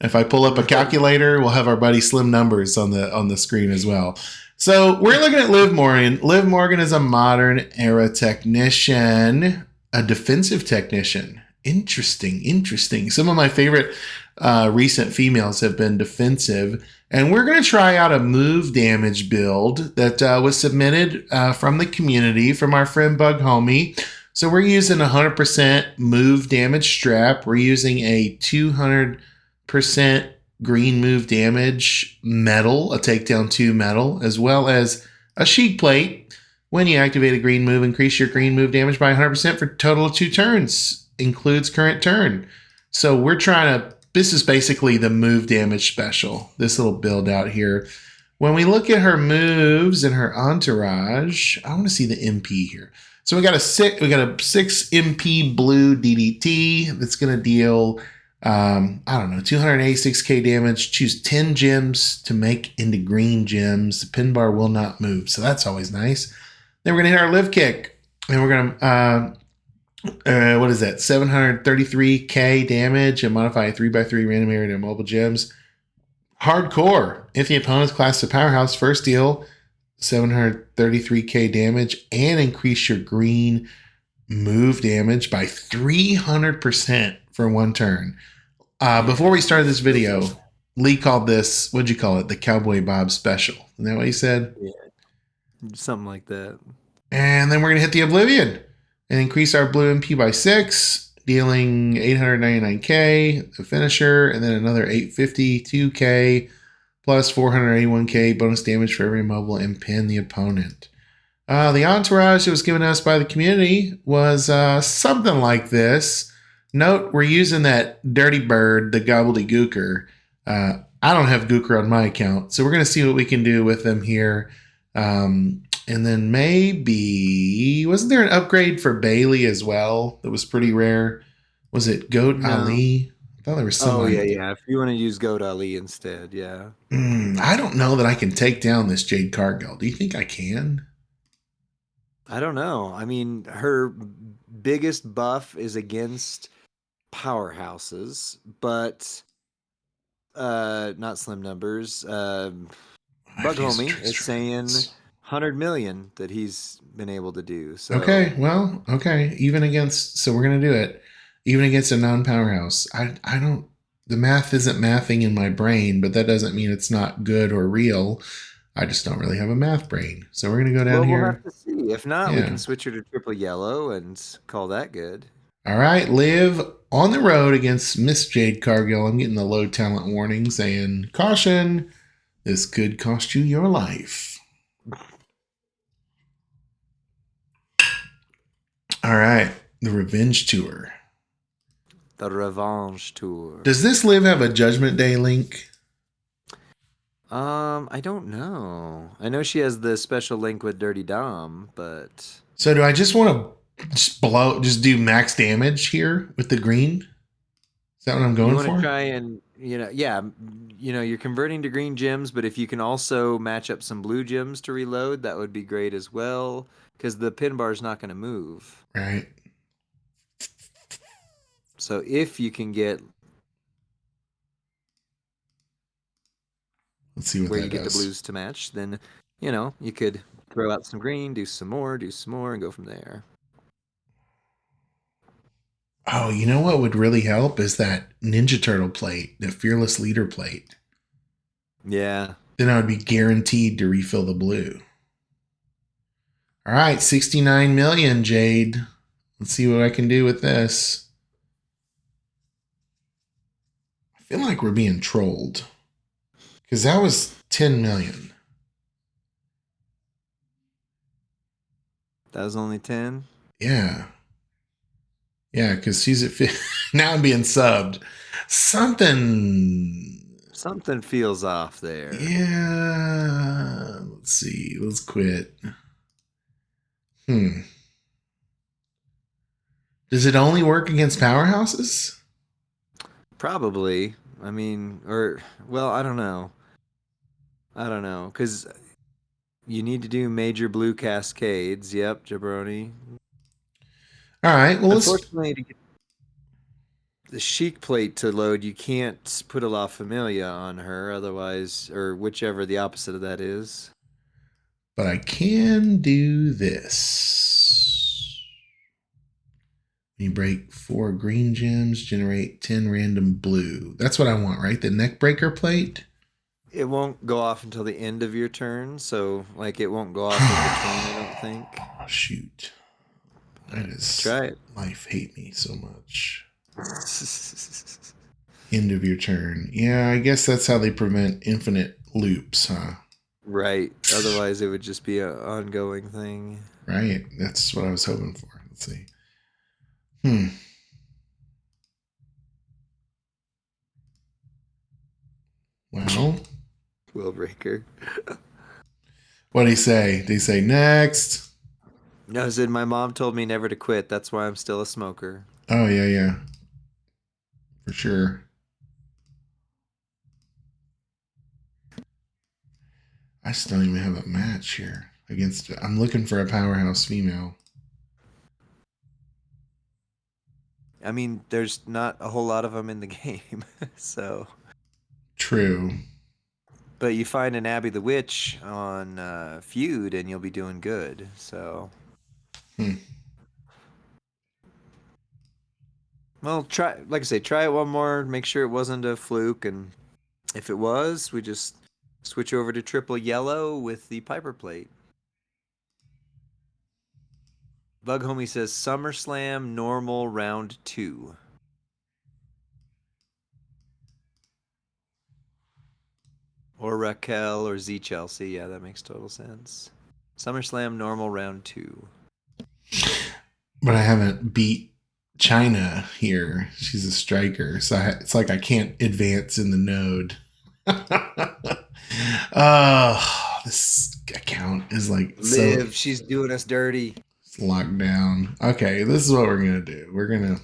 If I pull up a calculator, we'll have our buddy Slim Numbers on the screen as well. So we're looking at Liv Morgan. Liv Morgan is a modern era technician, a defensive technician. Interesting. Some of my favorite recent females have been defensive. And we're going to try out a move damage build that was submitted from the community, from our friend Bug Homie. So we're using 100% move damage strap. We're using a 200% green move damage metal, a takedown 2 metal, as well as a Sheik plate. When you activate a green move, increase your green move damage by 100% for a total of 2 turns. Includes current turn. So we're trying to, this is basically the move damage special, this little build out here. When we look at her moves and her entourage, I want to see the MP here. So we got a 6 MP blue DDT that's going to deal, 286k damage. Choose 10 gems to make into green gems. The pin bar will not move, so that's always nice. Then we're going to hit our live kick, and we're going to, 733k damage and modify a 3x3 random area to mobile gems. Hardcore. If the opponent's class of powerhouse, first deal 733k damage and increase your green move damage by 300% for 1 turn. Before we started this video, Lee called this, what'd you call it? The Cowboy Bob special. Isn't that what you said? Yeah, something like that. And then we're going to hit the Oblivion and increase our blue MP by 6, dealing 899k, the finisher, and then another 852k, plus 481k bonus damage for every mobile and pin the opponent. The entourage that was given us by the community was something like this. Note, we're using that Dirty Bird, the Gobbledygooker. I don't have Gooker on my account, so we're going to see what we can do with them here. And then maybe, wasn't there an upgrade for Bailey as well that was pretty rare? Was it Goat Ali? I thought there was some. Oh yeah. If you want to use Goat Ali instead, yeah. I don't know that I can take down this Jade Cargill. Do you think I can? I don't know. I mean, her biggest buff is against powerhouses, but not slim numbers. Bug Homie is saying 100 million that he's been able to do. So okay, well, okay. Even against, so we're gonna do it. Even against a non-powerhouse, I don't. The math isn't mathing in my brain, but that doesn't mean it's not good or real. I just don't really have a math brain. So we're gonna go down here. We'll have to see. If not, we can switch her to triple yellow and call that good. All right, Liv on the road against Miss Jade Cargill. I'm getting the low talent warning saying, caution, this could cost you your life. All right, the Revenge Tour. The Revenge Tour. Does this Liv have a Judgment Day link? I don't know. I know she has the special link with Dirty Dom, but So do I just want to just do max damage here with the green? Is that what I'm going for? You want to try and, you're converting to green gems, but if you can also match up some blue gems to reload, that would be great as well, because the pin bar is not going to move. Right. So if you can get... Let's see what where that you get does. the blues to match, then, you could throw out some green, do some more, and go from there. Oh, you know what would really help is that Ninja Turtle plate, the Fearless Leader plate. Yeah. Then I would be guaranteed to refill the blue. All right, 69 million, Jade. Let's see what I can do with this. I feel like we're being trolled. Because that was 10 million. That was only 10? Yeah. Yeah, because she's at now I'm being subbed. Something feels off there. Yeah. Let's see. Let's quit. Does it only work against powerhouses? Probably. I mean, I don't know. Because you need to do major blue cascades. Yep, jabroni. All right. Well, unfortunately, to get the Chic plate to load, you can't put a La Familia on her, otherwise, or whichever the opposite of that is. But I can do this. You break 4 green gems, generate 10 random blue. That's what I want, right? The neck breaker plate? It won't go off until the end of your turn, so it won't go off with the turn, I don't think. Oh, shoot. That is... Try it. Life hate me so much. End of your turn. Yeah, I guess that's how they prevent infinite loops, huh? Right. Otherwise, it would just be an ongoing thing. Right. That's what I was hoping for. Let's see. Well. Will breaker. What did he say? Did he say next? No, I said my mom told me never to quit. That's why I'm still a smoker. Oh, yeah. For sure. I just don't even have a match here against... I'm looking for a powerhouse female. I mean, there's not a whole lot of them in the game, so... True. But you find an Abby the Witch on Feud, and you'll be doing good, so... Well, try it one more, make sure it wasn't a fluke, and if it was, we just switch over to triple yellow with the Piper plate. Bug Homie says SummerSlam normal round 2. Or Raquel or Z Chelsea. Yeah, that makes total sense. SummerSlam normal round 2. But I haven't beat China here. She's a striker. So it's like I can't advance in the node. This account is like... Liv, she's doing us dirty. It's locked down. Okay, this is what we're going to do. We're going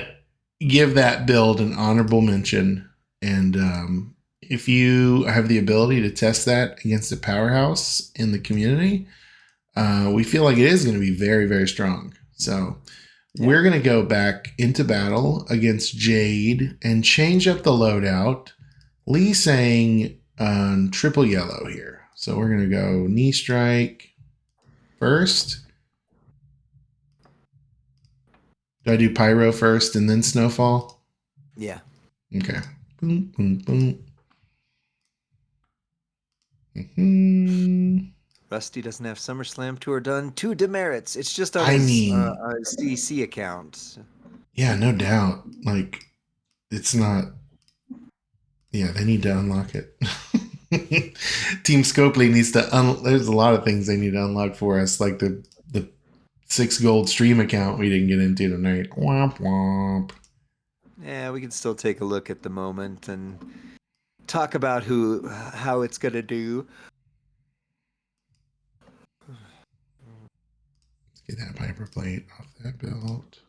to give that build an honorable mention. And if you have the ability to test that against a powerhouse in the community, we feel like it is going to be very, very strong. So we're going to go back into battle against Jade and change up the loadout. Lee saying triple yellow here. So we're going to go knee strike first. Do I do pyro first and then snowfall? Yeah. Okay. Boom, boom, boom. Mm-hmm. Rusty doesn't have SummerSlam Tour done. 2 demerits. It's just on I his mean, CC account. yeah, no doubt. Like, it's not. Yeah, they need to unlock it. Team Scopely needs to. There's a lot of things they need to unlock for us, like the 6 gold stream account we didn't get into tonight. Womp womp. Yeah, we can still take a look at the moment and talk about how it's gonna do. Let's get that Piper plate off that belt.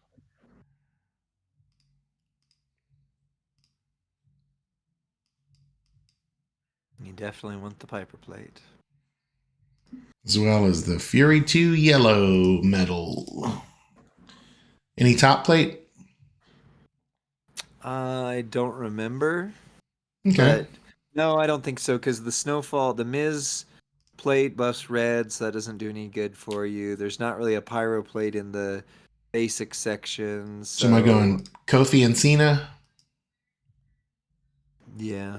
You definitely want the Piper plate. As well as the Fury 2 yellow medal. Any top plate? I don't remember. Okay. But no, I don't think so, because the Miz plate buffs red, so that doesn't do any good for you. There's not really a pyro plate in the basic section. So am I going Kofi and Cena? Yeah.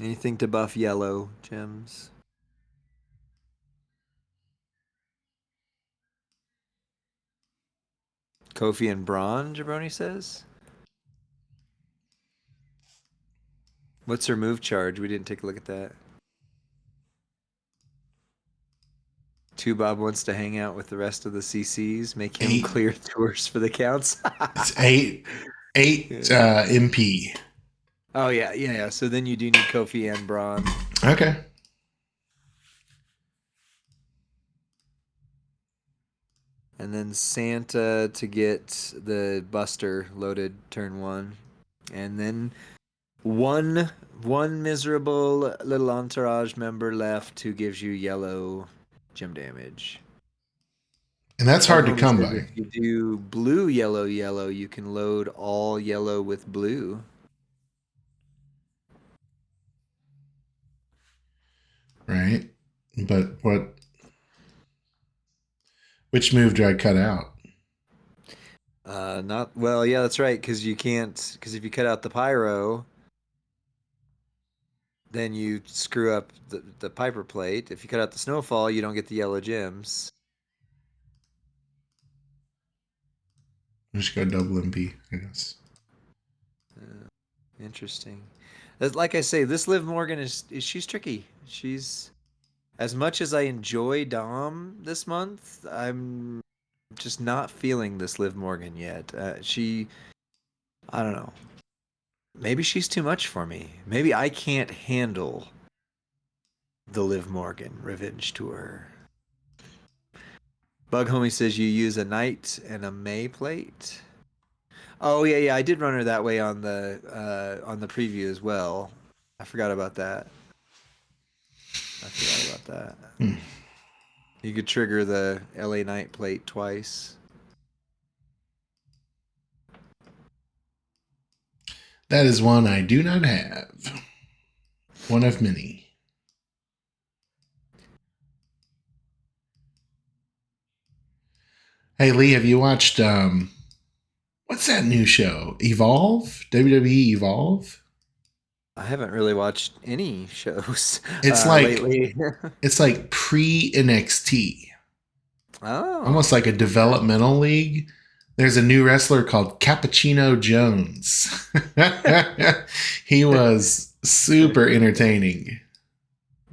Anything to buff yellow gems. Kofi and Braun, Jabroni says. What's her move charge? We didn't take a look at that. Bob wants to hang out with the rest of the CCs, make him clear tours for the counts. It's 8 MP. Oh yeah. So then you do need Kofi and Braun. Okay. And then Santa to get the Buster loaded turn 1. And then one miserable little entourage member left who gives you yellow gem damage. And that's hard to come by. If you do blue, yellow, you can load all yellow with blue. Right? But which move do I cut out? Yeah, that's right, because you can't, because if you cut out the pyro, then you screw up the Piper plate. If you cut out the snowfall, you don't get the yellow gems. I just go double MP, I guess. Interesting. Like I say, this Liv Morgan she's tricky. She's, as much as I enjoy Dom this month, I'm just not feeling this Liv Morgan yet. I don't know. Maybe she's too much for me. Maybe I can't handle the Liv Morgan Revenge Tour. Bug Homie says you use a Knight and a May plate. Oh yeah, I did run her that way on the preview as well. I forgot about that. You could trigger the LA Knight plate twice. That is one I do not have. One of many. Hey Lee, have you watched what's that new show? Evolve? WWE Evolve? I haven't really watched any shows. It's like lately. It's like pre-NXT. Oh. Almost like a developmental league. There's a new wrestler called Cappuccino Jones. He was super entertaining.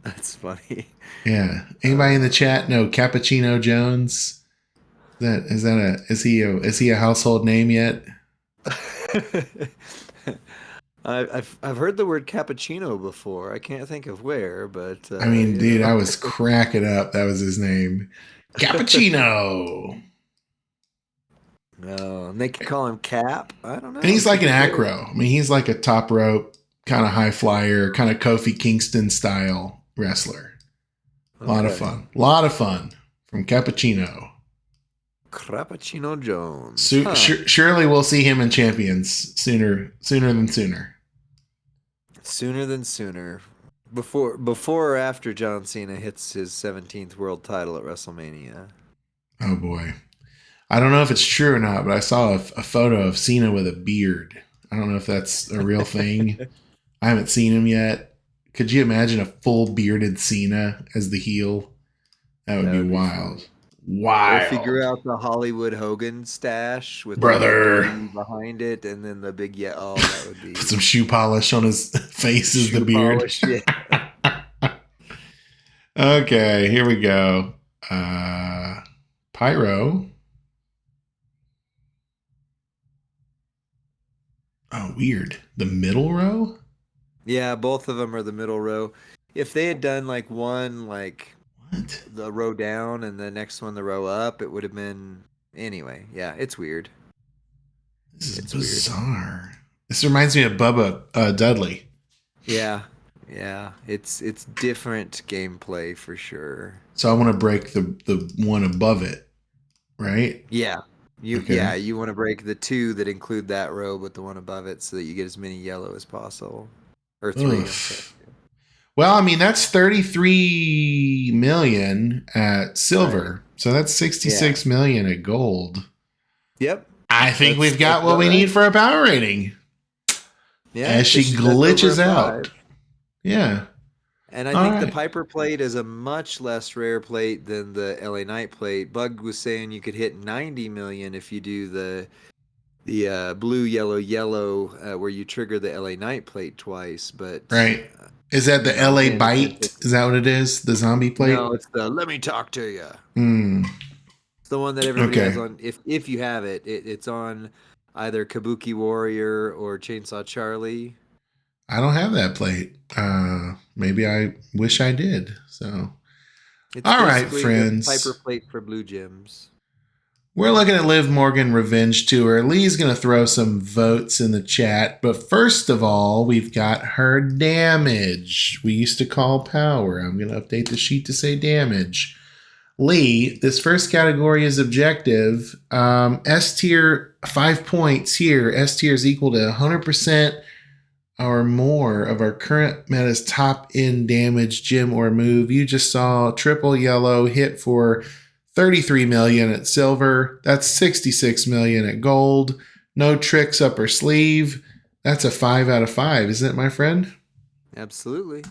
That's funny. Yeah. Anybody in the chat know Cappuccino Jones? Is he a household name yet? I've heard the word cappuccino before. I can't think of where, but I mean, dude, I was cracking up. That was his name. Cappuccino. And they could call him Cap. I don't know. And he's like an acro. I mean, he's like a top rope, kind of high flyer, kind of Kofi Kingston style wrestler. A lot of fun. A lot of fun from Cappuccino. Cappuccino Jones. Surely we'll see him in Champions sooner than sooner. Sooner than sooner. Before or after John Cena hits his 17th world title at WrestleMania. Oh, boy. I don't know if it's true or not, but I saw a photo of Cena with a beard. I don't know if that's a real thing. I haven't seen him yet. Could you imagine a full bearded Cena as the heel? That would be wild. Fun. Wild. Or figure out the Hollywood Hogan stash with brother the behind it, and then the big that would be. Put some shoe polish on his face as the beard. Polish, yeah. Okay, here we go. Pyro. Oh, weird. The middle row? Yeah, both of them are the middle row. If they had done like one, like what? The row down and the next one the row up, it would have been anyway. Yeah, it's weird. This is bizarre. Weird. This reminds me of Bubba Dudley. Yeah, it's different gameplay for sure. So I want to break the one above it, right? Yeah. You want to break the two that include that row with the one above it so that you get as many yellow as possible. Or 3. Well, I mean, that's 33 million at silver. Right. So that's 66 million at gold. Yep. I think we've got what we need for a power rating. Yeah. As she glitches out. Yeah. And I think the Piper plate is a much less rare plate than the LA Knight plate. Bug was saying you could hit 90 million if you do the blue, yellow, where you trigger the LA Knight plate twice. But right. Is that the LA Bite? Is that what it is? The zombie plate? No, it's the Let Me Talk to You. It's the one that everybody has on. If you have it, it's on either Kabuki Warrior or Chainsaw Charlie. I don't have that plate. Maybe I wish I did. So, it's all right, friends. Piper plate for Blue Gems. We're looking at Liv Morgan Revenge Tour. Lee's going to throw some votes in the chat. But first of all, we've got her damage. We used to call power. I'm going to update the sheet to say damage. Lee, this first category is objective. S tier, 5 points here. S tier is equal to 100% or more of our current meta's top end damage, gem, or move. You just saw triple yellow hit for 33 million at silver. That's 66 million at gold. No tricks up her sleeve. That's a 5 out of 5, isn't it, my friend? Absolutely.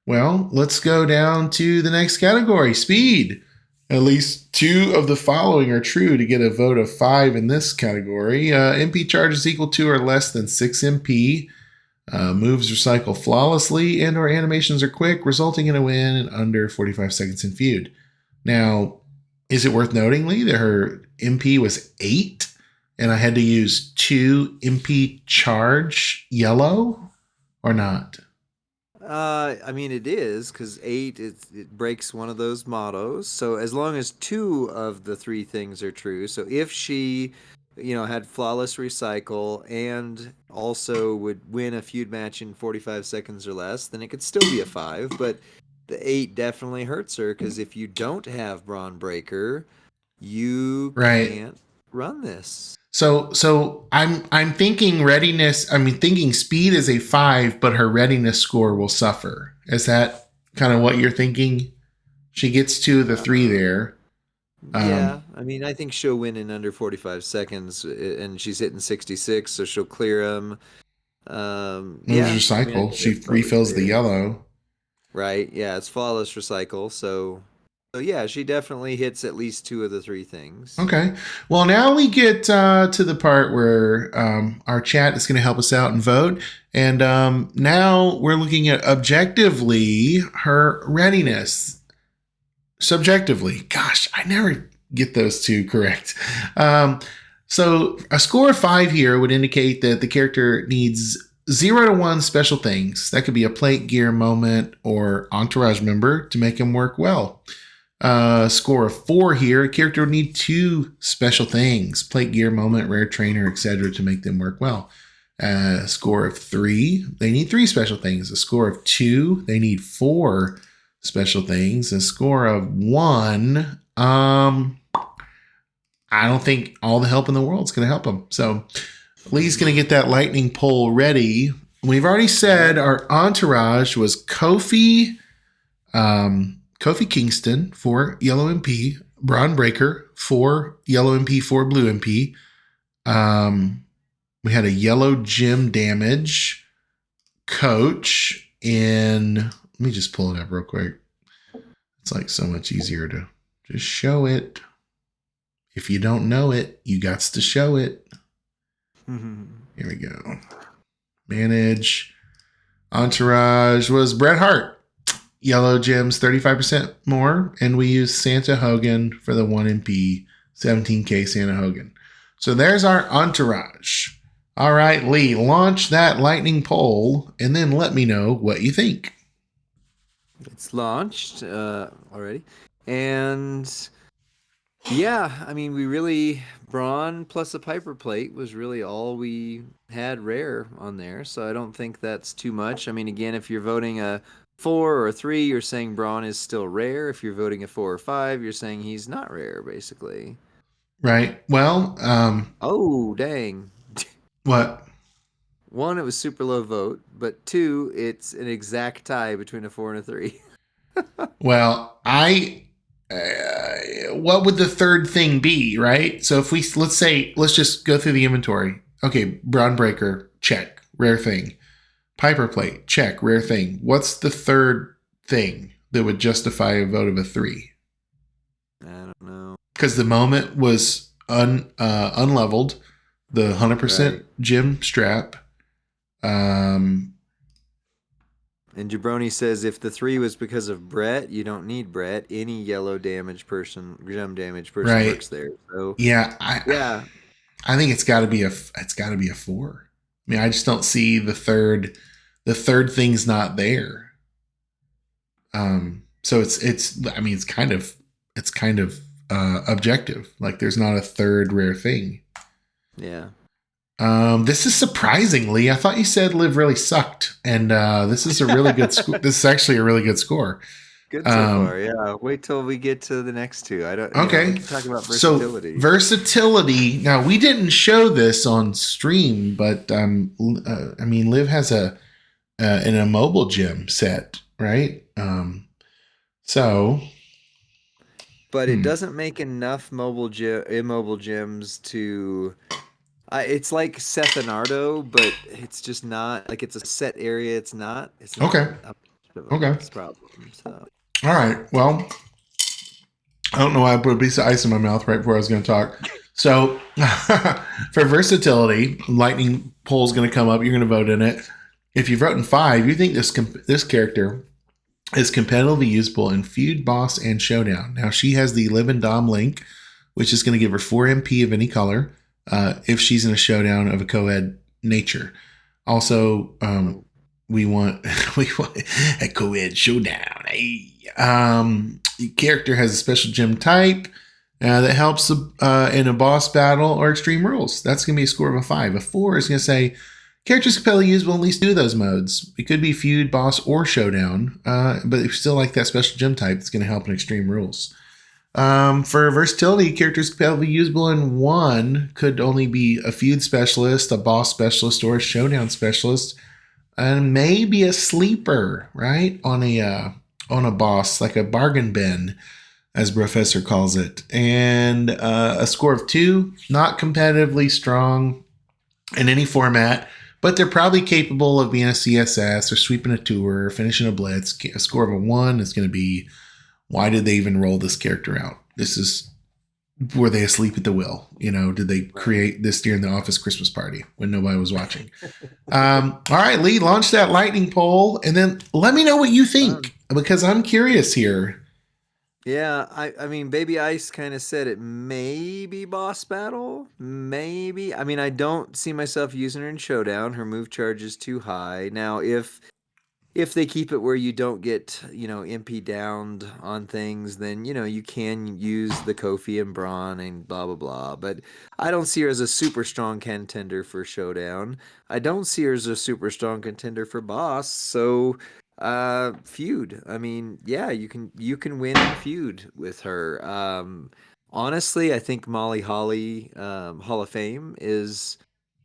Well, let's go down to the next category, speed. At least 2 of the following are true to get a vote of 5 in this category. MP charge is equal to or less than 6 MP. Moves recycle flawlessly and or animations are quick, resulting in a win in under 45 seconds in feud. Now, is it worth noting, Lee, that her MP was 8 and I had to use 2 MP charge yellow or not? I mean, it is because 8 it breaks one of those mottos. So as long as 2 of the 3 things are true. So if she, had flawless recycle and also would win a feud match in 45 seconds or less, then it could still be a 5. But the 8 definitely hurts her because if you don't have Braun Breaker, you can't run this. So I'm thinking readiness. I mean, thinking speed is a 5, but her readiness score will suffer. Is that kind of what you're thinking? She gets 2 of the 3 there. Yeah, I mean, I think she'll win in under 45 seconds, and she's hitting 66, so she'll clear them. Recycle. I mean, she refills the yellow. Right. Yeah, it's flawless recycle. So yeah, she definitely hits at least 2 of the 3 things. Okay. Well, now we get to the part where our chat is going to help us out and vote. And now we're looking at objectively her readiness. Subjectively. Gosh, I never get those 2 correct. So a score of 5 here would indicate that the character needs 0 to 1 special things. That could be a plate, gear, moment, or entourage member to make him work well. Score of 4 here. A character would need 2 special things: plate, gear, moment, rare trainer, etc. to make them work well. Score of 3, they need 3 special things. A score of 2, they need 4 special things. A score of 1, I don't think all the help in the world is going to help them. So Lee's going to get that lightning pole ready. We've already said our entourage was Kofi Kingston for yellow MP, Braun Breaker for yellow MP, for blue MP. We had a yellow gym damage coach in, let me just pull it up real quick. It's like so much easier to just show it. If you don't know it, you got to show it. Here we go. Manage. Entourage was Bret Hart. Yellow gems, 35% more. And we used Santa Hogan for the 1 MP, 17K Santa Hogan. So there's our entourage. All right, Lee, launch that lightning pole and then let me know what you think. It's launched already. And yeah, I mean, we really, Braun plus a Piper plate was really all we had rare on there. So I don't think that's too much. I mean, again, if you're voting a 4 or a 3, you're saying Braun is still rare. If you're voting a 4 or 5, you're saying he's not rare, basically. Right. Well, oh, dang. What? 1, it was super low vote, but 2, it's an exact tie between a 4 and a 3. Well, what would the third thing be, right? So if let's just go through the inventory. Okay, Braun Breaker, check, rare thing. Piper plate, check, rare thing. What's the third thing that would justify a vote of a 3? I don't know. Because the moment was unleveled, the 100% gym strap. And Jabroni says if the 3 was because of Brett, you don't need Brett. Any yellow damage person, gem damage person works there. So yeah, I think it's got to be a 4. I mean, I just don't see the third thing's not there. So it's kind of objective. Like there's not a third rare thing. Yeah. This is surprisingly, I thought you said Liv really sucked, and this is a really good score. This is actually a really good score. Good so far, yeah. Wait till we get to the next 2. I don't. Okay. We can talk about versatility. So versatility. Now we didn't show this on stream, but I mean, Liv has an immobile gem set, right? But it doesn't make enough immobile gems to. It's like Seth and Ardo, but it's just not like it's a set area. It's not okay. Okay. Problem, so. All right. Well, I don't know why I put a piece of ice in my mouth right before I was going to talk. So for versatility, lightning pole is going to come up. You're going to vote in it. If you vote in 5, you think this character is competitively usable in Feud, Boss, and Showdown. Now she has the Livin Dom link, which is going to give her 4 MP of any color. If she's in a showdown of a co-ed nature. Also, we want a co-ed showdown. Hey. Character has a special gem type that helps in a boss battle or extreme rules. That's going to be a score of a 5. A 4 is going to say characters completely usable in at least 2 of those modes. It could be feud, boss, or showdown, but if you still like that special gem type, it's going to help in extreme rules. For versatility, characters completely usable in 1 could only be a feud specialist, a boss specialist, or a showdown specialist, and maybe a sleeper, right? On a boss, like a bargain bin, as Professor calls it. And a score of 2, not competitively strong in any format, but they're probably capable of being a CSS or sweeping a tour or finishing a blitz. A score of a 1 is going to be, why did they even roll this character out? Were they asleep at the wheel? Did they create this during the office Christmas party when nobody was watching? All right, Lee, launch that lightning pole and then let me know what you think because I'm curious here. Yeah, I mean, Baby Ice kind of said it may be boss battle. Maybe. I mean, I don't see myself using her in Showdown. Her move charge is too high. Now, if if they keep it where you don't get, MP downed on things, then, you can use the Kofi and Braun and blah, blah, blah. But I don't see her as a super strong contender for Showdown. I don't see her as a super strong contender for Boss. So, feud. I mean, yeah, you can win in feud with her. Honestly, I think Molly Holly, Hall of Fame is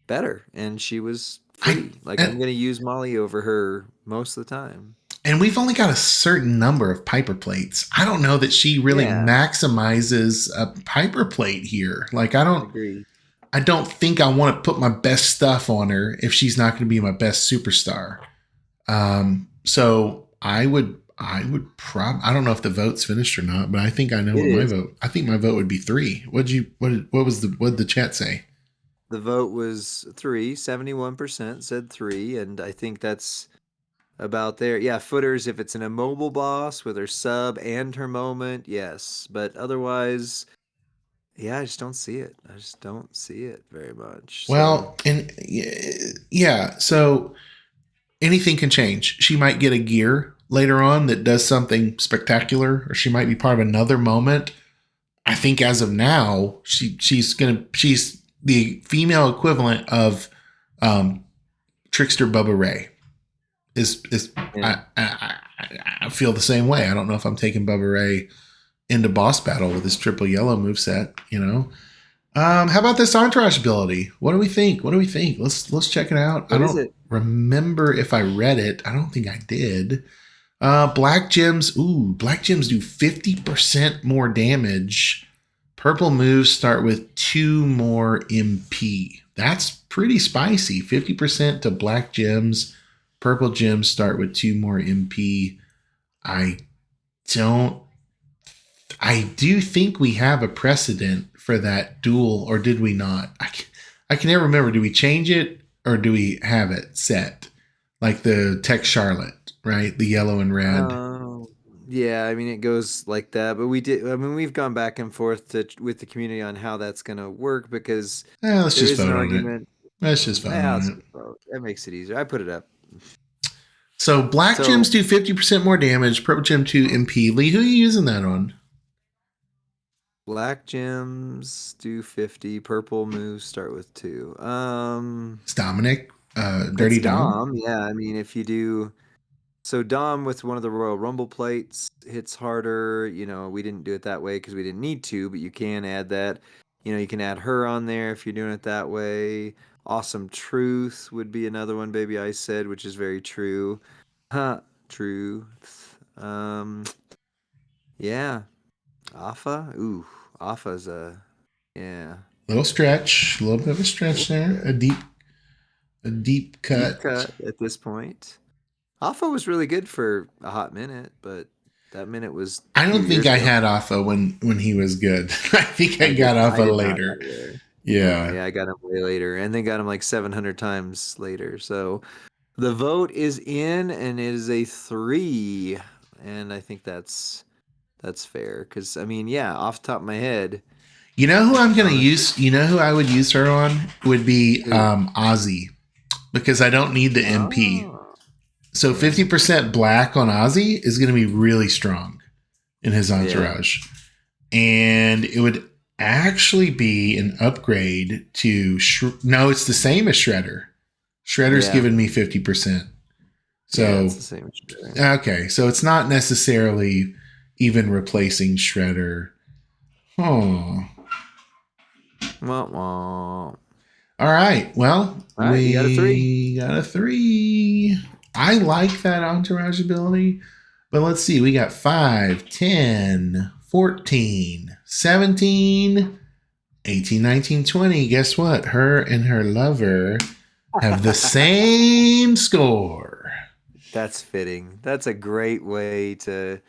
better, and she was free. I'm gonna use Molly over her most of the time. And we've only got a certain number of Piper plates. I don't know that she really maximizes a Piper plate here. I don't think I want to put my best stuff on her if she's not going to be my best superstar. So I would I don't know if the vote's finished or not, but I think I know what my vote. I think my vote would be 3. What did the chat say? The vote was 3. 71% said 3, and I think that's about there. Yeah, footers, if it's an immobile boss with her sub and her moment, yes. But otherwise, yeah, I just don't see it. I just don't see it very much. Well, and yeah, so anything can change. She might get a gear later on that does something spectacular, or she might be part of another moment. I think as of now, she's the female equivalent of Trickster Bubba Ray. Yeah. I feel the same way. I don't know if I'm taking Bubba Ray into boss battle with his triple yellow moveset, How about this entourage ability? What do we think? Let's check it out. I don't remember if I read it. I don't think I did. Black gems. Ooh, black gems do 50% more damage. Purple moves start with 2 more MP. That's pretty spicy. 50% to black gems. Purple gems start with 2 more MP. I do think we have a precedent for that duel, or did we not? I can never remember. Do we change it, or do we have it set? Like the Tech Charlotte, right? The yellow and red. Yeah, I mean, it goes like that. But we've gone back and forth with the community on how that's going to work, because let's just vote on it. Let's just vote on it. That makes it easier. I put it up. So black gems do 50% more damage. Purple gem 2 MP. Lee, who are you using that on? Black gems do 50. Purple moves start with 2. It's Dominic. Dirty Dom. Yeah, I mean, if you do... So Dom with one of the Royal Rumble plates hits harder. We didn't do it that way because we didn't need to, but you can add that. You can add her on there if you're doing it that way. Awesome Truth would be another one, Baby Ice said, which is very true. Truth. Yeah. Alpha? Ooh, Alpha's little stretch. A little bit of a stretch there. A deep cut. Deep cut at this point. Alpha was really good for a hot minute, but that minute was... I don't think I had Alpha when he was good. I think I got Alpha later. Yeah, I got him way later, and then got him like 700 times later. So the vote is in, and it is a 3, and I think that's fair, because I mean, off the top of my head, who I'm gonna use? Who I would use her on would be Ozzy, because I don't need the MP. So 50% black on Ozzy is going to be really strong in his entourage. Yeah. And it would actually be an upgrade to... No, it's the same as Shredder. Shredder's given me 50%. So it's the same as Shredder. Okay, so it's not necessarily even replacing Shredder. Oh. Wah-wah. All right, well, we got a 3. I like that entourage ability, but let's see. We got 5, 10, 14, 17, 18, 19, 20. Guess what? Her and her lover have the same score. That's fitting. That's a great way to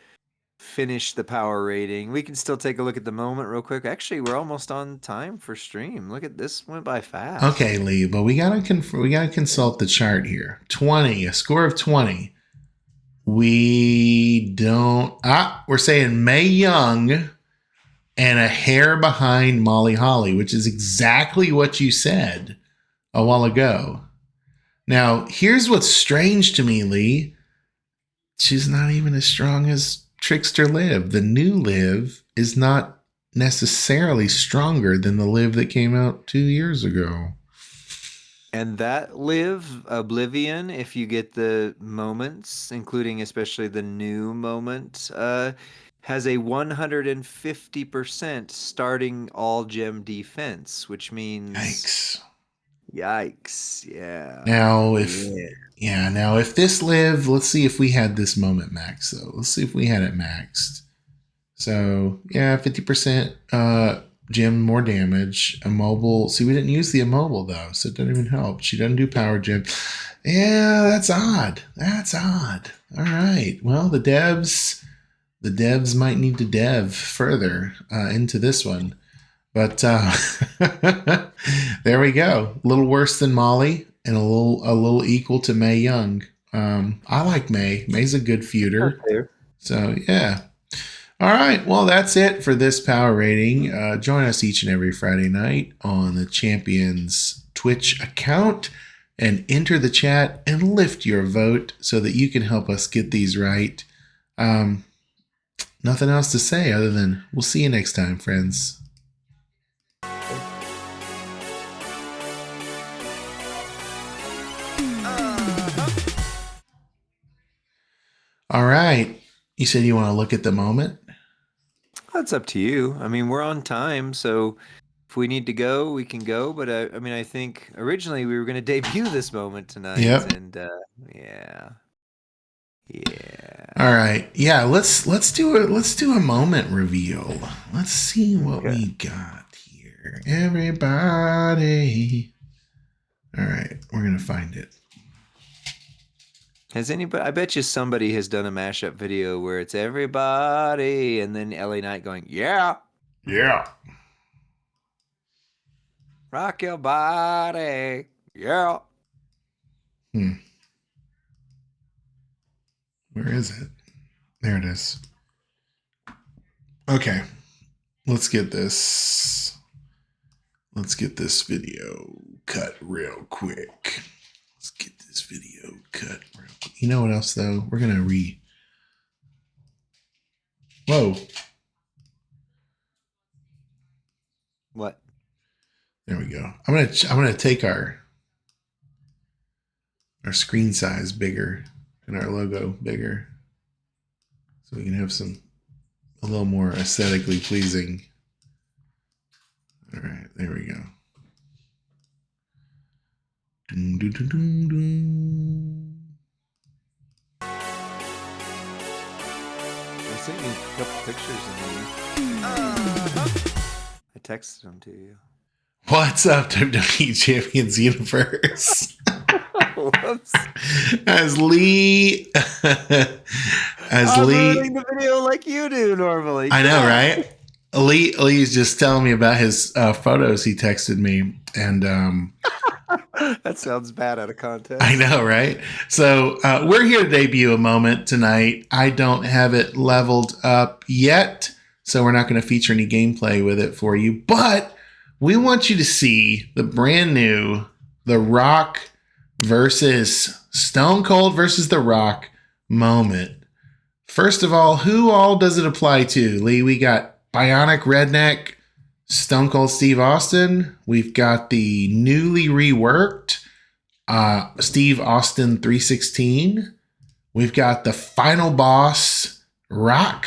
finish the power rating. We can still take a look at the moment real quick. Actually, we're almost on time for stream. Look at this, went by fast. Okay, Lee, but we gotta consult the chart here. 20, a score of 20. We don't. We're saying Mae Young and a hair behind Molly Holly, which is exactly what you said a while ago. Now, here's what's strange to me, Lee. she's not even as strong as Trickster Liv. The new Liv is not necessarily stronger than the Liv that came out 2 years ago. And that Liv, Oblivion, if you get the moments, including especially the new moment, has a 150% starting all gem defense, which means Yikes. yeah. Now if this Liv, let's see if we had this moment maxed though. Let's see if we had it maxed. So 50% gem more damage. Immobile. See, we didn't use the immobile though, so it doesn't even help. She doesn't do power gem. Yeah, that's odd. All right. Well, the devs might need to dev further into this one. But there we go. A little worse than Molly and a little equal to May Young. I like May. May's a good feuder. So yeah. All right. Well, that's it for this power rating. Join us each and every Friday night on the Champions Twitch account and enter the chat and lift your vote so that you can help us get these right. Nothing else to say other than we'll see you next time, friends. All right. You said you want to look at the moment? That's up to you. I mean, we're on time, so if we need to go, we can go. But I mean, I think originally we were going to debut this moment tonight. Yep. And yeah. All right. Yeah. Let's do a moment reveal. Let's see what we got here, everybody. All right, we're gonna find it. Has anybody? I bet you somebody has done a mashup video where it's everybody and then LA Knight going, yeah, rock your body, yeah. Where is it? There it is. Okay, let's get this video cut real quick. You know what else though? We're gonna Whoa. What? There we go. I'm gonna take our screen size bigger and our logo bigger, so we can have a little more aesthetically pleasing. All right, there we go. Dun, dun, dun, dun, dun. I sent you a couple pictures and I texted them to you. What's up, WWE Champions Universe? Whoops. I'm running the video like you do normally. I know, right? Lee's just telling me about his photos he texted me, and that sounds bad out of context. I know, right? So we're here to debut a moment tonight. I don't have it leveled up yet, so we're not going to feature any gameplay with it for you, but we want you to see the brand new The Rock versus Stone Cold versus The Rock moment. First of all, who all does it apply to? Lee, we got Bionic Redneck, Stone Cold Steve Austin. We've got the newly reworked Steve Austin 316. We've got the final boss, Rock.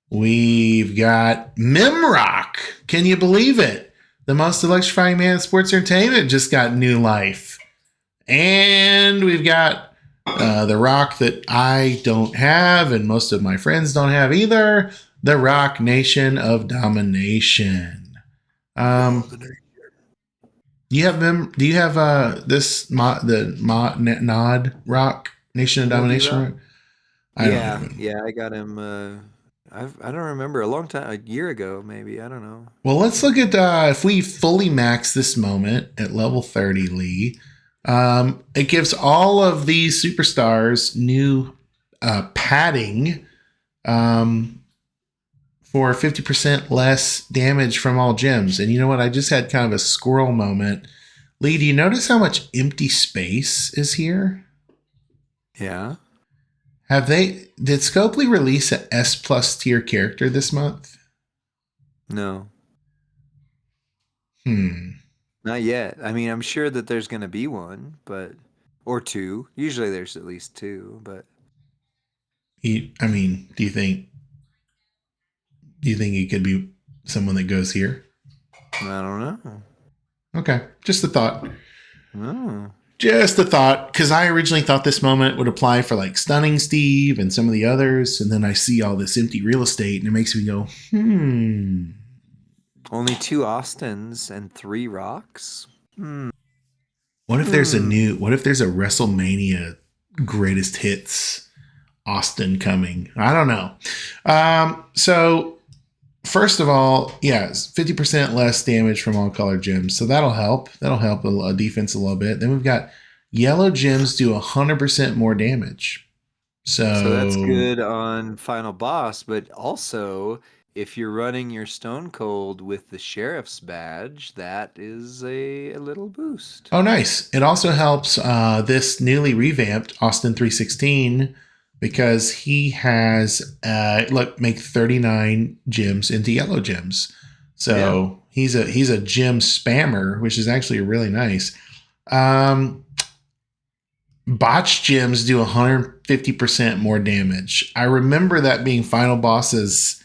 We've got Mim Rock. Can you believe it? The most electrifying man in sports entertainment just got new life. And we've got the Rock that I don't have and most of my friends don't have either. The Rock Nation of Domination. Do you have Nod Rock Nation of Domination? Yeah, I got him. I don't remember, a long time, a year ago maybe. I don't know. Well, let's look at if we fully max this moment at level 30, Lee. It gives all of these superstars new padding for 50% less damage from all gems. And you know what? I just had kind of a squirrel moment. Lee, do you notice how much empty space is here? Yeah. Did Scopely release a S plus tier character this month? No. Not yet. I mean, I'm sure that there's going to be one, or two. Usually there's at least two, but do you think it could be someone that goes here? I don't know. Okay, just a thought. Oh. Just a thought, because I originally thought this moment would apply for like Stunning Steve and some of the others, and then I see all this empty real estate, and it makes me go, Only 2 Austins and 3 Rocks? What if there's a WrestleMania greatest hits Austin coming? I don't know. So first of all, yes, 50% less damage from all color gems. So that'll help. That'll help a defense a little bit. Then we've got yellow gems do 100% more damage. So that's good on Final Boss, but also if you're running your Stone Cold with the Sheriff's badge, that is a little boost. Oh, nice. It also helps this newly revamped Austin 316 because he has make 39 gems into yellow gems. So he's a gem spammer, which is actually really nice. Botch gems do 150% more damage. I remember that being Final Boss's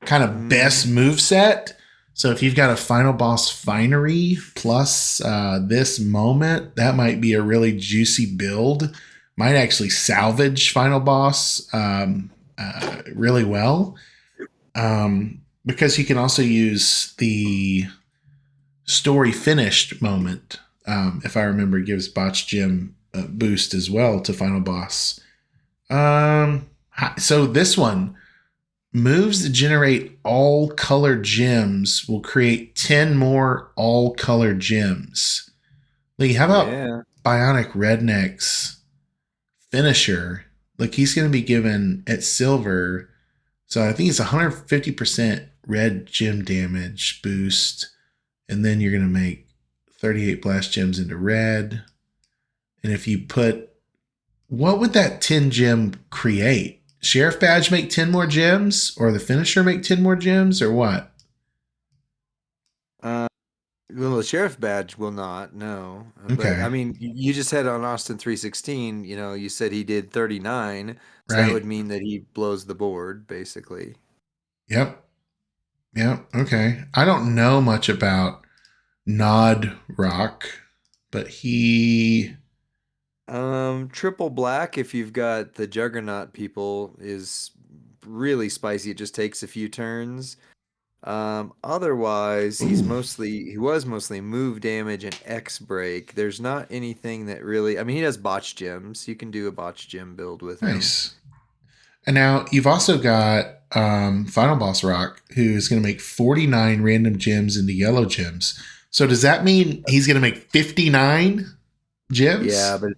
kind of best move set. So if you've got a Final Boss Finery plus this moment, that might be a really juicy build. Might actually salvage Final Boss really well. Because you can also use the story finished moment. If I remember, gives Botch Gem boost as well to Final Boss. So this one, moves that generate all color gems will create 10 more all color gems. Like, how about Bionic Redneck's finisher? Like, he's going to be given at silver. So I think it's 150% red gem damage boost. And then you're going to make 38 blast gems into red. And if you put, what would that 10 gem create? Sheriff badge make 10 more gems, or the finisher make 10 more gems, or what? Well, the Sheriff badge will not, no. Okay. But, I mean, you just said on Austin 316, you said he did 39. So right. That would mean that he blows the board, basically. Yep. Okay. I don't know much about Nod Rock, but he... Triple black, if you've got the Juggernaut people, is really spicy. It just takes a few turns. Otherwise, he was mostly move damage and X break. There's not anything that really, I mean, he does botch gems. You can do a botch gem build with him. Nice. And now you've also got Final Boss Rock, who is going to make 49 random gems into yellow gems. So does that mean he's going to make 59 gems? Yeah, but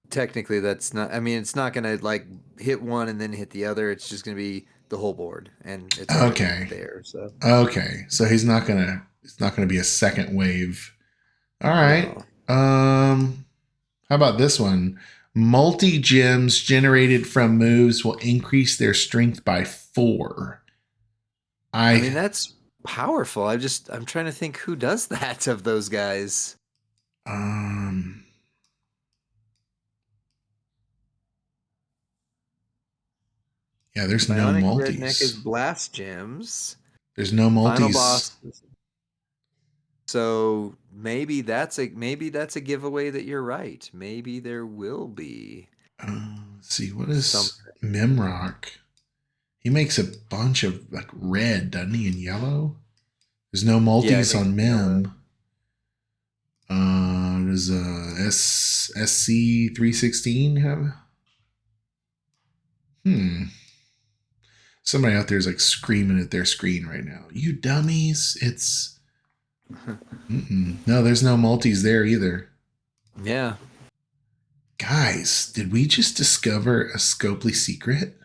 technically that's not, I mean, it's not going to like hit one and then hit the other. It's just going to be the whole board, and it's there. So so he's not gonna be a second wave. All right. No. How about this one? Multi gems generated from moves will increase their strength by 4. I mean, that's powerful. I'm trying to think who does that of those guys. Yeah, there's Bionic no multis. Redneck is blast gems. There's no multis. Final Boss. So maybe that's a giveaway that you're right. Maybe there will be. Let's see, what is Memrock? He makes a bunch of like red, doesn't he, and yellow? There's no multis on Mem. Does SC 316 have? Somebody out there is like screaming at their screen right now. You dummies! It's no, there's no multis there either. Yeah, guys, did we just discover a Scopely secret?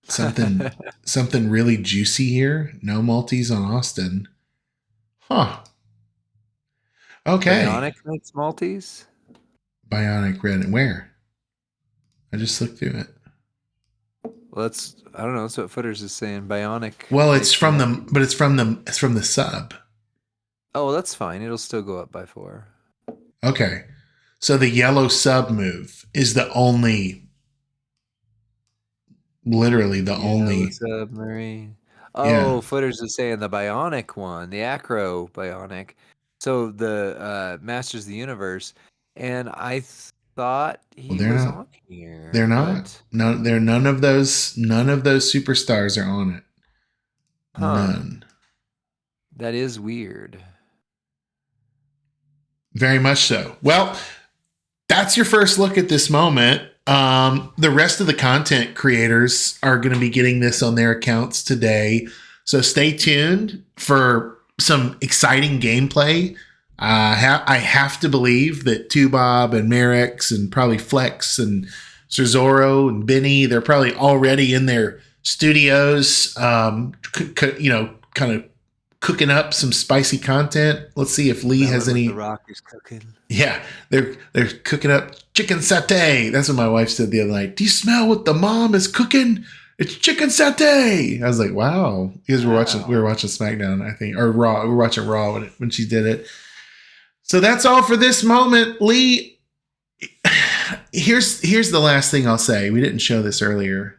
Something really juicy here. No multis on Austin. Huh. Okay. Bionic makes multis. Bionic Red and where? I just looked through it. Well, I don't know. That's what Footers is saying. Bionic. Well, it's from the sub. Oh, well, that's fine. It'll still go up by 4. Okay. So the yellow sub move is literally the only submarine. Oh, yeah. Footers is saying the Bionic one, the Acro Bionic. So the Masters of the Universe, and I thought he was on here. They're not. No, they're none of those superstars are on it. Huh. None. That is weird. Very much so. Well, that's your first look at this moment. The rest of the content creators are going to be getting this on their accounts today. So stay tuned for some exciting gameplay. I have to believe that Tubob and Merrick's and probably Flex and Cerzoro and Benny, they're probably already in their studios, kind of cooking up some spicy content. Let's see if Lee has any. The Rock is cooking. Yeah, they're cooking up chicken satay. That's what my wife said the other night. Do you smell what the mom is cooking? It's chicken satay. I was like, wow. Because we were watching SmackDown, I think, or Raw. We were watching Raw when she did it. So that's all for this moment, Lee. Here's the last thing I'll say. We didn't show this earlier.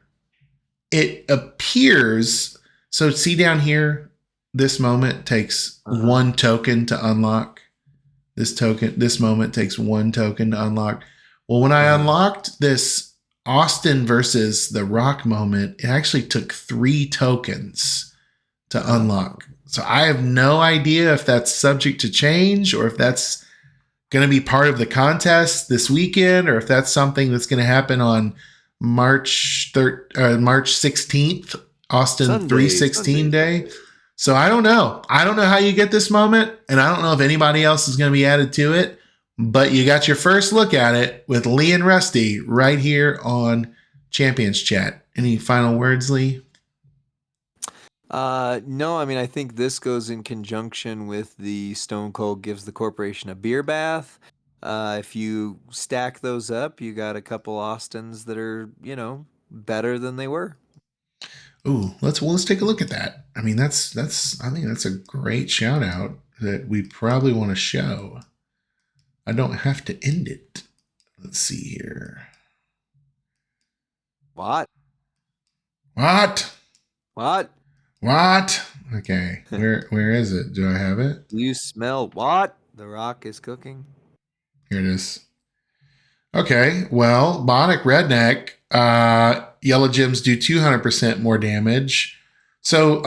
It appears. So see down here. This moment takes 1 token to unlock. This moment takes 1 token to unlock. Well, when I unlocked this Austin versus The Rock moment, it actually took 3 tokens to unlock. So I have no idea if that's subject to change or if that's going to be part of the contest this weekend or if that's something that's going to happen on March 16th, Austin Sunday, 316 day. So I don't know. I don't know how you get this moment, and I don't know if anybody else is going to be added to it, but you got your first look at it with Lee and Rusty right here on Champions Chat. Any final words, Lee? No, I mean, I think this goes in conjunction with the Stone Cold gives the corporation a beer bath. If you stack those up, you got a couple Austins that are, better than they were. Ooh, let's take a look at that. I mean, I think that's a great shout out that we probably want to show. I don't have to end it. Let's see here. What? Okay. Where is it? Do I have it? Do you smell what The Rock is cooking? Here it is. Okay. Well, Bionic Redneck, yellow gems do 200% more damage. So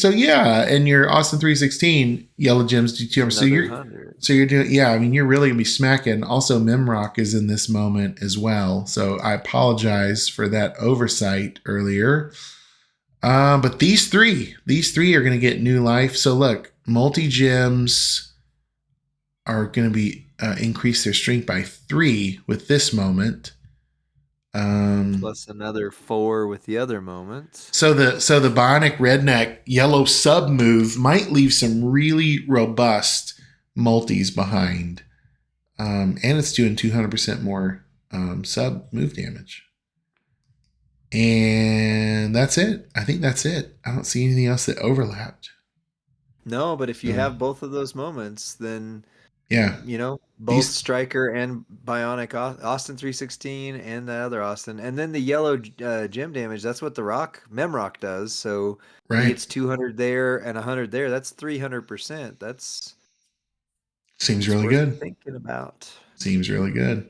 yeah, and your Austin 316 yellow gems do 200%. So you're doing, yeah, I mean, you're really gonna be smacking. Also, Memrock is in this moment as well. So I apologize for that oversight earlier. But these three are gonna get new life. So look, multi gems are gonna be increase their strength by 3 with this moment. Plus another 4 with the other moment. So the Bionic Redneck yellow sub move might leave some really robust multis behind. And it's doing 200% more sub move damage. And that's it. I think that's it. I don't see anything else that overlapped. No, but if you have both of those moments, then yeah, both Striker and Bionic Austin 316 and the other Austin, and then the yellow gem damage. That's what the Memrock does. So right, it's 200 there and 100 there. That's 300%. That's seems really good. Thinking about seems really good.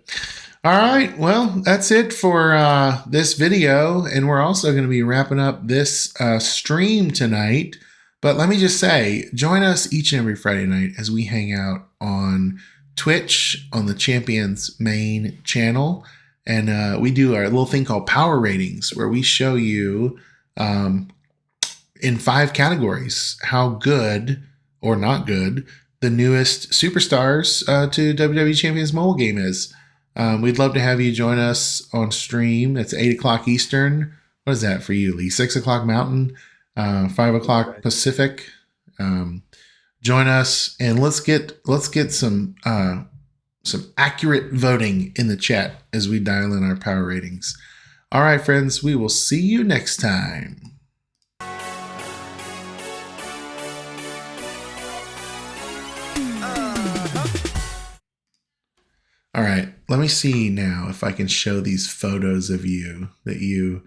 All right, well, that's it for this video, and we're also going to be wrapping up this stream tonight. But let me just say, join us each and every Friday night as we hang out on Twitch on the Champions main channel. And we do our little thing called Power Ratings, where we show you in 5 categories how good or not good the newest superstars to WWE Champions mobile game is. We'd love to have you join us on stream. It's 8 o'clock Eastern. What is that for you, Lee? 6 o'clock Mountain? 5 o'clock Pacific. Join us and let's get some accurate voting in the chat as we dial in our power ratings. All right, friends, we will see you next time. All right, let me see now if I can show these photos of you that you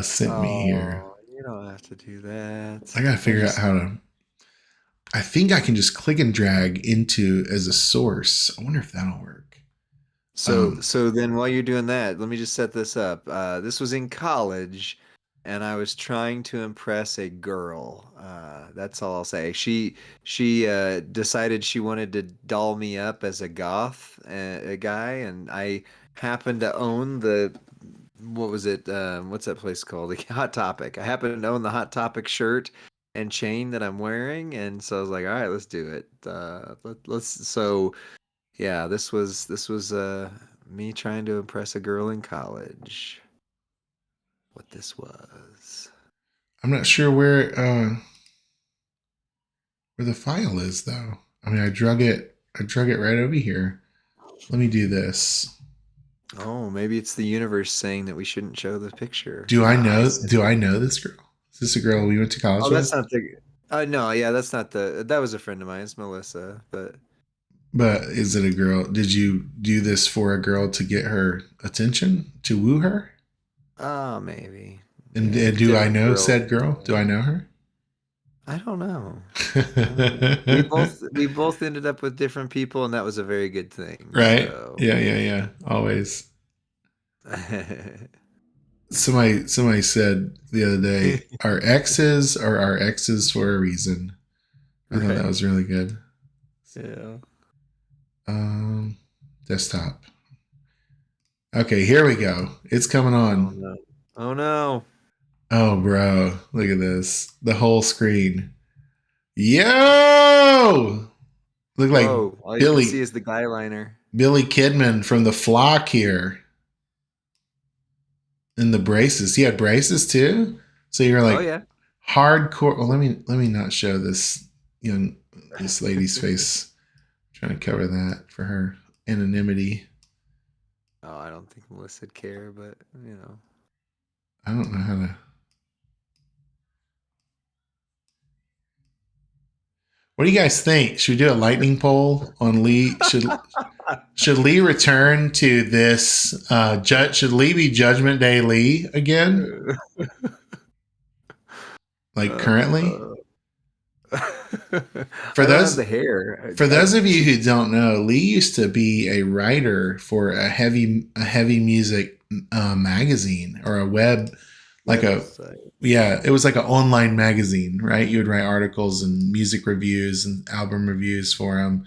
sent me here. You don't have to do that. I gotta figure out how to. I think I can just click and drag into as a source. I wonder if that'll work. So then while you're doing that, let me just set this up. This was in college, and I was trying to impress a girl. That's all I'll say. She decided she wanted to doll me up as a goth a guy, and I happened to own what was it? What's that place called? The Hot Topic. I happened to own the Hot Topic shirt and chain that I'm wearing, and so I was like, all right, let's do it. Let's. So yeah, this was me trying to impress a girl in college. What this was. I'm not sure where the file is though. I mean, I drug it right over here. Let me do this. Oh, maybe it's the universe saying that we shouldn't show the picture. Do I know this girl? Is this a girl we went to college with? That's not the no, yeah, that's not that was a friend of mine. It's Melissa, but is it a girl? Did you do this for a girl to get her attention, to woo her? Oh, maybe. And do I know said girl? Do I know her? I don't know. we both ended up with different people, and that was a very good thing. Right? So. Yeah. Always. Somebody said the other day, our exes are our exes for a reason. I thought that was really good. Yeah. Desktop. Okay, here we go. It's coming on. Oh no. Oh, bro. Look at this. The whole screen. Yo! Look like all Billy. You can see is the guy liner. Billy Kidman from The Flock here. And the braces. He had braces too? So you're like hardcore. Well, let me not show this lady's face. I'm trying to cover that for her anonymity. Oh, I don't think Melisa'd care, but I don't know how to. What do you guys think? Should we do a lightning poll on Lee? Should Lee return to this? Should Lee be Judgment Day Lee again? Like currently? For those of you who don't know, Lee used to be a writer for a heavy music magazine or a web. It was like an online magazine, right? You would write articles and music reviews and album reviews for him.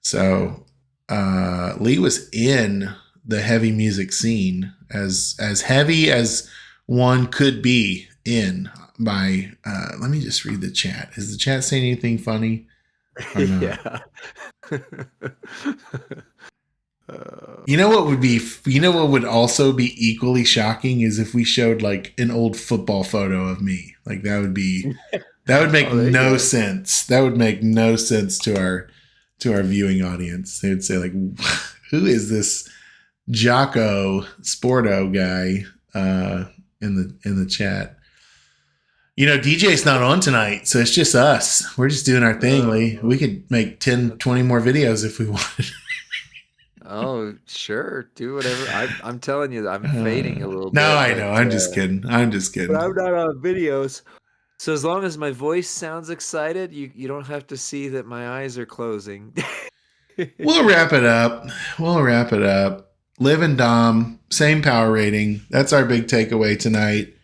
So Lee was in the heavy music scene as heavy as one could be in by let me just read the chat. Is the chat saying anything funny? Yeah. You know what would also be equally shocking is if we showed like an old football photo of me. Like that would make no sense. That would make no sense to our viewing audience. They would say like, who is this Jocko Sporto guy in the chat? DJ's not on tonight, so it's just us. We're just doing our thing, Lee. We could make 10, 20 more videos if we wanted. Oh, sure. Do whatever. I'm telling you, I'm fading a little bit. No, I know. I'm just kidding. But I'm not on videos. So as long as my voice sounds excited, you don't have to see that my eyes are closing. We'll wrap it up. Liv and Dom, same power rating. That's our big takeaway tonight.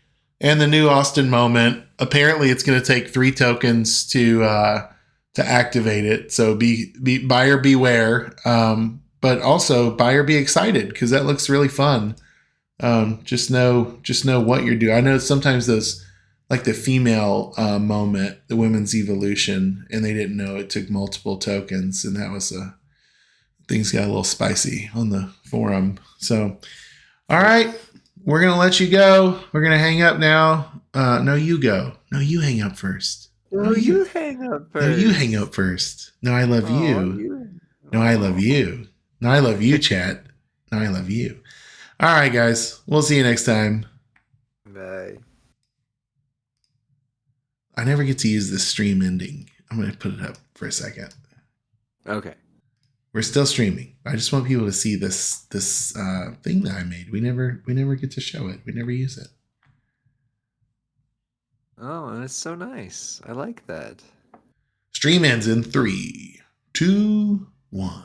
And the new Austin moment. Apparently, it's going to take 3 tokens to activate it. So be buyer beware. But also buyer be excited because that looks really fun. Just know what you're doing. I know sometimes those, like the female moment, the women's evolution, and they didn't know it took multiple tokens, and that was things got a little spicy on the forum. So, all right. We're going to let you go. We're going to hang up now. No, you go. No, you hang up first. No, you hang up first. No, you hang up first. No, I love you. No, I love you. Now I love you, chat. Now I love you. All right, guys. We'll see you next time. Bye. I never get to use this stream ending. I'm going to put it up for a second. Okay. We're still streaming. I just want people to see this thing that I made. We never get to show it. We never use it. Oh, and it's so nice. I like that. Stream ends in 3, 2, 1.